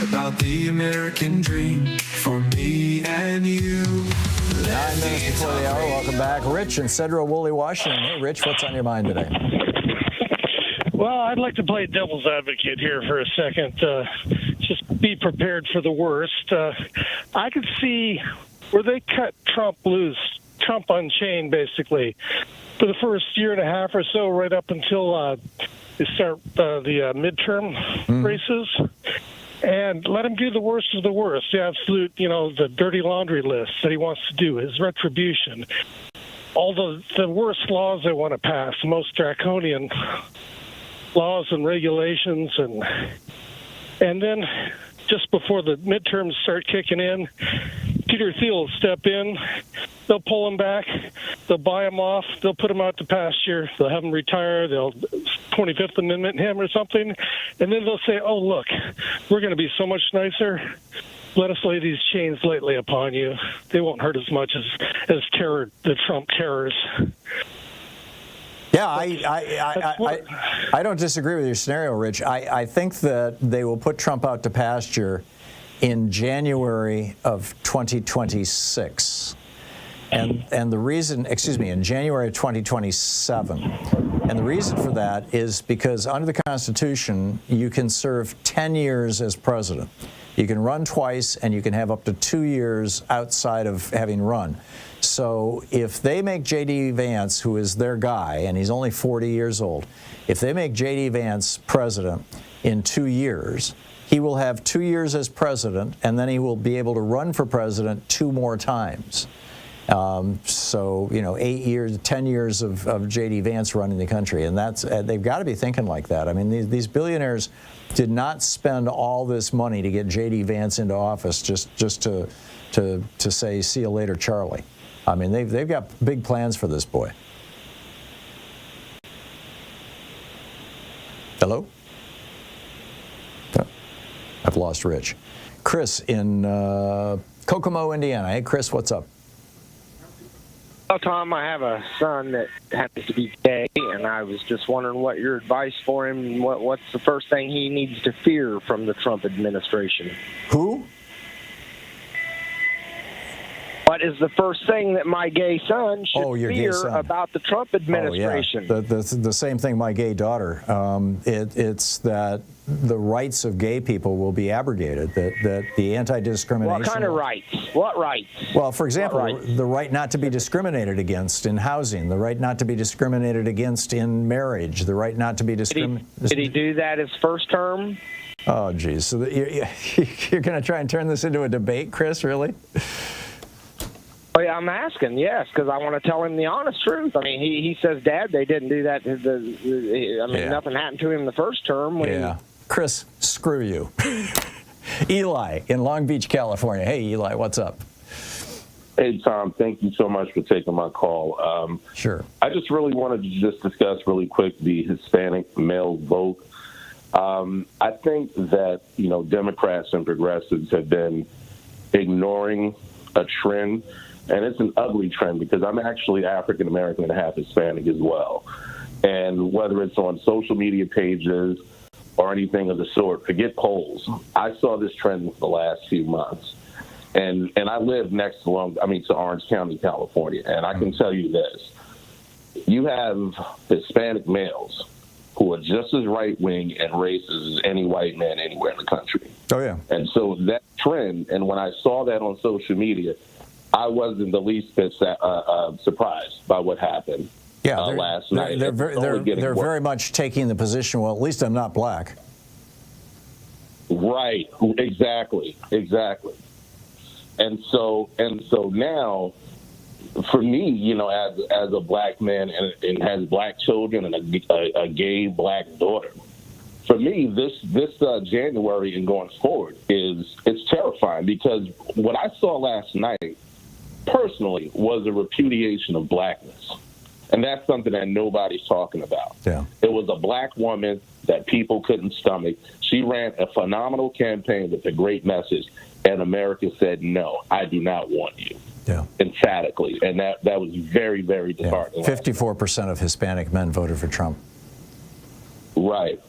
about the American dream for me and you. 9 minutes before the hour. Welcome back. Rich in Central Woolley, Washington. Hey, Rich, what's on your mind today? Well, I'd like to play devil's advocate here for a second. Just be prepared for the worst. I could see where they cut Trump loose, Trump unchained, basically, for the first year and a half or so, right up until they start the midterm races. And let him do the worst of the worst, the absolute, the dirty laundry list that he wants to do, his retribution. All the worst laws they want to pass, the most draconian laws and regulations. And then just before the midterms start kicking in, Peter Thiel will step in. They'll pull him back. They'll buy him off. They'll put him out to pasture. They'll have him retire. They'll 25th Amendment him or something. And then they'll say, oh, look, we're going to be so much nicer. Let us lay these chains lightly upon you. They won't hurt as much as terror, the Trump terrors. Yeah, I don't disagree with your scenario, Rich. I think that they will put Trump out to pasture in January of 2026. And the reason, in January of 2027. And the reason for that is because under the Constitution, you can serve 10 years as president. You can run twice, and you can have up to 2 years outside of having run. So if they make J.D. Vance, who is their guy, and he's only 40 years old, if they make J.D. Vance president in 2 years, he will have 2 years as president, and then he will be able to run for president 2 more times. 8 years, 10 years of J.D. Vance running the country, and that's they've got to be thinking like that. I mean, these billionaires did not spend all this money to get J.D. Vance into office just to say, see you later, Charlie. I mean, they've got big plans for this boy. Hello? Oh, I've lost Rich. Chris in Kokomo, Indiana. Hey, Chris, what's up? Well, Tom, I have a son that happens to be gay, and I was just wondering what your advice for him. What's the first thing he needs to fear from the Trump administration? Who? what is the first thing that my gay son should your gay fear son. about the Trump administration? Oh, yeah. The same thing my gay daughter. It's that the rights of gay people will be abrogated, that the anti-discrimination... What kind of rights? What rights? Well, for example, the right not to be discriminated against in housing, the right not to be discriminated against in marriage, the right not to be discriminated... Did he do that his first term? Oh, geez. So you're going to try and turn this into a debate, Chris, really? Oh, yeah, I'm asking, yes, because I want to tell him the honest truth. I mean, he says, Dad, they didn't do that. Nothing happened to him the first term. Chris, screw you. Eli in Long Beach, California. Hey, Eli, what's up? Hey, Tom, thank you so much for taking my call. Sure. I just really wanted to just discuss really quick the Hispanic male vote. I think that, Democrats and progressives have been ignoring a trend, and it's an ugly trend because I'm actually African American and half Hispanic as well. And whether it's on social media pages or anything of the sort, forget polls. I saw this trend for the last few months. And I live next to Orange County, California, and I can tell you this. You have Hispanic males who are just as right-wing and racist as any white man anywhere in the country. Oh, yeah. And so that trend, and when I saw that on social media, I wasn't the least bit surprised by what happened last night. They're very much taking the position, well, at least I'm not black. Right, exactly. And so now, for me, as a black man and has black children and a gay black daughter, for me, this January and going forward it's terrifying because what I saw last night, personally, was a repudiation of blackness. And that's something that nobody's talking about. Yeah. It was a black woman that people couldn't stomach. She ran a phenomenal campaign with a great message, and America said, no, I do not want you. Yeah. Emphatically. And that was very, very disheartening. 54% of Hispanic men voted for Trump. Right.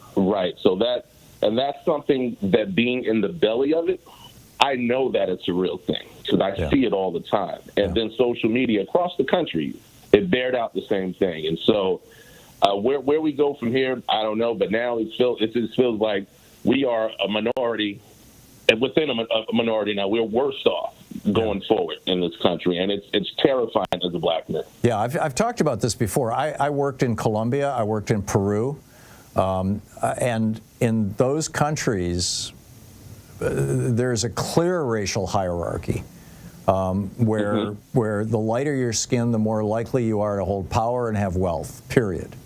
So that's something that being in the belly of it, I know that it's a real thing because I see it all the time. And then social media across the country, it bared out the same thing. And so where we go from here, I don't know. But now it just feels like we are a minority. And within a minority now, we're worse off going forward in this country. And it's terrifying as a black man. Yeah, I've talked about this before. I worked in Colombia. I worked in Peru. And in those countries, there's a clear racial hierarchy. Where the lighter your skin, the more likely you are to hold power and have wealth, period.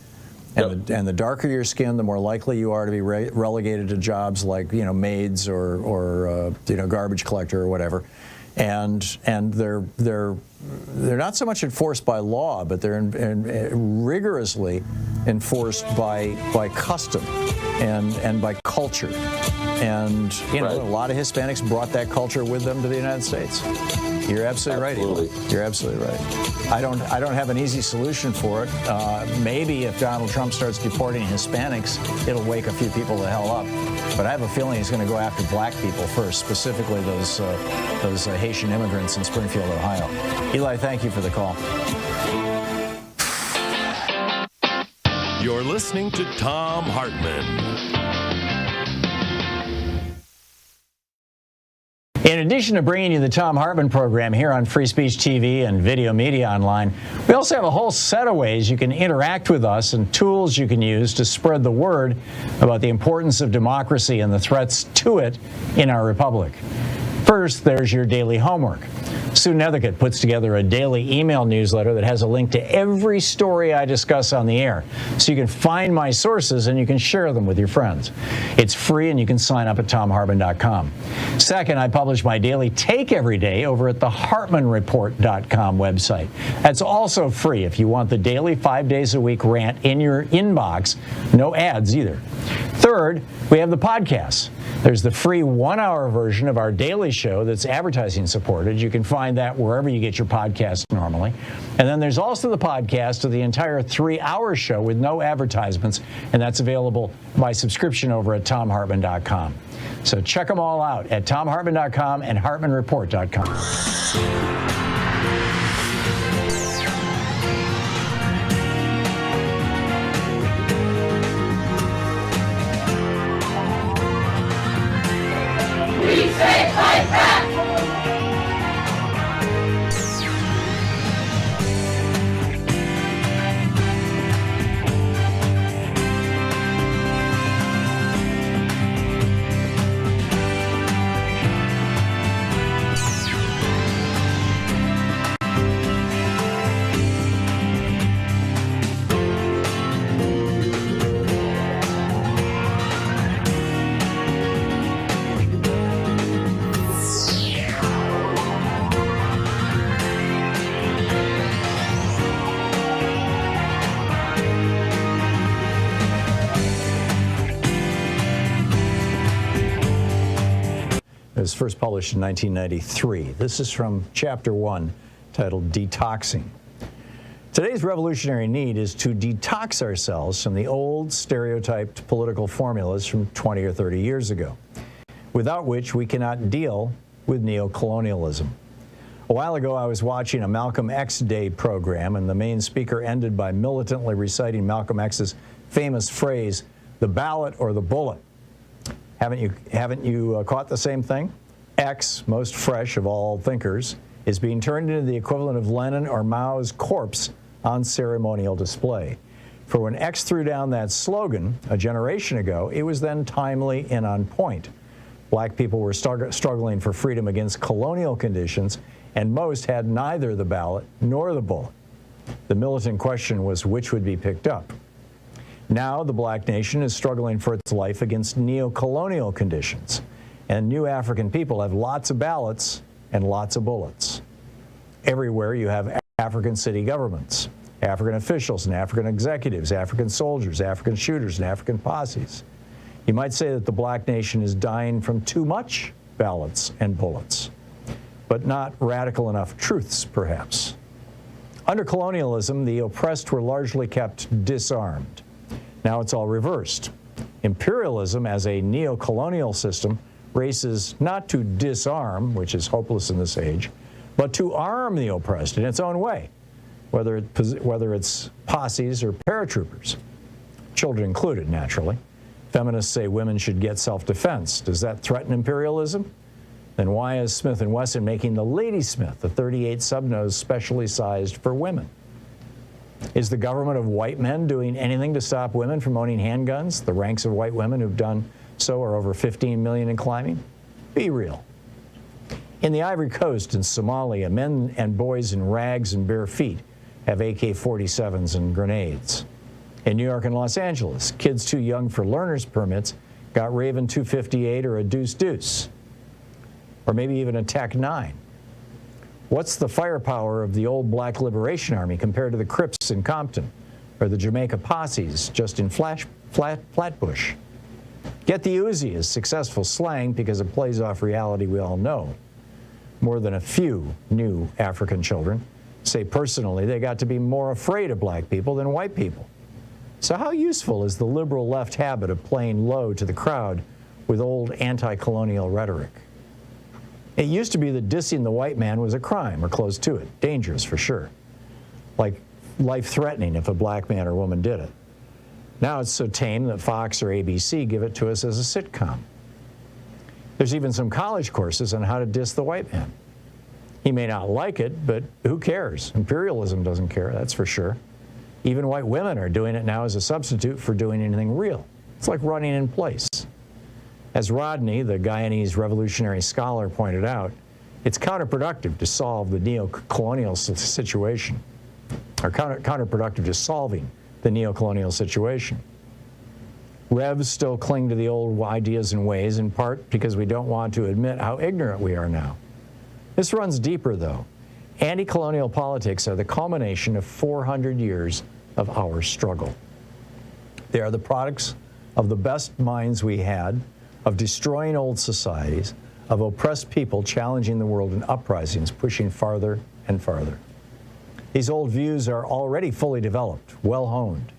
And the darker your skin, the more likely you are to be relegated to jobs like maids or garbage collector or whatever. And they're not so much enforced by law, but they're rigorously enforced by custom and by culture. And a lot of Hispanics brought that culture with them to the United States. You're absolutely right, Eli. You're absolutely right. I don't have an easy solution for it. Maybe if Donald Trump starts deporting Hispanics, it'll wake a few people the hell up. But I have a feeling he's going to go after black people first, specifically those Haitian immigrants in Springfield, Ohio. Eli, thank you for the call. You're listening to Thom Hartmann. In addition to bringing you the Thom Hartmann Program here on Free Speech TV and Video Media Online, we also have a whole set of ways you can interact with us and tools you can use to spread the word about the importance of democracy and the threats to it in our republic. First, there's your daily homework. Sue Nethercutt puts together a daily email newsletter that has a link to every story I discuss on the air, so you can find my sources and you can share them with your friends. It's free and you can sign up at thomhartmann.com. Second, I publish my daily take every day over at the hartmannreport.com website. That's also free if you want the daily 5 days a week rant in your inbox. No ads either. Third, we have the podcasts. There's the free 1-hour version of our daily show that's advertising supported. You can find that wherever you get your podcasts normally. And then there's also the podcast of the entire 3-hour show with no advertisements, and that's available by subscription over at thomhartmann.com. So check them all out at thomhartmann.com and hartmannreport.com. We say fight back! It was first published in 1993. This is from Chapter 1, titled Detoxing. Today's revolutionary need is to detox ourselves from the old, stereotyped political formulas from 20 or 30 years ago, without which we cannot deal with neocolonialism. A while ago, I was watching a Malcolm X Day program, and the main speaker ended by militantly reciting Malcolm X's famous phrase, "the ballot or the bullet." Haven't you caught the same thing? X, most fresh of all thinkers, is being turned into the equivalent of Lenin or Mao's corpse on ceremonial display. For when X threw down that slogan a generation ago, it was then timely and on point. Black people were struggling for freedom against colonial conditions, and most had neither the ballot nor the bullet. The militant question was which would be picked up. Now the black nation is struggling for its life against neo-colonial conditions, and new African people have lots of ballots and lots of bullets. Everywhere you have African city governments, African officials and African executives, African soldiers, African shooters, and African posses. You might say that the black nation is dying from too much ballots and bullets, but not radical enough truths, perhaps. Under colonialism, the oppressed were largely kept disarmed. Now it's all reversed. Imperialism as a neo-colonial system races not to disarm, which is hopeless in this age, but to arm the oppressed in its own way, whether it's posses or paratroopers, children included, naturally. Feminists say women should get self-defense. Does that threaten imperialism? Then why is Smith & Wesson making the Ladysmith, the .38 subnose specially sized for women? Is the government of white men doing anything to stop women from owning handguns? The ranks of white women who've done so are over 15 million and climbing. Be real. In the Ivory Coast and Somalia, men and boys in rags and bare feet have AK-47s and grenades. In New York and Los Angeles, kids too young for learner's permits got Raven 258 or a Deuce, or maybe even a TAC-9. What's the firepower of the old Black Liberation Army compared to the Crips in Compton or the Jamaica posses just in Flatbush? Get the Uzi is successful slang because it plays off reality we all know. More than a few new African children say personally they got to be more afraid of black people than white people. So how useful is the liberal left habit of playing low to the crowd with old anti-colonial rhetoric? It used to be that dissing the white man was a crime, or close to it, dangerous for sure, like life-threatening if a black man or woman did it. Now it's so tame that Fox or ABC give it to us as a sitcom. There's even some college courses on how to diss the white man. He may not like it, but who cares? Imperialism doesn't care, that's for sure. Even white women are doing it now as a substitute for doing anything real. It's like running in place. As Rodney, the Guyanese revolutionary scholar, pointed out, it's counterproductive to solve the neo-colonial situation, or counterproductive to solving the neo-colonial situation. Revs still cling to the old ideas and ways, in part because we don't want to admit how ignorant we are now. This runs deeper, though. Anti-colonial politics are the culmination of 400 years of our struggle. They are the products of the best minds we had, of destroying old societies, of oppressed people challenging the world in uprisings, pushing farther and farther. These old views are already fully developed, well honed.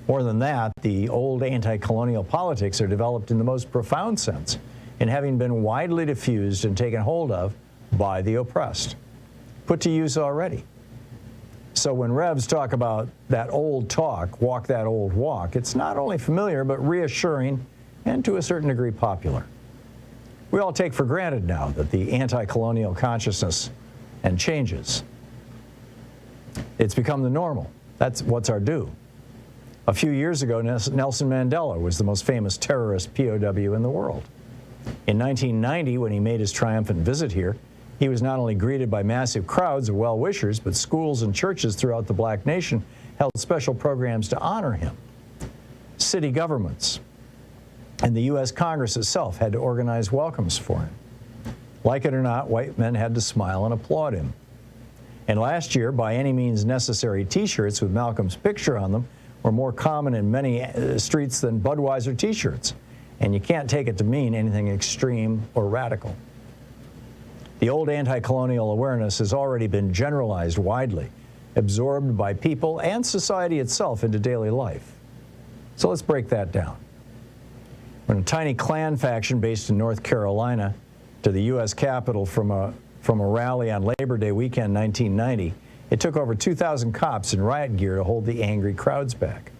More than that, the old anti-colonial politics are developed in the most profound sense, in having been widely diffused and taken hold of by the oppressed, put to use already. So when Revs talk about that old talk, walk that old walk, it's not only familiar but reassuring and to a certain degree popular. we all take for granted now that the anti-colonial consciousness and changes. It's become the normal. That's what's our due. A few years ago, Nelson Mandela was the most famous terrorist POW in the world. In 1990, when he made his triumphant visit here, he was not only greeted by massive crowds of well-wishers, but schools and churches throughout the black nation held special programs to honor him. City governments and the U.S. Congress itself had to organize welcomes for him. Like it or not, white men had to smile and applaud him. And last year, by any means necessary T-shirts with Malcolm's picture on them were more common in many streets than Budweiser T-shirts. And you can't take it to mean anything extreme or radical. The old anti-colonial awareness has already been generalized widely, absorbed by people and society itself into daily life. So let's break that down. When a tiny Klan faction based in North Carolina to the U.S. Capitol from a rally on Labor Day weekend 1990, it took over 2,000 cops in riot gear to hold the angry crowds back.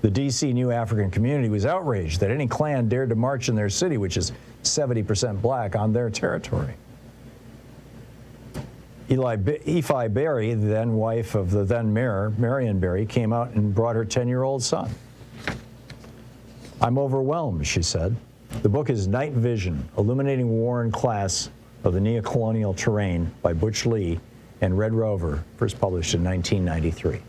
The D.C. New African community was outraged that any Klan dared to march in their city, which is 70% black, on their territory. Ephi Berry, the then wife of the then mayor, Marion Berry, came out and brought her 10-year-old son. "I'm overwhelmed," she said. The book is Night Vision, Illuminating War and Class of the Neocolonial Terrain by Butch Lee and Red Rover, first published in 1993.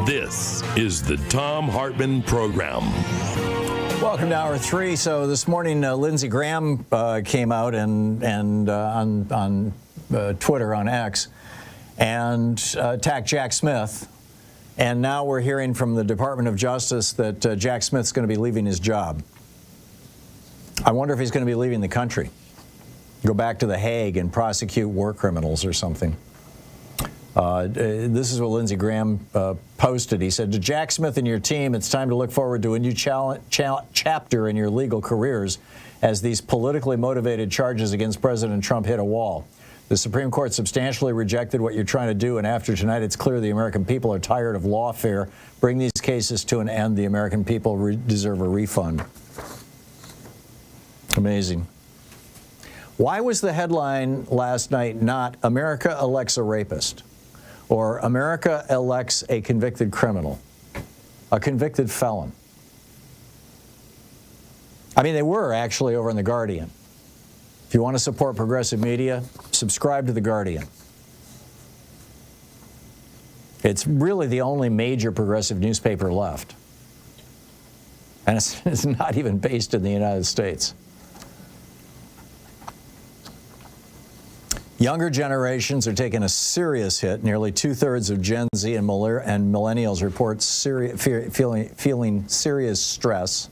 This is the Thom Hartmann Program. Welcome to Hour 3. So this morning, Lindsey Graham came out and on Twitter, on X, and attacked Jack Smith. And now we're hearing from the Department of Justice that Jack Smith's going to be leaving his job. I wonder if he's going to be leaving the country. Go back to The Hague and prosecute war criminals or something. This is what Lindsey Graham posted. He said, "To Jack Smith and your team, it's time to look forward to a new chapter in your legal careers as these politically motivated charges against President Trump hit a wall. The Supreme Court substantially rejected what you're trying to do, and after tonight, it's clear the American people are tired of lawfare. Bring these cases to an end. The American people deserve a refund." Amazing. Why was the headline last night not "America elects a rapist" or "America elects a convicted criminal, a convicted felon"? I mean, they were actually over in The Guardian. If you want to support progressive media, subscribe to The Guardian. It's really the only major progressive newspaper left. And it's not even based in the United States. Younger generations are taking a serious hit. Nearly 2/3 of Gen Z and millennials report feeling serious stress.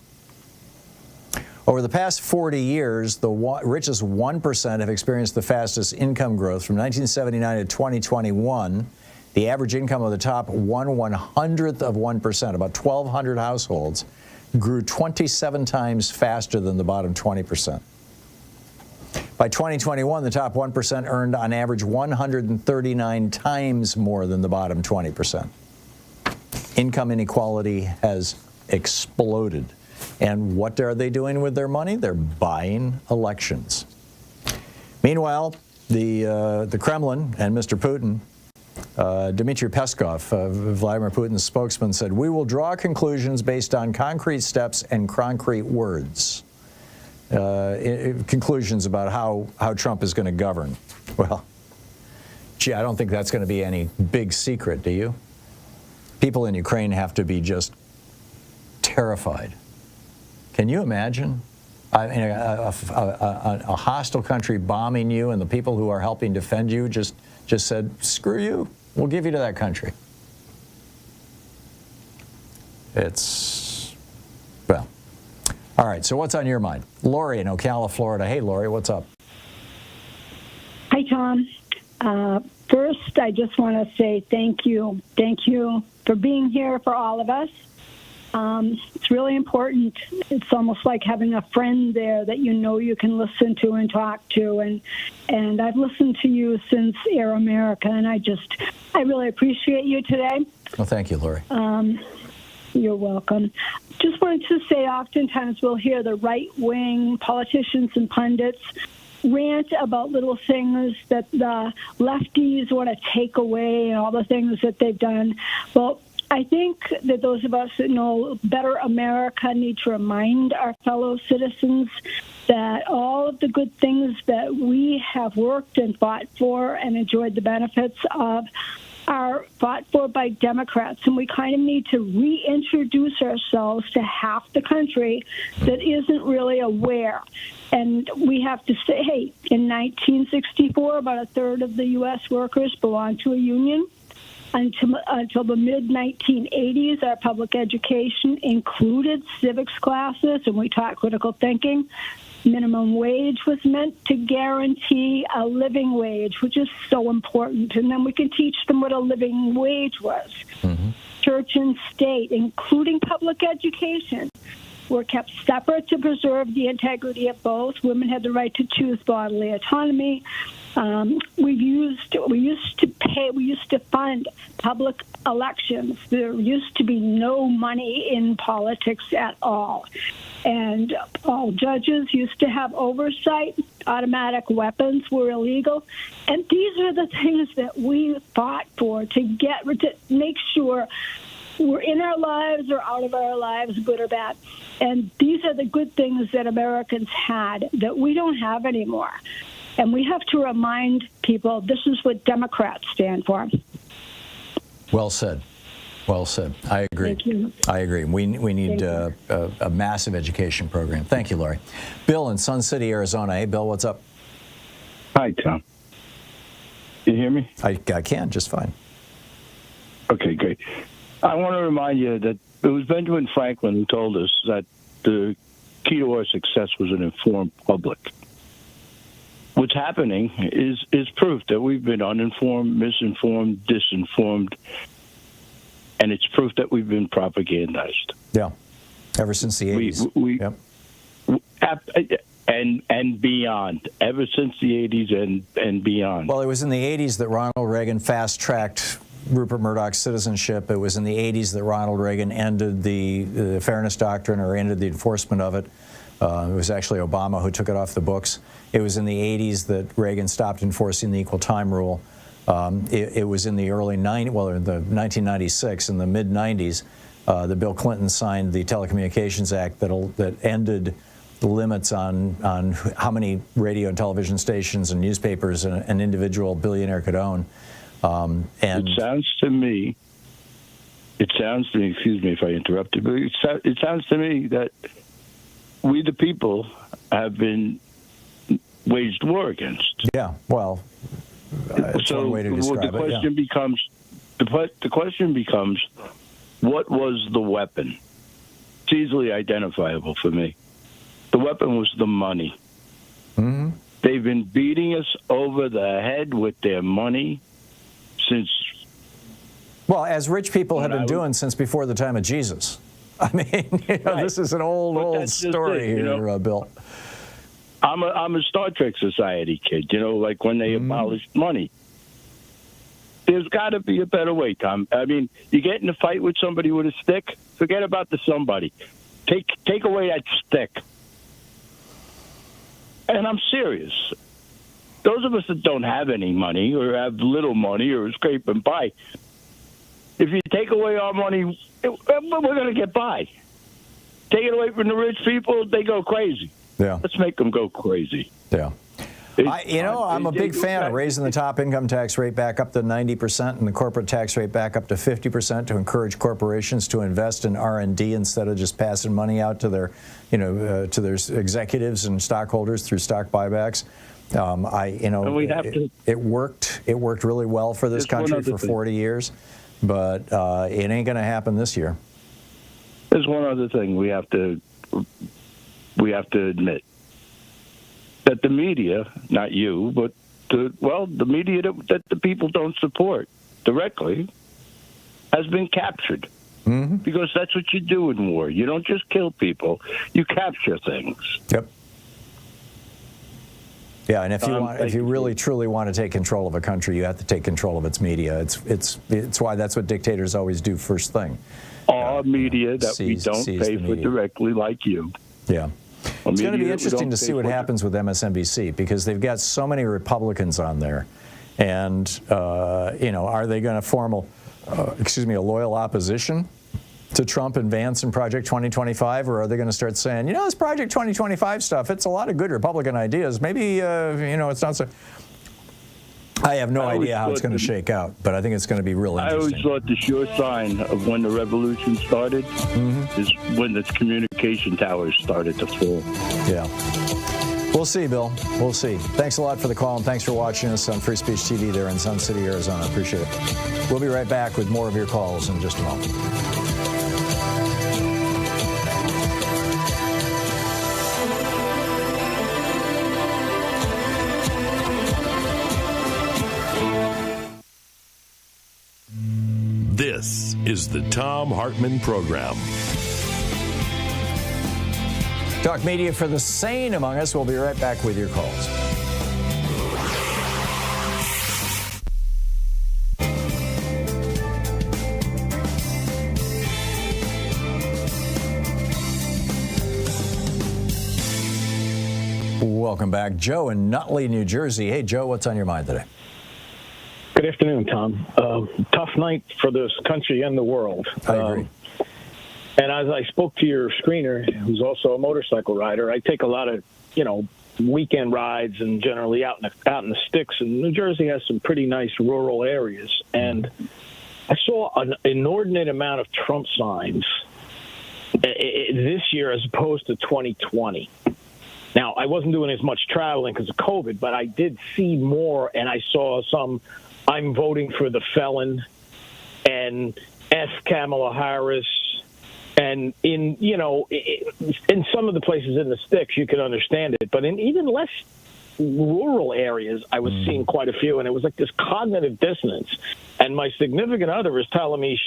Over the past 40 years, the richest 1% have experienced the fastest income growth. From 1979 to 2021, the average income of the top 1/100th of 1%, about 1,200 households, grew 27 times faster than the bottom 20%. By 2021, the top 1% earned on average 139 times more than the bottom 20%. Income inequality has exploded. And what are they doing with their money? They're buying elections. Meanwhile, the Kremlin and Mr. Putin, Dmitry Peskov, Vladimir Putin's spokesman, said, "We will draw conclusions based on concrete steps and concrete words." Conclusions about how Trump is going to govern. Well, gee, I don't think that's going to be any big secret, do you? People in Ukraine have to be just terrified. Can you imagine? I mean, a hostile country bombing you, and the people who are helping defend you just said, "Screw you, we'll give you to that country." It's, well, All right, so what's on your mind? Lori in Ocala, Florida. Hey, Lori, what's up? Hi, Tom. First, I just want to say thank you. Thank you for being here for all of us. It's really important. It's almost like having a friend there that you know you can listen to and talk to. And I've listened to you since Air America, and I really appreciate you today. Well, thank you, Lori. You're welcome. Just wanted to say, oftentimes we'll hear the right-wing politicians and pundits rant about little things that the lefties want to take away and all the things that they've done. Well, I think that those of us that know better America need to remind our fellow citizens that all of the good things that we have worked and fought for and enjoyed the benefits of are fought for by Democrats, and we kind of need to reintroduce ourselves to half the country that isn't really aware. And we have to say, hey, in 1964, about a third of the U.S. workers belonged to a union. Until the mid-1980s, our public education included civics classes, and we taught critical thinking. Minimum wage was meant to guarantee a living wage, which is so important. And then we can teach them what a living wage was. Mm-hmm. Church and state, including public education, were kept separate to preserve the integrity of both. Women had the right to choose bodily autonomy. We used to fund public elections. There used to be no money in politics at all. And all judges used to have oversight. Automatic weapons were illegal. And these are the things that we fought for to make sure we're in our lives or out of our lives, good or bad. And these are the good things that Americans had that we don't have anymore. And we have to remind people this is what Democrats stand for. Well said. Well said. I agree. Thank you. I agree. We need a massive education program. Thank you, Lori. Bill in Sun City, Arizona. Hey, Bill, what's up? Hi, Tom. Can you hear me? I can, just fine. Okay, great. I want to remind you that it was Benjamin Franklin who told us that the key to our success was an informed public. What's happening is proof that we've been uninformed, misinformed, disinformed, and it's proof that we've been propagandized. Yeah, ever since the 80s. And beyond, ever since the 80s and beyond. Well, it was in the 80s that Ronald Reagan fast-tracked Rupert Murdoch's citizenship. It was in the 80s that Ronald Reagan ended the Fairness Doctrine, or ended the enforcement of it. It was actually Obama who took it off the books. It was in the 80s that Reagan stopped enforcing the equal time rule. It was in the early 90s, well, in the 1996, in the mid-90s, that Bill Clinton signed the Telecommunications Act that ended the limits on how many radio and television stations and newspapers an individual billionaire could own. And it sounds to me, excuse me if I interrupted, but it sounds to me that we the people have been waged war against. Yeah, well, it's one way to describe the question becomes, the question becomes, what was the weapon? It's easily identifiable for me. The weapon was the money. Mm-hmm. They've been beating us over the head with their money since... Well, as rich people have been doing since before the time of Jesus. I mean, this is an old story here, Bill. I'm a Star Trek Society kid, like when they abolished money. There's got to be a better way, Tom. I mean, you get in a fight with somebody with a stick, forget about the somebody. Take away that stick. And I'm serious. Those of us that don't have any money or have little money or scrape and buy, if you take away our money, we're going to get by. Take it away from the rich people, they go crazy. Yeah. Let's make them go crazy. Yeah. I'm a big fan of raising the top income tax rate back up to 90% and the corporate tax rate back up to 50% to encourage corporations to invest in R&D instead of just passing money out to their, to their executives and stockholders through stock buybacks. It worked. It worked really well for this country for 40 years, but it ain't going to happen this year. There's one other thing we have to we have to admit that the media, not you, but the media that the people don't support directly has been captured. Mm-hmm. Because that's what you do in war. You don't just kill people, you capture things. Yep. Yeah, and if you really truly want to take control of a country, you have to take control of its media. It's why that's what dictators always do first thing. Our media that we don't pay for directly, like you. Yeah. It's going to be interesting to see what happens with MSNBC, because they've got so many Republicans on there, and are they going to form a loyal opposition to Trump and Vance and Project 2025, or are they going to start saying, this Project 2025 stuff, it's a lot of good Republican ideas. Maybe, it's not so. I have no idea how it's going to shake out, but I think it's going to be real interesting. I always thought the sure sign of when the revolution started is when the communication towers started to fall. Yeah. We'll see, Bill. We'll see. Thanks a lot for the call, and thanks for watching us on Free Speech TV there in Sun City, Arizona. Appreciate it. We'll be right back with more of your calls in just a moment. This is the Thom Hartmann Program. Talk media for the sane among us. We'll be right back with your calls. Welcome back. Joe in Nutley, New Jersey. Hey, Joe, what's on your mind today? Good afternoon, Tom. Tough night for this country and the world. I agree. And as I spoke to your screener, who's also a motorcycle rider, I take a lot of, weekend rides and generally out in the sticks. And New Jersey has some pretty nice rural areas. And I saw an inordinate amount of Trump signs this year as opposed to 2020. Now, I wasn't doing as much traveling because of COVID, but I did see more, and I saw some I'm voting for the felon and F. Kamala Harris. And in some of the places in the sticks, you can understand it. But in even less rural areas, I was seeing quite a few, and it was like this cognitive dissonance. And my significant other is telling me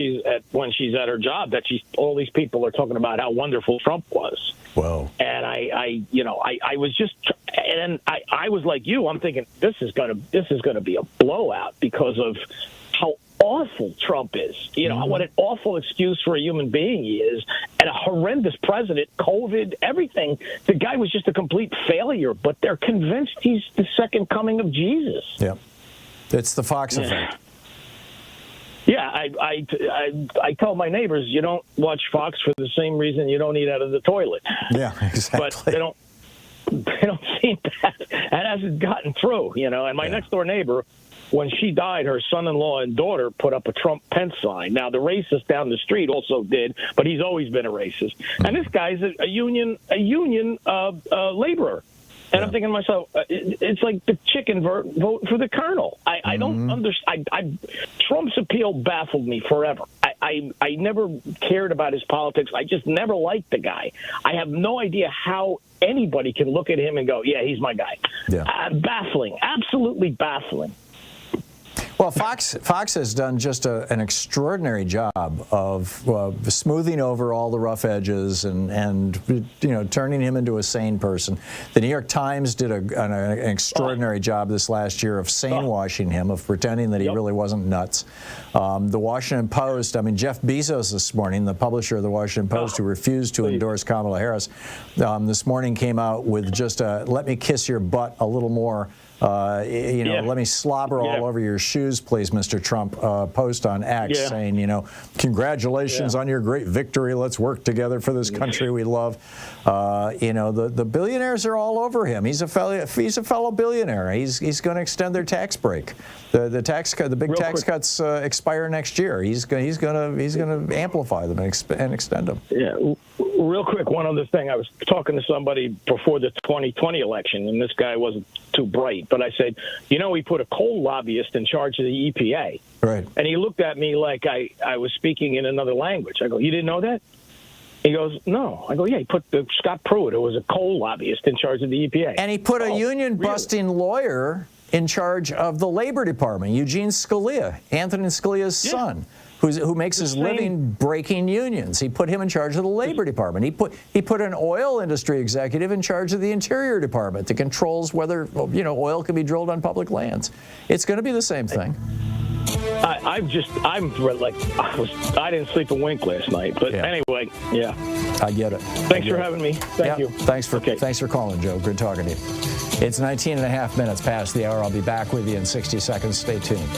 when she's at her job that all these people are talking about how wonderful Trump was. Whoa. And I was just, and I was like you. I'm thinking this is gonna be a blowout because of how awful Trump is. What an awful excuse for a human being he is, and a horrendous president, COVID, everything. The guy was just a complete failure, but they're convinced he's the second coming of Jesus. Yeah. It's the Fox effect. Yeah, I tell my neighbors, you don't watch Fox for the same reason you don't eat out of the toilet. Yeah, exactly. But they don't seem that hasn't gotten through, And my next door neighbor, when she died, her son-in-law and daughter put up a Trump Pence sign. Now, the racist down the street also did, but he's always been a racist. And this guy's a union laborer. And I'm thinking to myself, it's like the chicken vote for the colonel. I don't understand. Trump's appeal baffled me forever. I never cared about his politics. I just never liked the guy. I have no idea how anybody can look at him and go, yeah, he's my guy. Yeah. Baffling, absolutely baffling. Well, Fox has done just an extraordinary job of smoothing over all the rough edges and turning him into a sane person. The New York Times did an extraordinary job this last year of sane-washing him, of pretending that he really wasn't nuts. The Washington Post, Jeff Bezos this morning, the publisher of the Washington Post, who refused to endorse Kamala Harris, this morning came out with just a "let me kiss your butt a little more." Let me slobber all over your shoes, please, Mr. Trump, post on X saying, congratulations on your great victory. Let's work together for this country we love. The billionaires are all over him. He's a fellow billionaire. He's going to extend their tax break. The big tax cuts expire next year. He's going to amplify them and extend them. Yeah. Real quick, one other thing. I was talking to somebody before the 2020 election, and this guy wasn't too bright. But I said, he put a coal lobbyist in charge of the EPA. Right. And he looked at me like I was speaking in another language. I go, you didn't know that? He goes, no. I go, yeah, he put Scott Pruitt, who was a coal lobbyist, in charge of the EPA. And he put a union-busting lawyer in charge of the Labor Department, Eugene Scalia, Anthony Scalia's son, who makes his living breaking unions. He put him in charge of the Labor Department. He put an oil industry executive in charge of the Interior Department that controls whether oil can be drilled on public lands. It's going to be the same thing. I didn't sleep a wink last night, but anyway, yeah. I get it. Thanks for having me. Thank you. Thanks for calling, Joe. Good talking to you. It's 19 and a half minutes past the hour. I'll be back with you in 60 seconds. Stay tuned.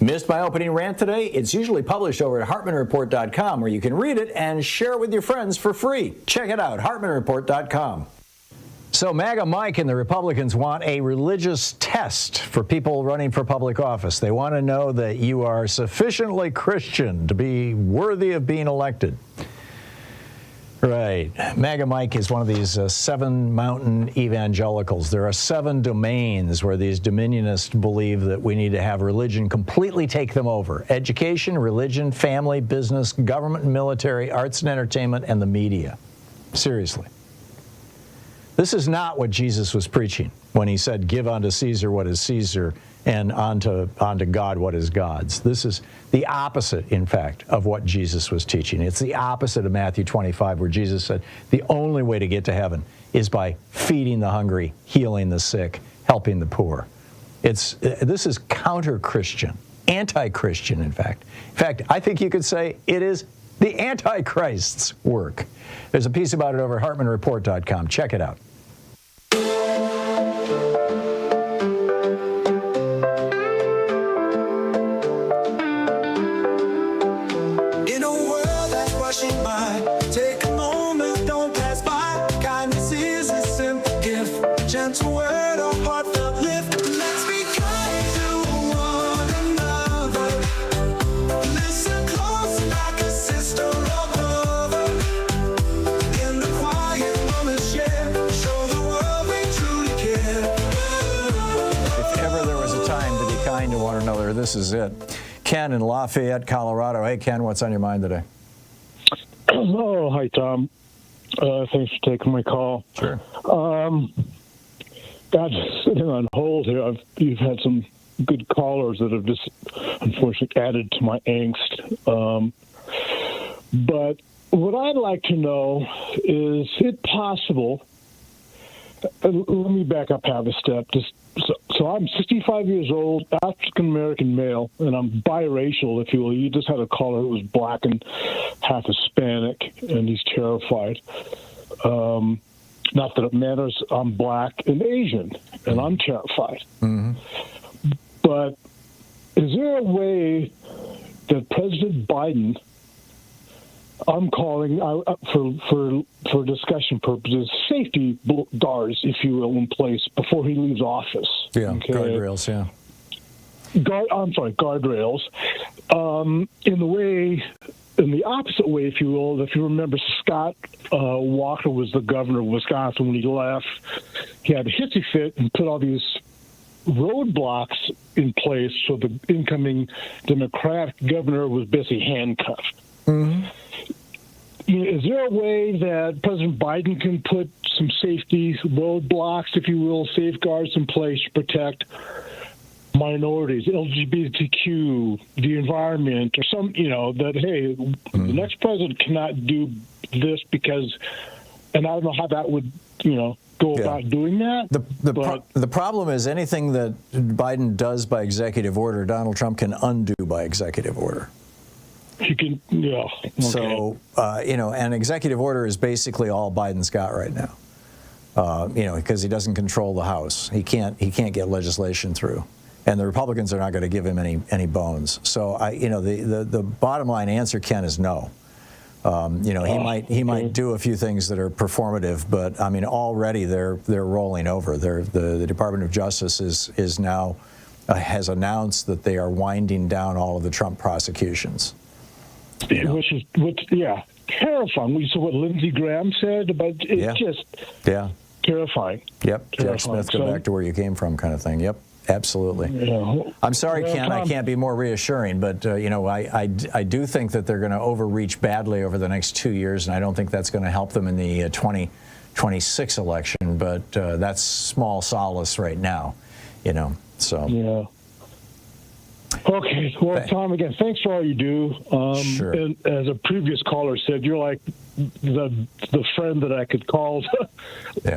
Missed my opening rant today? It's usually published over at HartmannReport.com, where you can read it and share it with your friends for free. Check it out, HartmannReport.com. So MAGA Mike and the Republicans want a religious test for people running for public office. They want to know that you are sufficiently Christian to be worthy of being elected. Right. MAGA Mike is one of these 7 mountain evangelicals. There are 7 domains where these dominionists believe that we need to have religion completely take them over. Education, religion, family, business, government and military, arts and entertainment, and the media. Seriously. This is not what Jesus was preaching when he said, give unto Caesar what is Caesar and unto God what is God's. This is the opposite, in fact, of what Jesus was teaching. It's the opposite of Matthew 25, where Jesus said the only way to get to heaven is by feeding the hungry, healing the sick, helping the poor. This is counter-Christian, anti-Christian, in fact. In fact, I think you could say it is the Antichrist's work. There's a piece about it over at HartmannReport.com. Check it out. In a world that's rushing by, take a moment, don't pass by. Kindness is a simple gift, a gentle word, a heartfelt lift. Let's be kind to one another. Listen close like a sister or brother. In the quiet moments share, show the world we truly care. If ever there was a time to be kind to one another, this is it. Ken in Lafayette, Colorado. Hey, Ken, what's on your mind today? Oh, hi, Tom. Thanks for taking my call. Sure. God, sitting on hold here, you've had some good callers that have just, unfortunately, added to my angst. But what I'd like to know is it possible, let me back up half a step. So I'm 65 years old, African-American male, and I'm biracial, if you will. You just had a caller who was black and half Hispanic, and he's terrified. Not that it matters. I'm black and Asian, and I'm terrified. Mm-hmm. But is there a way that President Biden, I'm calling for discussion purposes, safety guards, if you will, in place before he leaves office? Yeah, okay. Guardrails, yeah. Guardrails. In the opposite way, if you will, if you remember, Scott Walker was the governor of Wisconsin when he left. He had a hissy fit and put all these roadblocks in place so the incoming Democratic governor was basically handcuffed. Mm-hmm. Is there a way that President Biden can put some safety roadblocks, if you will, safeguards in place to protect minorities, LGBTQ, the environment, or some, that, hey, the next president cannot do this because, and I don't know how that would, go about doing that. The problem is anything that Biden does by executive order, Donald Trump can undo by executive order. He can, yeah. Okay. So, an executive order is basically all Biden's got right now. Because he doesn't control the House. He can't get legislation through. And the Republicans are not going to give him any bones. So, the bottom line answer, Ken, is no. He might do a few things that are performative, but I mean, already they're rolling over. The Department of Justice is now has announced that they are winding down all of the Trump prosecutions. Which terrifying. We saw what Lindsey Graham said, but it's just terrifying. Yep, Jack Smith, go back to where you came from, kind of thing. Yep. Absolutely. Yeah. I'm sorry, Ken, I can't be more reassuring, but I do think that they're going to overreach badly over the next 2 years, and I don't think that's going to help them in the 2026 election. But that's small solace right now, So. Yeah. Okay. Well, Tom, again, thanks for all you do. Sure. And as a previous caller said, you're like the friend that I could call,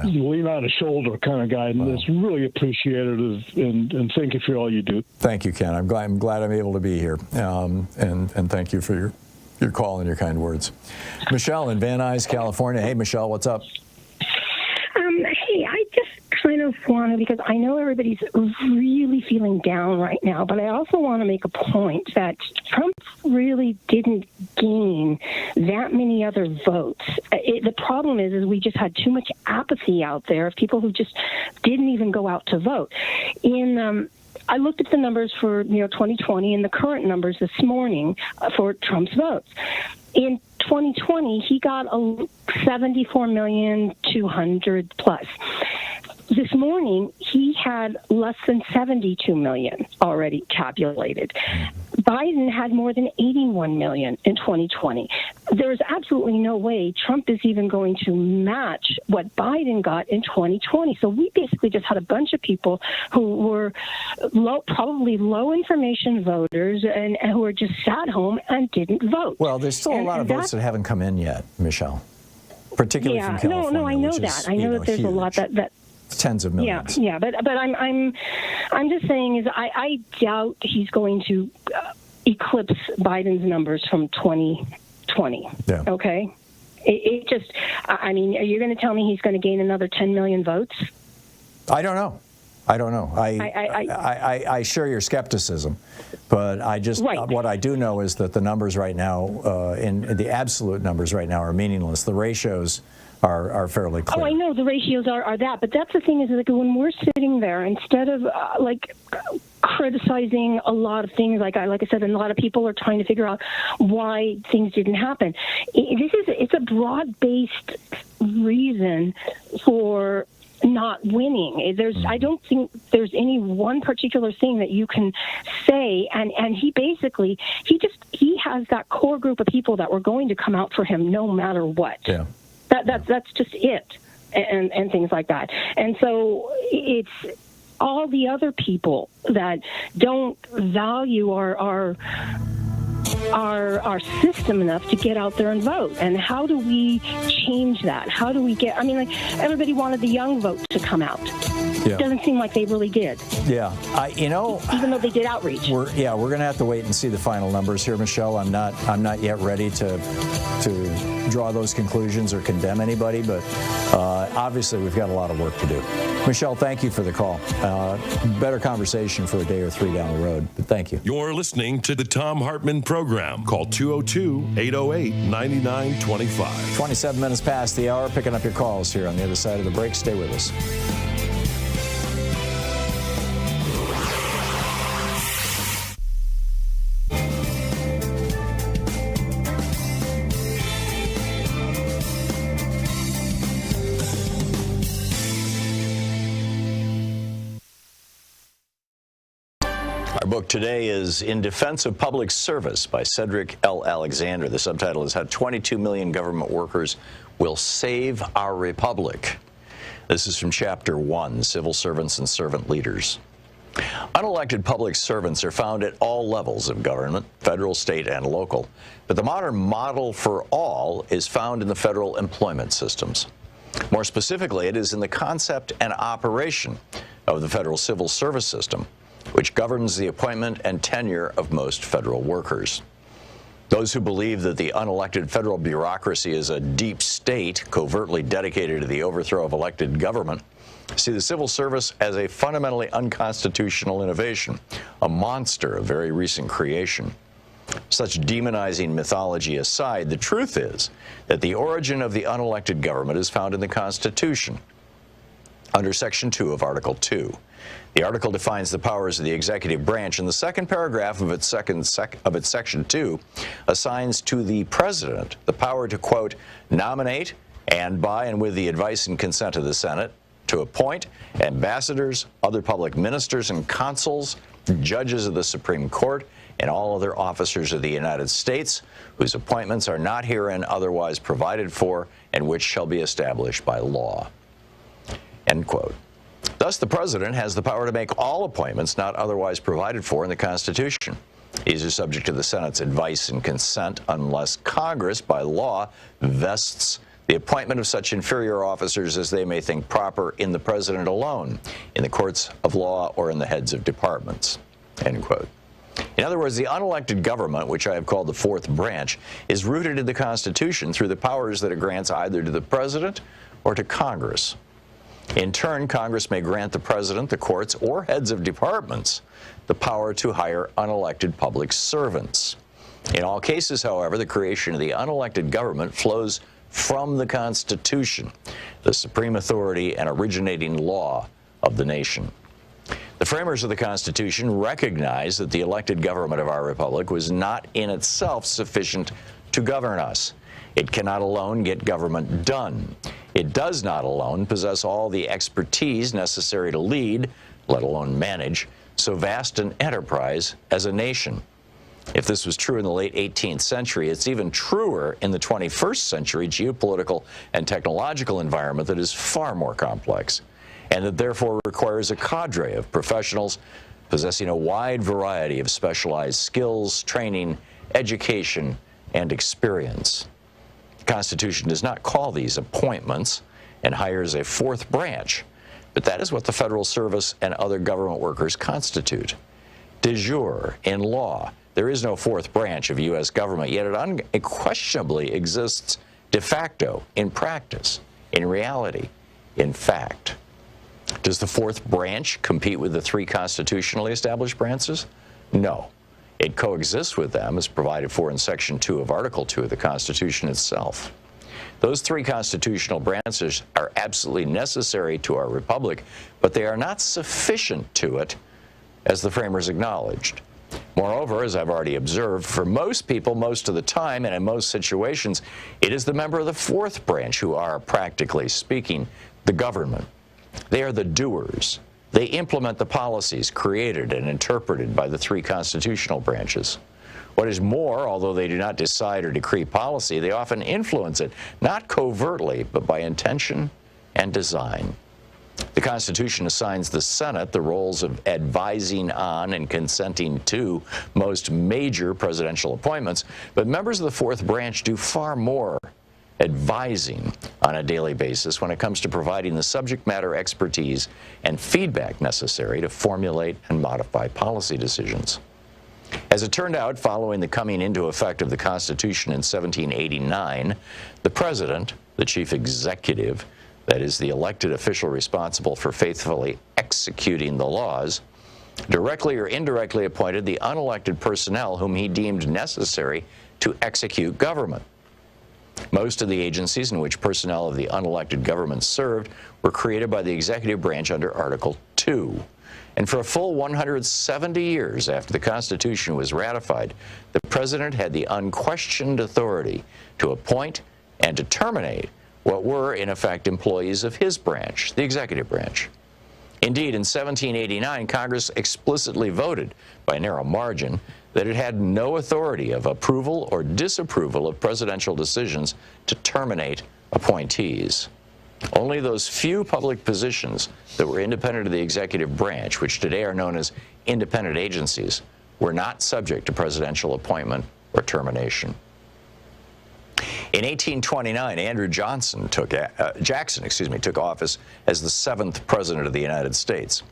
lean on a shoulder kind of guy, and it's really appreciated. And thank you for all you do. Thank you, Ken. I'm glad I'm able to be here, and thank you for your call and your kind words. Michelle in Van Nuys, California. Hey, Michelle, what's up? Hey, I just kind of want to, because I know everybody's really feeling down right now, but I also want to make a point that Trump really didn't gain that many other votes. The problem is we just had too much apathy out there of people who just didn't even go out to vote. I looked at the numbers for 2020 and the current numbers this morning for Trump's votes. In 2020, he got 74,200,000 plus. This morning, he had less than 72 million already tabulated. Biden had more than 81 million in 2020. There's absolutely no way Trump is even going to match what Biden got in 2020. So we basically just had a bunch of people who were probably low information voters and who were just sat home and didn't vote. Well, there's still a lot of votes that haven't come in yet, Michelle, particularly from California. No, I know that. I know that there's a lot that tens of millions. Yeah, but I'm just saying is I doubt he's going to eclipse Biden's numbers from 2020. Yeah. Okay. It just, I mean, are you going to tell me he's going to gain another 10 million votes? I don't know. I share your skepticism, but what I do know is that the numbers right now, in the absolute numbers right now, are meaningless. The ratios are fairly clear. Oh, I know the ratios are that, but that's the thing is like when we're sitting there, instead of criticizing a lot of things, like I said, and a lot of people are trying to figure out why things didn't happen. It's a broad-based reason for not winning. I don't think there's any one particular thing that you can say, and he has that core group of people that were going to come out for him no matter what. Yeah. That's just it, and things like that. And so it's all the other people that don't value our system enough to get out there and vote. And how do we change that? How do we everybody wanted the young vote to come out. Yeah. It doesn't seem like they really did. Yeah, even though they did outreach. We're going to have to wait and see the final numbers here, Michelle. I'm not yet ready to draw those conclusions or condemn anybody, but obviously we've got a lot of work to do. Michelle, thank you for the call. Better conversation for a day or three down the road, but thank you. You're listening to the Thom Hartmann Program. Call 202-808-9925. 27 minutes past the hour, picking up your calls here on the other side of the break. Stay with us. Our book today is In Defense of Public Service by Cedric L. Alexander. The subtitle is How 22 Million Government Workers Will Save Our Republic. This is from Chapter 1, Civil Servants and Servant Leaders. Unelected public servants are found at all levels of government, federal, state, and local. But the modern model for all is found in the federal employment systems. More specifically, it is in the concept and operation of the federal civil service system, which governs the appointment and tenure of most federal workers. Those who believe that the unelected federal bureaucracy is a deep state covertly dedicated to the overthrow of elected government see the civil service as a fundamentally unconstitutional innovation, a monster of very recent creation. Such demonizing mythology aside, the truth is that the origin of the unelected government is found in the Constitution, under Section 2 of Article 2. The article defines the powers of the executive branch, and the second paragraph of its Section 2 assigns to the President the power to, quote, nominate and by and with the advice and consent of the Senate, to appoint ambassadors, other public ministers and consuls, judges of the Supreme Court, and all other officers of the United States, whose appointments are not herein otherwise provided for, and which shall be established by law. End quote. Thus, the President has the power to make all appointments not otherwise provided for in the Constitution. These are subject to the Senate's advice and consent unless Congress, by law, vests the appointment of such inferior officers as they may think proper in the President alone, in the courts of law, or in the heads of departments. End quote. In other words, the unelected government, which I have called the fourth branch, is rooted in the Constitution through the powers that it grants either to the President or to Congress. In turn, Congress may grant the President, the courts, or heads of departments the power to hire unelected public servants. In all cases, however, the creation of the unelected government flows from the Constitution, the supreme authority and originating law of the nation. The framers of the Constitution recognized that the elected government of our republic was not in itself sufficient to govern us. It cannot alone get government done. It does not alone possess all the expertise necessary to lead, let alone manage, so vast an enterprise as a nation. If this was true in the late 18th century, it's even truer in the 21st century geopolitical and technological environment that is far more complex, and that therefore requires a cadre of professionals possessing a wide variety of specialized skills, training, education, and experience. The Constitution does not call these appointments and hires a fourth branch, but that is what the federal service and other government workers constitute. De jure, in law, there is no fourth branch of U.S. government, yet it unquestionably exists de facto, in practice, in reality, in fact. Does the fourth branch compete with the three constitutionally established branches? No. It coexists with them as provided for in Section 2 of Article 2 of the Constitution itself. Those three constitutional branches are absolutely necessary to our republic, but they are not sufficient to it, as the framers acknowledged. Moreover, as I've already observed, for most people, most of the time, and in most situations, it is the member of the fourth branch who are, practically speaking, the government. They are the doers. They implement the policies created and interpreted by the three constitutional branches. What is more, although they do not decide or decree policy, they often influence it, not covertly, but by intention and design. The Constitution assigns the Senate the roles of advising on and consenting to most major presidential appointments, but members of the fourth branch do far more advising on a daily basis when it comes to providing the subject matter expertise and feedback necessary to formulate and modify policy decisions. As it turned out, following the coming into effect of the Constitution in 1789, the President, the chief executive, that is, the elected official responsible for faithfully executing the laws, directly or indirectly appointed the unelected personnel whom he deemed necessary to execute government. Most of the agencies in which personnel of the unelected government served were created by the executive branch under Article 2. And for a full 170 years after the Constitution was ratified, the President had the unquestioned authority to appoint and to terminate what were, in effect, employees of his branch, the executive branch. Indeed, in 1789, Congress explicitly voted, by a narrow margin, that it had no authority of approval or disapproval of presidential decisions to terminate appointees. Only those few public positions that were independent of the executive branch, which today are known as independent agencies, were not subject to presidential appointment or termination. In 1829, Andrew Jackson took office as the seventh president of the United States.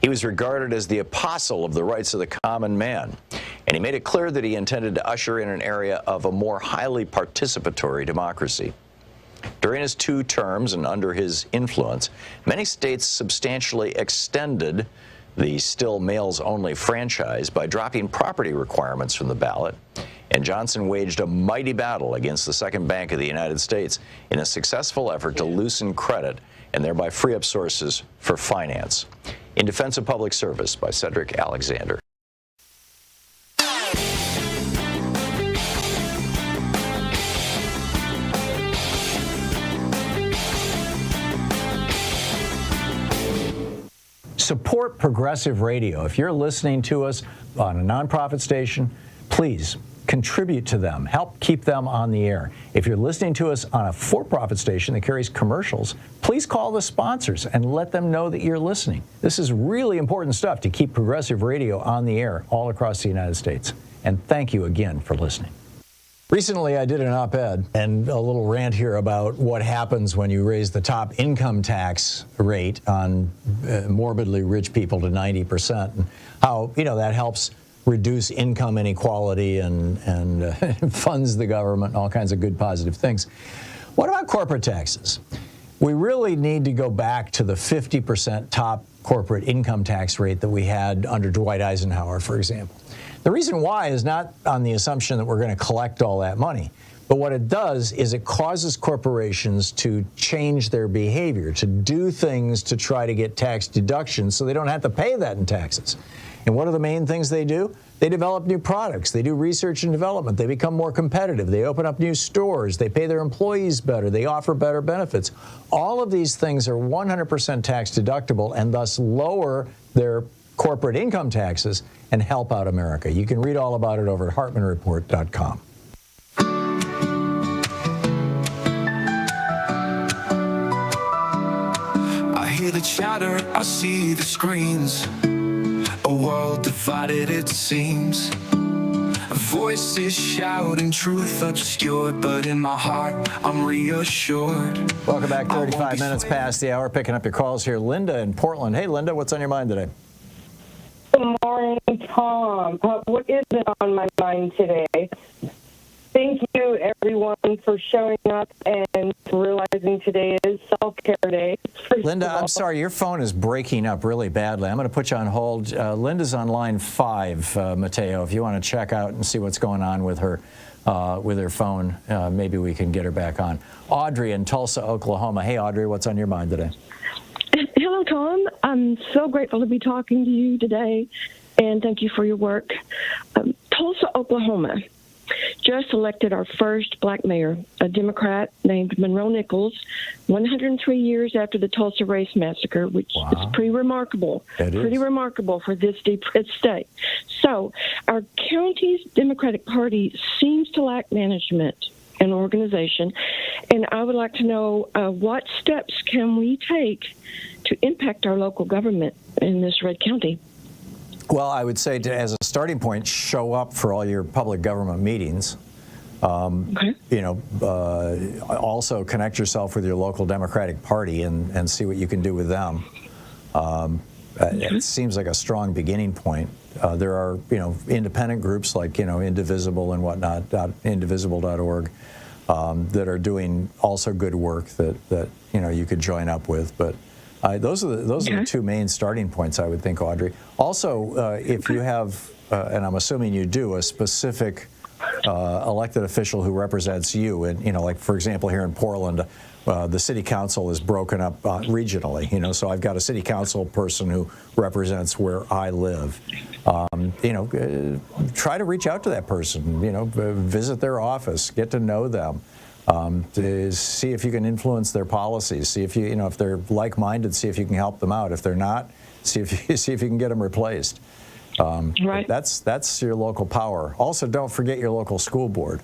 He was regarded as the apostle of the rights of the common man, and he made it clear that he intended to usher in an area of a more highly participatory democracy. During his 2 terms and under his influence, many states substantially extended the still males-only franchise by dropping property requirements from the ballot and Johnson waged a mighty battle against the second bank of the United States in a successful effort to loosen credit and thereby free up sources for finance. In Defense of Public Service by Cedric Alexander. Support progressive radio. If you're listening to us on a nonprofit station, please contribute to them. Help keep them on the air. If you're listening to us on a for-profit station that carries commercials, please call the sponsors and let them know that you're listening. This is really important stuff to keep progressive radio on the air all across the United States. And thank you again for listening. Recently, I did an op-ed and a little rant here about what happens when you raise the top income tax rate on morbidly rich people to 90%, and how, that helps reduce income inequality and funds the government and all kinds of good positive things. What about corporate taxes? We really need to go back to the 50% top corporate income tax rate that we had under Dwight Eisenhower, for example. The reason why is not on the assumption that we're going to collect all that money, but what it does is it causes corporations to change their behavior, to do things to try to get tax deductions so they don't have to pay that in taxes. And what are the main things they do? They develop new products. They do research and development. They become more competitive. They open up new stores. They pay their employees better. They offer better benefits. All of these things are 100% tax deductible and thus lower their corporate income taxes and help out America. You can read all about it over at HartmannReport.com. I hear the chatter, I see the screens. A world divided, it seems. Voices shouting, truth obscured, but in my heart, I'm reassured. Welcome back. 35 minutes past the hour. Picking up your calls here. Linda in Portland. Hey, Linda, what's on your mind today? Good morning, Tom. What isn't on my mind today? Thank you, everyone, for showing up and realizing today is Self-Care Day. Linda, I'm sorry, your phone is breaking up really badly. I'm going to put you on hold. Linda's on line 5, Mateo. If you want to check out and see what's going on with her phone, maybe we can get her back on. Audrey in Tulsa, Oklahoma. Hey, Audrey, what's on your mind today? Hello, Tom. I'm so grateful to be talking to you today, and thank you for your work. Tulsa, Oklahoma just elected our first black mayor, a Democrat named Monroe Nichols, 103 years after the Tulsa Race Massacre, which is pretty remarkable. Pretty remarkable for this deep red state. So our county's Democratic Party seems to lack management and organization, and I would like to know what steps can we take to impact our local government in this red county? Well, I would say, as a starting point, show up for all your public government meetings. Also connect yourself with your local Democratic Party and see what you can do with them. It seems like a strong beginning point. There are, independent groups like, Indivisible and whatnot, indivisible.org, that are doing also good work that you could join up with. But those are the two main starting points, I would think, Audrey. Also, if you have, and I'm assuming you do, a specific elected official who represents you, and like for example here in Portland, the city council is broken up regionally. So I've got a city council person who represents where I live. Try to reach out to that person. Visit their office, get to know them. To see if you can influence their policies. See if if they're like-minded. See if you can help them out. If they're not, see if you can get them replaced. Right. That's your local power. Also, don't forget your local school board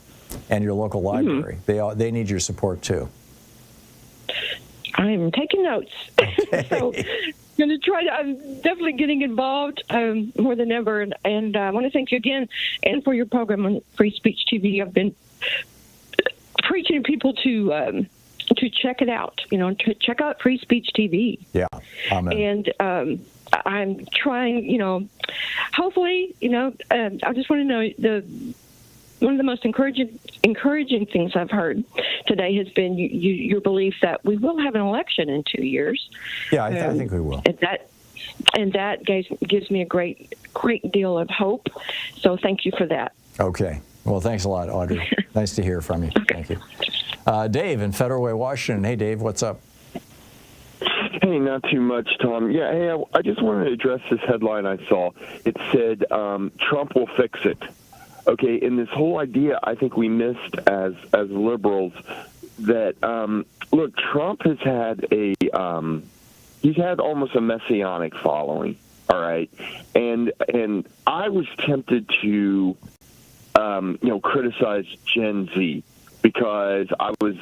and your local library. They need your support too. I'm taking notes. Okay. So I'm definitely getting involved more than ever, and I want to thank you again and for your program on Free Speech TV. I've been preaching people to check it out, to check out Free Speech TV. Yeah, amen. And I'm trying, hopefully, I just want to know one of the most encouraging things I've heard today has been your belief that we will have an election in 2 years. Yeah, I think we will. And that gives me a great deal of hope. So thank you for that. Okay. Well, thanks a lot, Audrey. Nice to hear from you. Thank you. Dave in Federal Way, Washington. Hey, Dave, what's up? Hey, not too much, Tom. Yeah, hey, I just wanted to address this headline I saw. It said, Trump will fix it. Okay, and this whole idea I think we missed as liberals that, look, Trump has had he's had almost a messianic following, all right? And I was tempted to, criticize Gen Z because I was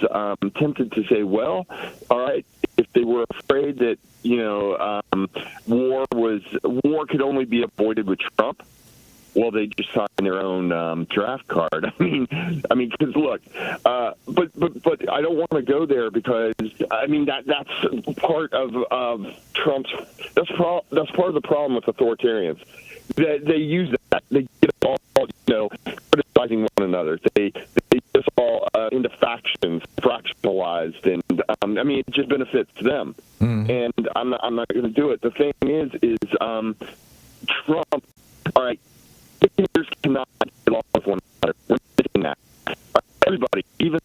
tempted to say, well, all right, if they were afraid that, war could only be avoided with Trump, well, they just signed their own draft card. I mean, because look, but I don't want to go there because that's part of Trump's. That's part of the problem with authoritarians. They use that. They get all criticizing one another. They just all into factions, fractionalized, and it just benefits them. And I'm not going to do it. The thing is Trump. All right. Dictators cannot get along with one another. We're missing that. Everybody, even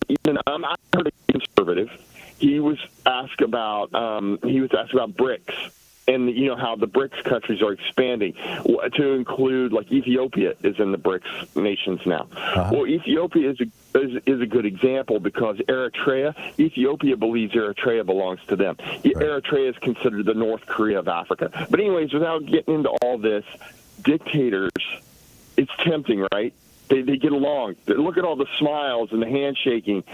I heard a conservative. He was asked about BRICS and how the BRICS countries are expanding to include like Ethiopia is in the BRICS nations now. Well, Ethiopia is a good example because Ethiopia believes Eritrea belongs to them. Eritrea is considered the North Korea of Africa. But anyways, without getting into all this, dictators. It's tempting, right? They get along. Look at all the smiles and the handshaking.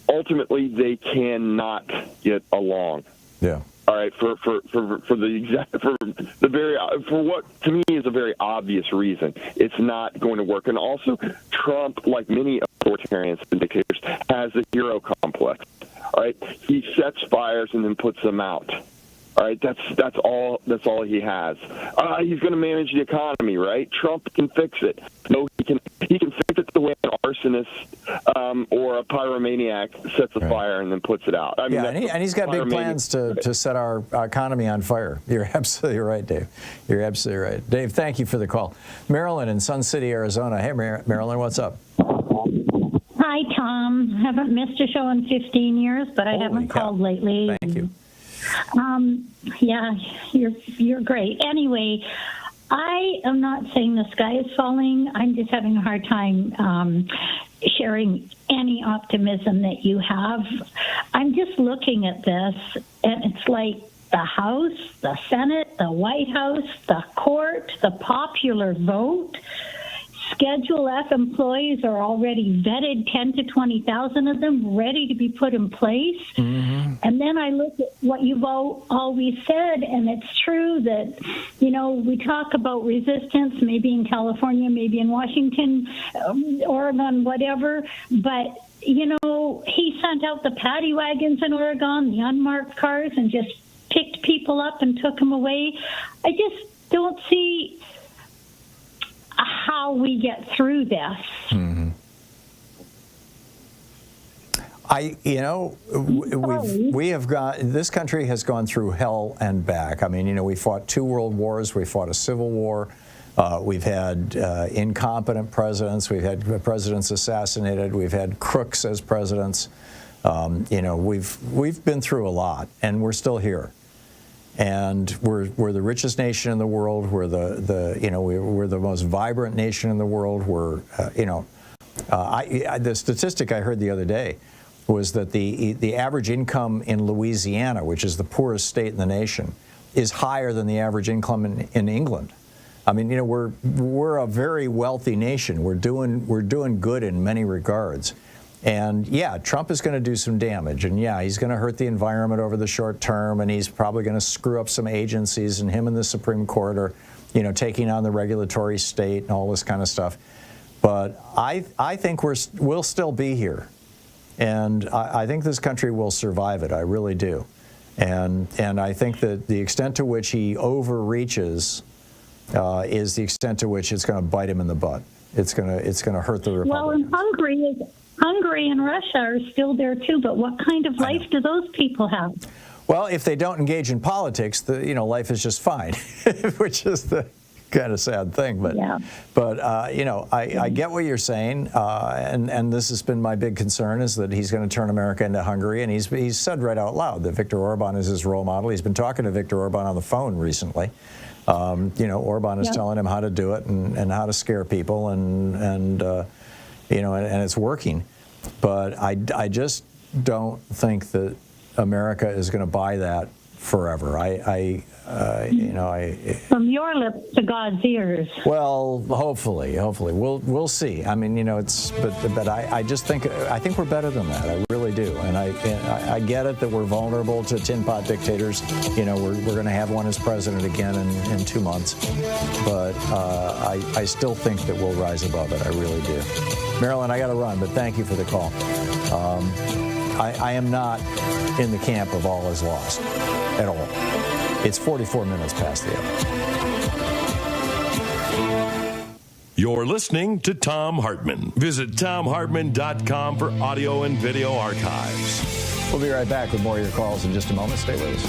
Ultimately, they cannot get along. Yeah. All right. For what to me is a very obvious reason. It's not going to work. And also, Trump, like many authoritarians and dictators, has a hero complex. All right. He sets fires and then puts them out. All right, that's all he has. He's going to manage the economy, right? Trump can fix it. No, he can fix it the way an arsonist or a pyromaniac sets a fire and then puts it out. And he's got big plans to set our economy on fire. You're absolutely right, Dave. You're absolutely right. Dave, thank you for the call. Marilyn in Sun City, Arizona. Hey, Marilyn, what's up? Hi, Tom. Haven't missed a show in 15 years, but I haven't called lately. Thank you. Yeah, you're great. Anyway, I am not saying the sky is falling. I'm just having a hard time sharing any optimism that you have. I'm just looking at this, and it's like the House, the Senate, the White House, the court, the popular vote. Schedule F employees are already vetted, 10 to 20,000 of them, ready to be put in place. Mm-hmm. And then I look at what you've always said, and it's true that, we talk about resistance, maybe in California, maybe in Washington, Oregon, whatever, but, he sent out the paddy wagons in Oregon, the unmarked cars, and just picked people up and took them away. I just don't see how we get through this. Mm-hmm. This country has gone through hell and back. We fought 2 world wars. We fought a civil war. We've had incompetent presidents. We've had presidents assassinated. We've had crooks as presidents. We've been through a lot, and we're still here. And we're the richest nation in the world. We're we're the most vibrant nation in the world. The statistic I heard the other day was that the average income in Louisiana, which is the poorest state in the nation, is higher than the average income in England. We're a very wealthy nation. We're doing good in many regards. And yeah, Trump is going to do some damage, and yeah, he's going to hurt the environment over the short term, and he's probably going to screw up some agencies, and him and the Supreme Court are, taking on the regulatory state and all this kind of stuff. But I think we'll still be here, and I think this country will survive it. I really do, and I think that the extent to which he overreaches is the extent to which it's going to bite him in the butt. It's going to hurt the Republicans. Well, and Hungary and Russia are still there too, but what kind of life do those people have? Well, if they don't engage in politics, life is just fine, which is the kind of sad thing, but you know, I get what you're saying, and this has been my big concern, is that he's going to turn America into Hungary, and he's said right out loud that Viktor Orban is his role model. He's been talking to Viktor Orban on the phone recently. You know, Orban is telling him how to do it and how to scare people, and you know, and it's working. But I just don't think that America is going to buy that forever. You know, from your lips to God's ears. Well, hopefully, we'll see. I mean, you know, but I just think we're better than that. I really do, and I get it that we're vulnerable to tin pot dictators. You know, we're going to have one as president again in 2 months, but I still think that we'll rise above it. I really do. Marilyn, I got to run, but thank you for the call. I am not in the camp of all is lost at all. It's 44 minutes past the hour. You're listening to Thom Hartmann. Visit ThomHartmann.com for audio and video archives. We'll be right back with more of your calls in just a moment. Stay with us.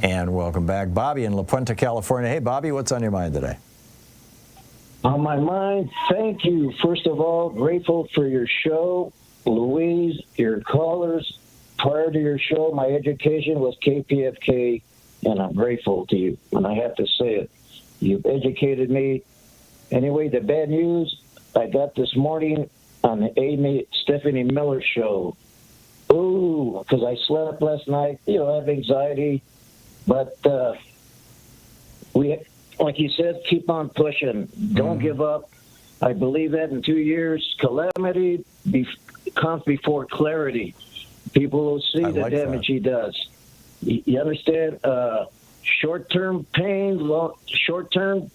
And welcome back. Bobby in La Puente, California. Hey, Bobby, what's on your mind today? On my mind, thank you. First of all, grateful for your show. Louise, your callers. Prior to your show, my education was KPFK, and I'm grateful to you. And I have to say it. You've educated me. Anyway, the bad news I got this morning on the Stephanie Miller show. Ooh, because I slept last night. You know, I have anxiety. But we, like you said, keep on pushing. Don't give up. I believe that in 2 years, calamity comes before clarity. People will see the damage he does. You understand? Short-term pain, long-term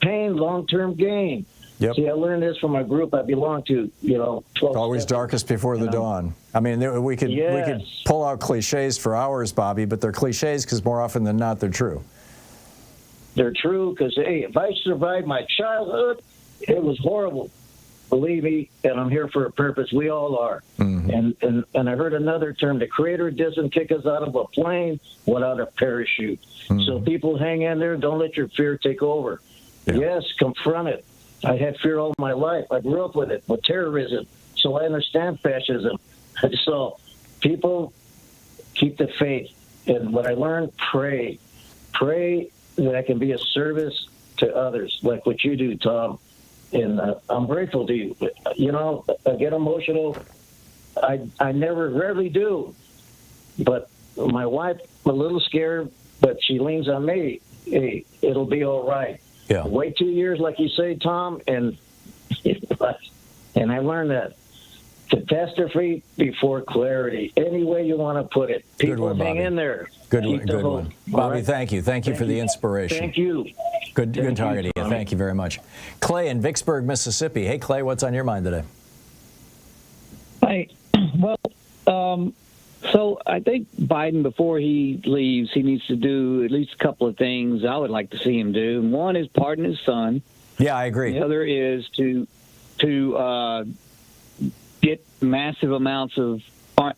gain. Yep. See, I learned this from a group I belong to. You know, 12 always darkest before the dawn. I mean, we could pull out cliches for hours, Bobby, but they're cliches because more often than not, they're true. They're true because, hey, if I survived my childhood, it was horrible. Believe me, and I'm here for a purpose. We all are. Mm-hmm. And I heard another term: the Creator doesn't kick us out of a plane without a parachute. Mm-hmm. So people, hang in there. Don't let your fear take over. Yeah. Yes, confront it. I had fear all my life. I grew up with it, with terrorism, so I understand fascism. So people, keep the faith. And what I learned, pray. Pray that I can be a service to others, like what you do, Tom. And I'm grateful to you. You know, I get emotional. I rarely do. But my wife, a little scared, but she leans on me. Hey, it'll be all right. Yeah. Wait 2 years, like you say, Tom, and I learned that. Catastrophe before clarity. Any way you want to put it. People hang in there. Good one. Bobby, thank you. Thank you for the inspiration. Thank you. Good talking to you. Thank you very much. Clay in Vicksburg, Mississippi. Hey, Clay, what's on your mind today? Hi. Well, so I think Biden, before he leaves, he needs to do at least a couple of things I would like to see him do. One is pardon his son. Yeah, I agree. The other is to get massive amounts of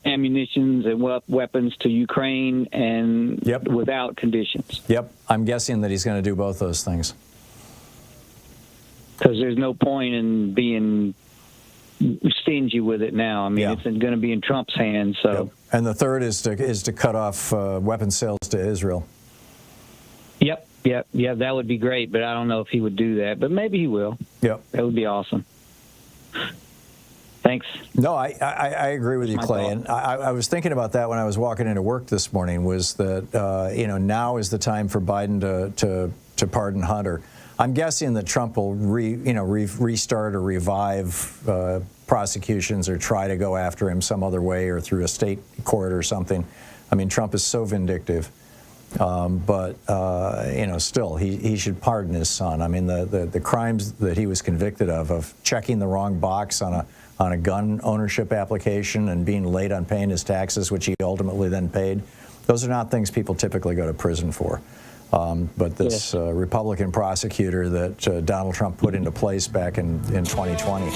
ammunition and weapons to Ukraine and without conditions. Yep. I'm guessing that he's going to do both those things. Because there's no point in being stingy with it now. I mean, it's going to be in Trump's hands. So. Yep. And the third is to cut off weapons sales to Israel. Yep, that would be great, but I don't know if he would do that. But maybe he will. Yep. That would be awesome. Thanks. No, I agree with you, Clay. And I was thinking about that when I was walking into work this morning, was that, now is the time for Biden to pardon Hunter. I'm guessing that Trump will restart or revive prosecutions or try to go after him some other way or through a state court or something. I mean, Trump is so vindictive. But still, he should pardon his son. I mean, the crimes that he was convicted of checking the wrong box on a gun ownership application and being late on paying his taxes, which he ultimately then paid, those are not things people typically go to prison for. But this Republican prosecutor that Donald Trump put into place back in 2020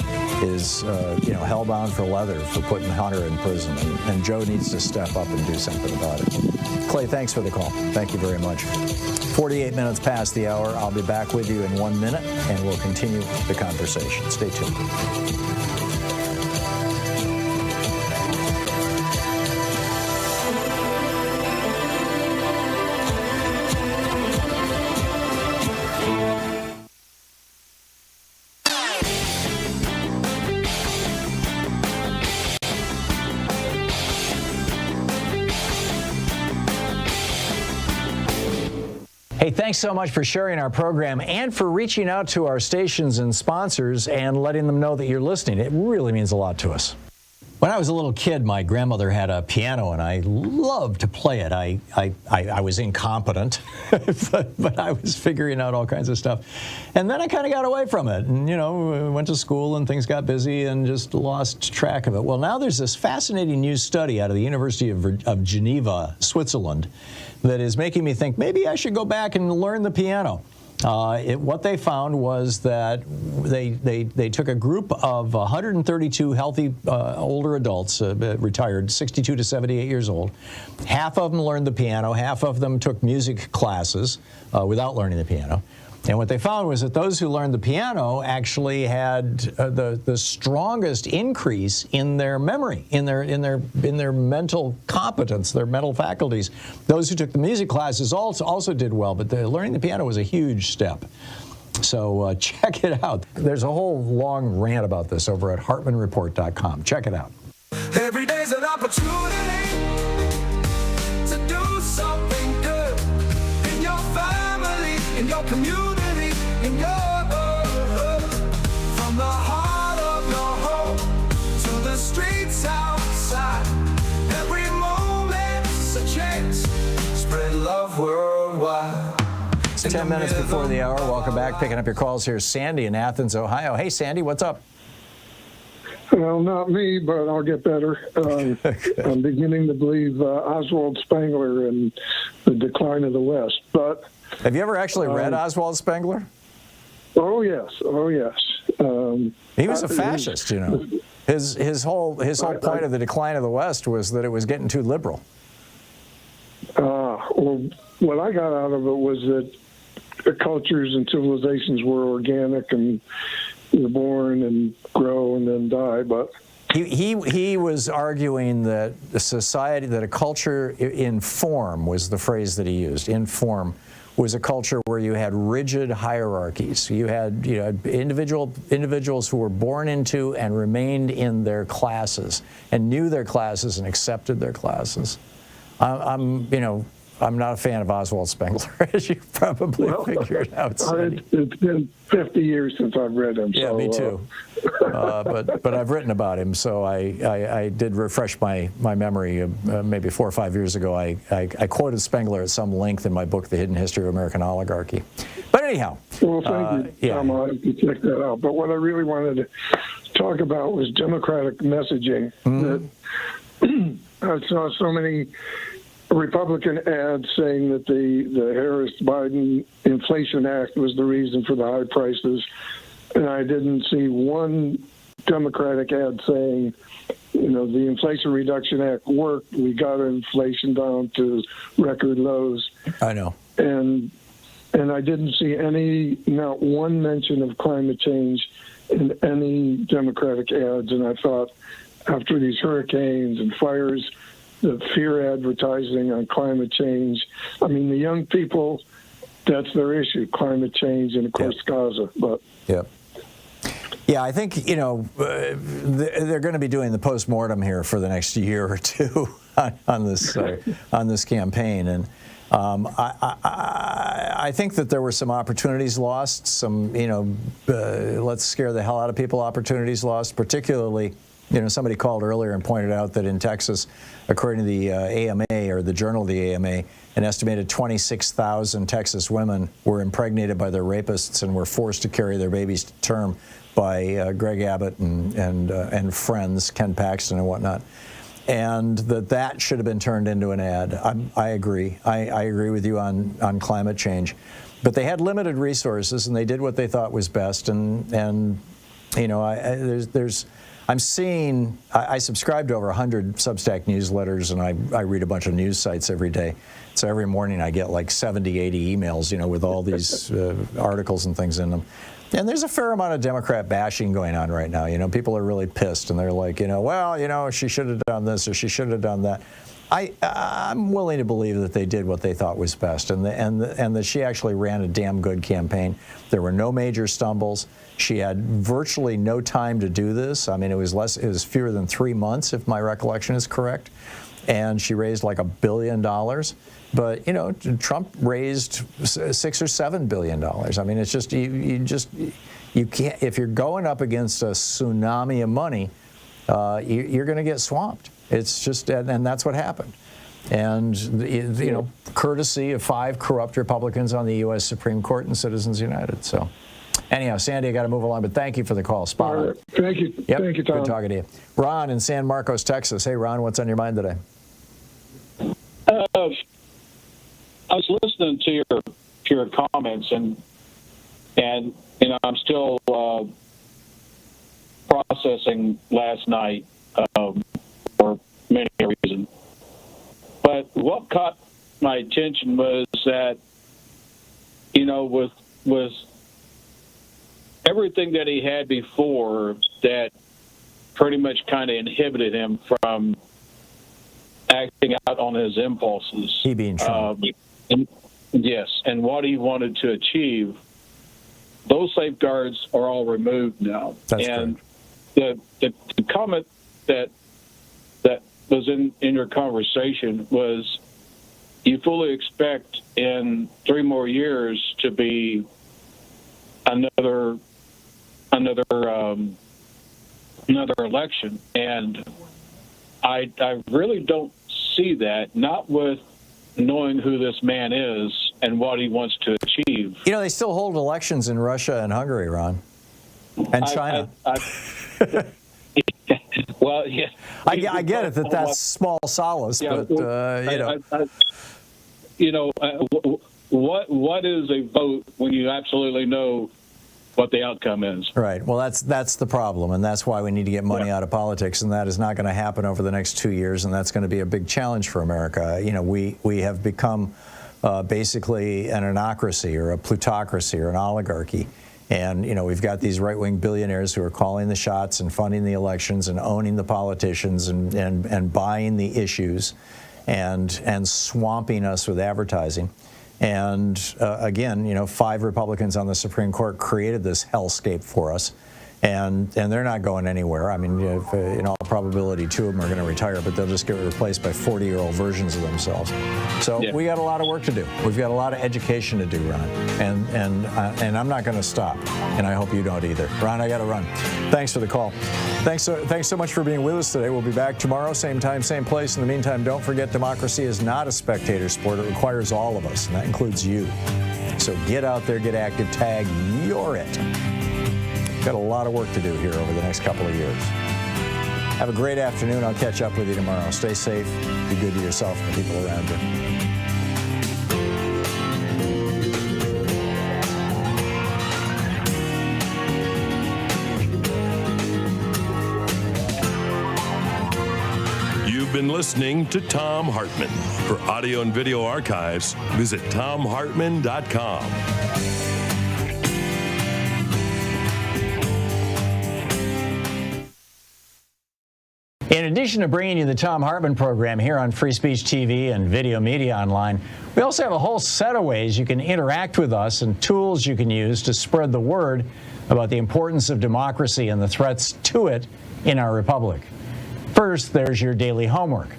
is, hellbound for leather for putting Hunter in prison. And Joe needs to step up and do something about it. Clay, thanks for the call. Thank you very much. 48 minutes past the hour. I'll be back with you in 1 minute, and we'll continue the conversation. Stay tuned. Hey, thanks so much for sharing our program and for reaching out to our stations and sponsors and letting them know that you're listening. It really means a lot to us. When I was a little kid, my grandmother had a piano, and I loved to play it. I was incompetent, but I was figuring out all kinds of stuff. And then I kind of got away from it and, went to school and things got busy and just lost track of it. Well, now there's this fascinating new study out of the University of Geneva, Switzerland, that is making me think maybe I should go back and learn the piano. What they found was that they took a group of 132 healthy older adults, retired, 62 to 78 years old. Half of them learned the piano, half of them took music classes without learning the piano. And what they found was that those who learned the piano actually had the strongest increase in their memory, in their mental competence, their mental faculties. Those who took the music classes also did well, but learning the piano was a huge step. So check it out. There's a whole long rant about this over at HartmannReport.com. Check it out. Every day's an opportunity to do something good in your family, in your community. From the heart of your home to the streets outside, every moment's a chance. Spread love worldwide. 10 minutes before the hour. Welcome back. Picking up your calls. Here's Sandy in Athens, Ohio. Hey, Sandy, what's up? Well, not me, but I'll get better. I'm beginning to believe Oswald Spengler and the decline of the West. But have you ever actually read Oswald Spengler? Oh yes. He was a fascist, His whole point of the decline of the West was that it was getting too liberal. Well, what I got out of it was that cultures and civilizations were organic and were born and grow and then die. But he was arguing that the society, that a culture in form was the phrase that he used. In form was a culture where you had rigid hierarchies. You had individuals who were born into and remained in their classes and knew their classes and accepted their classes. I'm not a fan of Oswald Spengler, as you probably figured out. It's been 50 years since I've read him. Yeah, me too. But I've written about him, so I did refresh my memory. Maybe 4 or 5 years ago, I quoted Spengler at some length in my book, The Hidden History of American Oligarchy. But anyhow. Well, thank you, Tom. I'll have to check that out. But what I really wanted to talk about was Democratic messaging. That I saw so many Republican ads saying that the Harris-Biden Inflation Act was the reason for the high prices, and I didn't see one Democratic ad saying, the Inflation Reduction Act worked. We got inflation down to record lows. I know. And I didn't see not one mention of climate change in any Democratic ads, and I thought after these hurricanes and fires, the fear advertising on climate change. I mean, the young people, that's their issue, climate change, and of course Gaza. But yeah, I think they're going to be doing the postmortem here for the next year or two on this campaign, and I think that there were some opportunities lost. Some let's scare the hell out of people opportunities lost, particularly. Somebody called earlier and pointed out that in Texas, according to the AMA, or the Journal of the AMA, an estimated 26,000 Texas women were impregnated by their rapists and were forced to carry their babies to term by Greg Abbott and friends, Ken Paxton and whatnot. and that should have been turned into an ad. I agree. I agree with you on climate change. But they had limited resources, and they did what they thought was best. And you know, I'm seeing, I subscribe to over 100 Substack newsletters, and I read a bunch of news sites every day. So every morning I get like 70, 80 emails, you know, with all these articles and things in them. And there's a fair amount of Democrat bashing going on right now. You know, people are really pissed, and they're like, you know, well, you know, she should have done this or she should have done that. I'm willing to believe that they did what they thought was best, and that she actually ran a damn good campaign. There were no major stumbles. She had virtually no time to do this. I mean, it was fewer than 3 months, if my recollection is correct. And she raised like $1 billion. But, you know, Trump raised $6 or $7 billion. I mean, it's just, you can't, if you're going up against a tsunami of money, you're going to get swamped. It's just, and that's what happened. And, you know, courtesy of 5 corrupt Republicans on the U.S. Supreme Court and Citizens United. So, anyhow, Sandy, I got to move along, but thank you for the call. Spot on. Thank you. Yep. Thank you, Tom. Good talking to you. Ron in San Marcos, Texas. Hey, Ron, what's on your mind today? I was listening to your comments, and you know, I'm still processing last night for many reasons. But what caught my attention was that, you know, with everything that he had before, that pretty much kind of inhibited him from acting out on his impulses. He being Trump. Yes, and what he wanted to achieve, those safeguards are all removed now. That's and the comment that was in your conversation was, you fully expect in 3 more years to be another election, and I really don't see that, not with knowing who this man is and what he wants to achieve. You know, they still hold elections in Russia and Hungary, Ron, and China. Well, yeah, I get it that that's small solace, yeah, but you know, what is a vote when you absolutely know what the outcome is? Right. Well, that's the problem, and that's why we need to get money out of politics, and that is not going to happen over the next 2 years, and that's going to be a big challenge for America. You know, we have become basically an anocracy or a plutocracy or an oligarchy. And, you know, we've got these right-wing billionaires who are calling the shots and funding the elections and owning the politicians and buying the issues and swamping us with advertising. And again, you know, 5 Republicans on the Supreme Court created this hellscape for us. And they're not going anywhere. I mean, in all probability, 2 of them are going to retire, but they'll just get replaced by 40-year-old versions of themselves. So we got a lot of work to do. We've got a lot of education to do, Ron. And I'm not going to stop. And I hope you don't either. Ron, I got to run. Thanks for the call. Thanks so much for being with us today. We'll be back tomorrow, same time, same place. In the meantime, don't forget, democracy is not a spectator sport. It requires all of us, and that includes you. So get out there, get active, tag, you're it. Got a lot of work to do here over the next couple of years. Have a great afternoon. I'll catch up with you tomorrow. Stay safe. Be good to yourself and the people around you. You've been listening to Thom Hartmann. For audio and video archives, visit thomhartmann.com. In addition to bringing you the Thom Hartmann Program here on Free Speech TV and Video Media Online, we also have a whole set of ways you can interact with us and tools you can use to spread the word about the importance of democracy and the threats to it in our republic. First, there's your daily homework.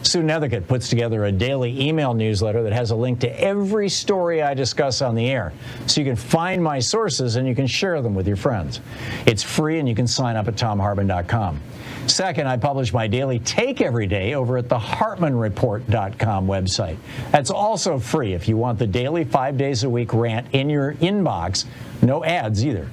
Sue Nethercutt puts together a daily email newsletter that has a link to every story I discuss on the air, so you can find my sources and you can share them with your friends. It's free and you can sign up at thomhartmann.com. Second, I publish my daily take every day over at the HartmannReport.com website. That's also free if you want the daily 5 days a week rant in your inbox. No ads either.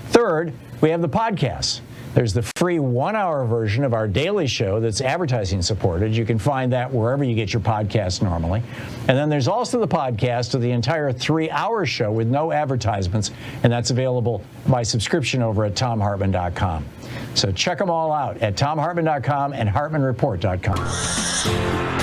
Third, we have the podcasts. There's the free 1-hour version of our daily show that's advertising supported. You can find that wherever you get your podcast normally. And then there's also the podcast of the entire 3-hour show with no advertisements, and that's available by subscription over at thomhartmann.com. So check them all out at thomhartmann.com and hartmannreport.com.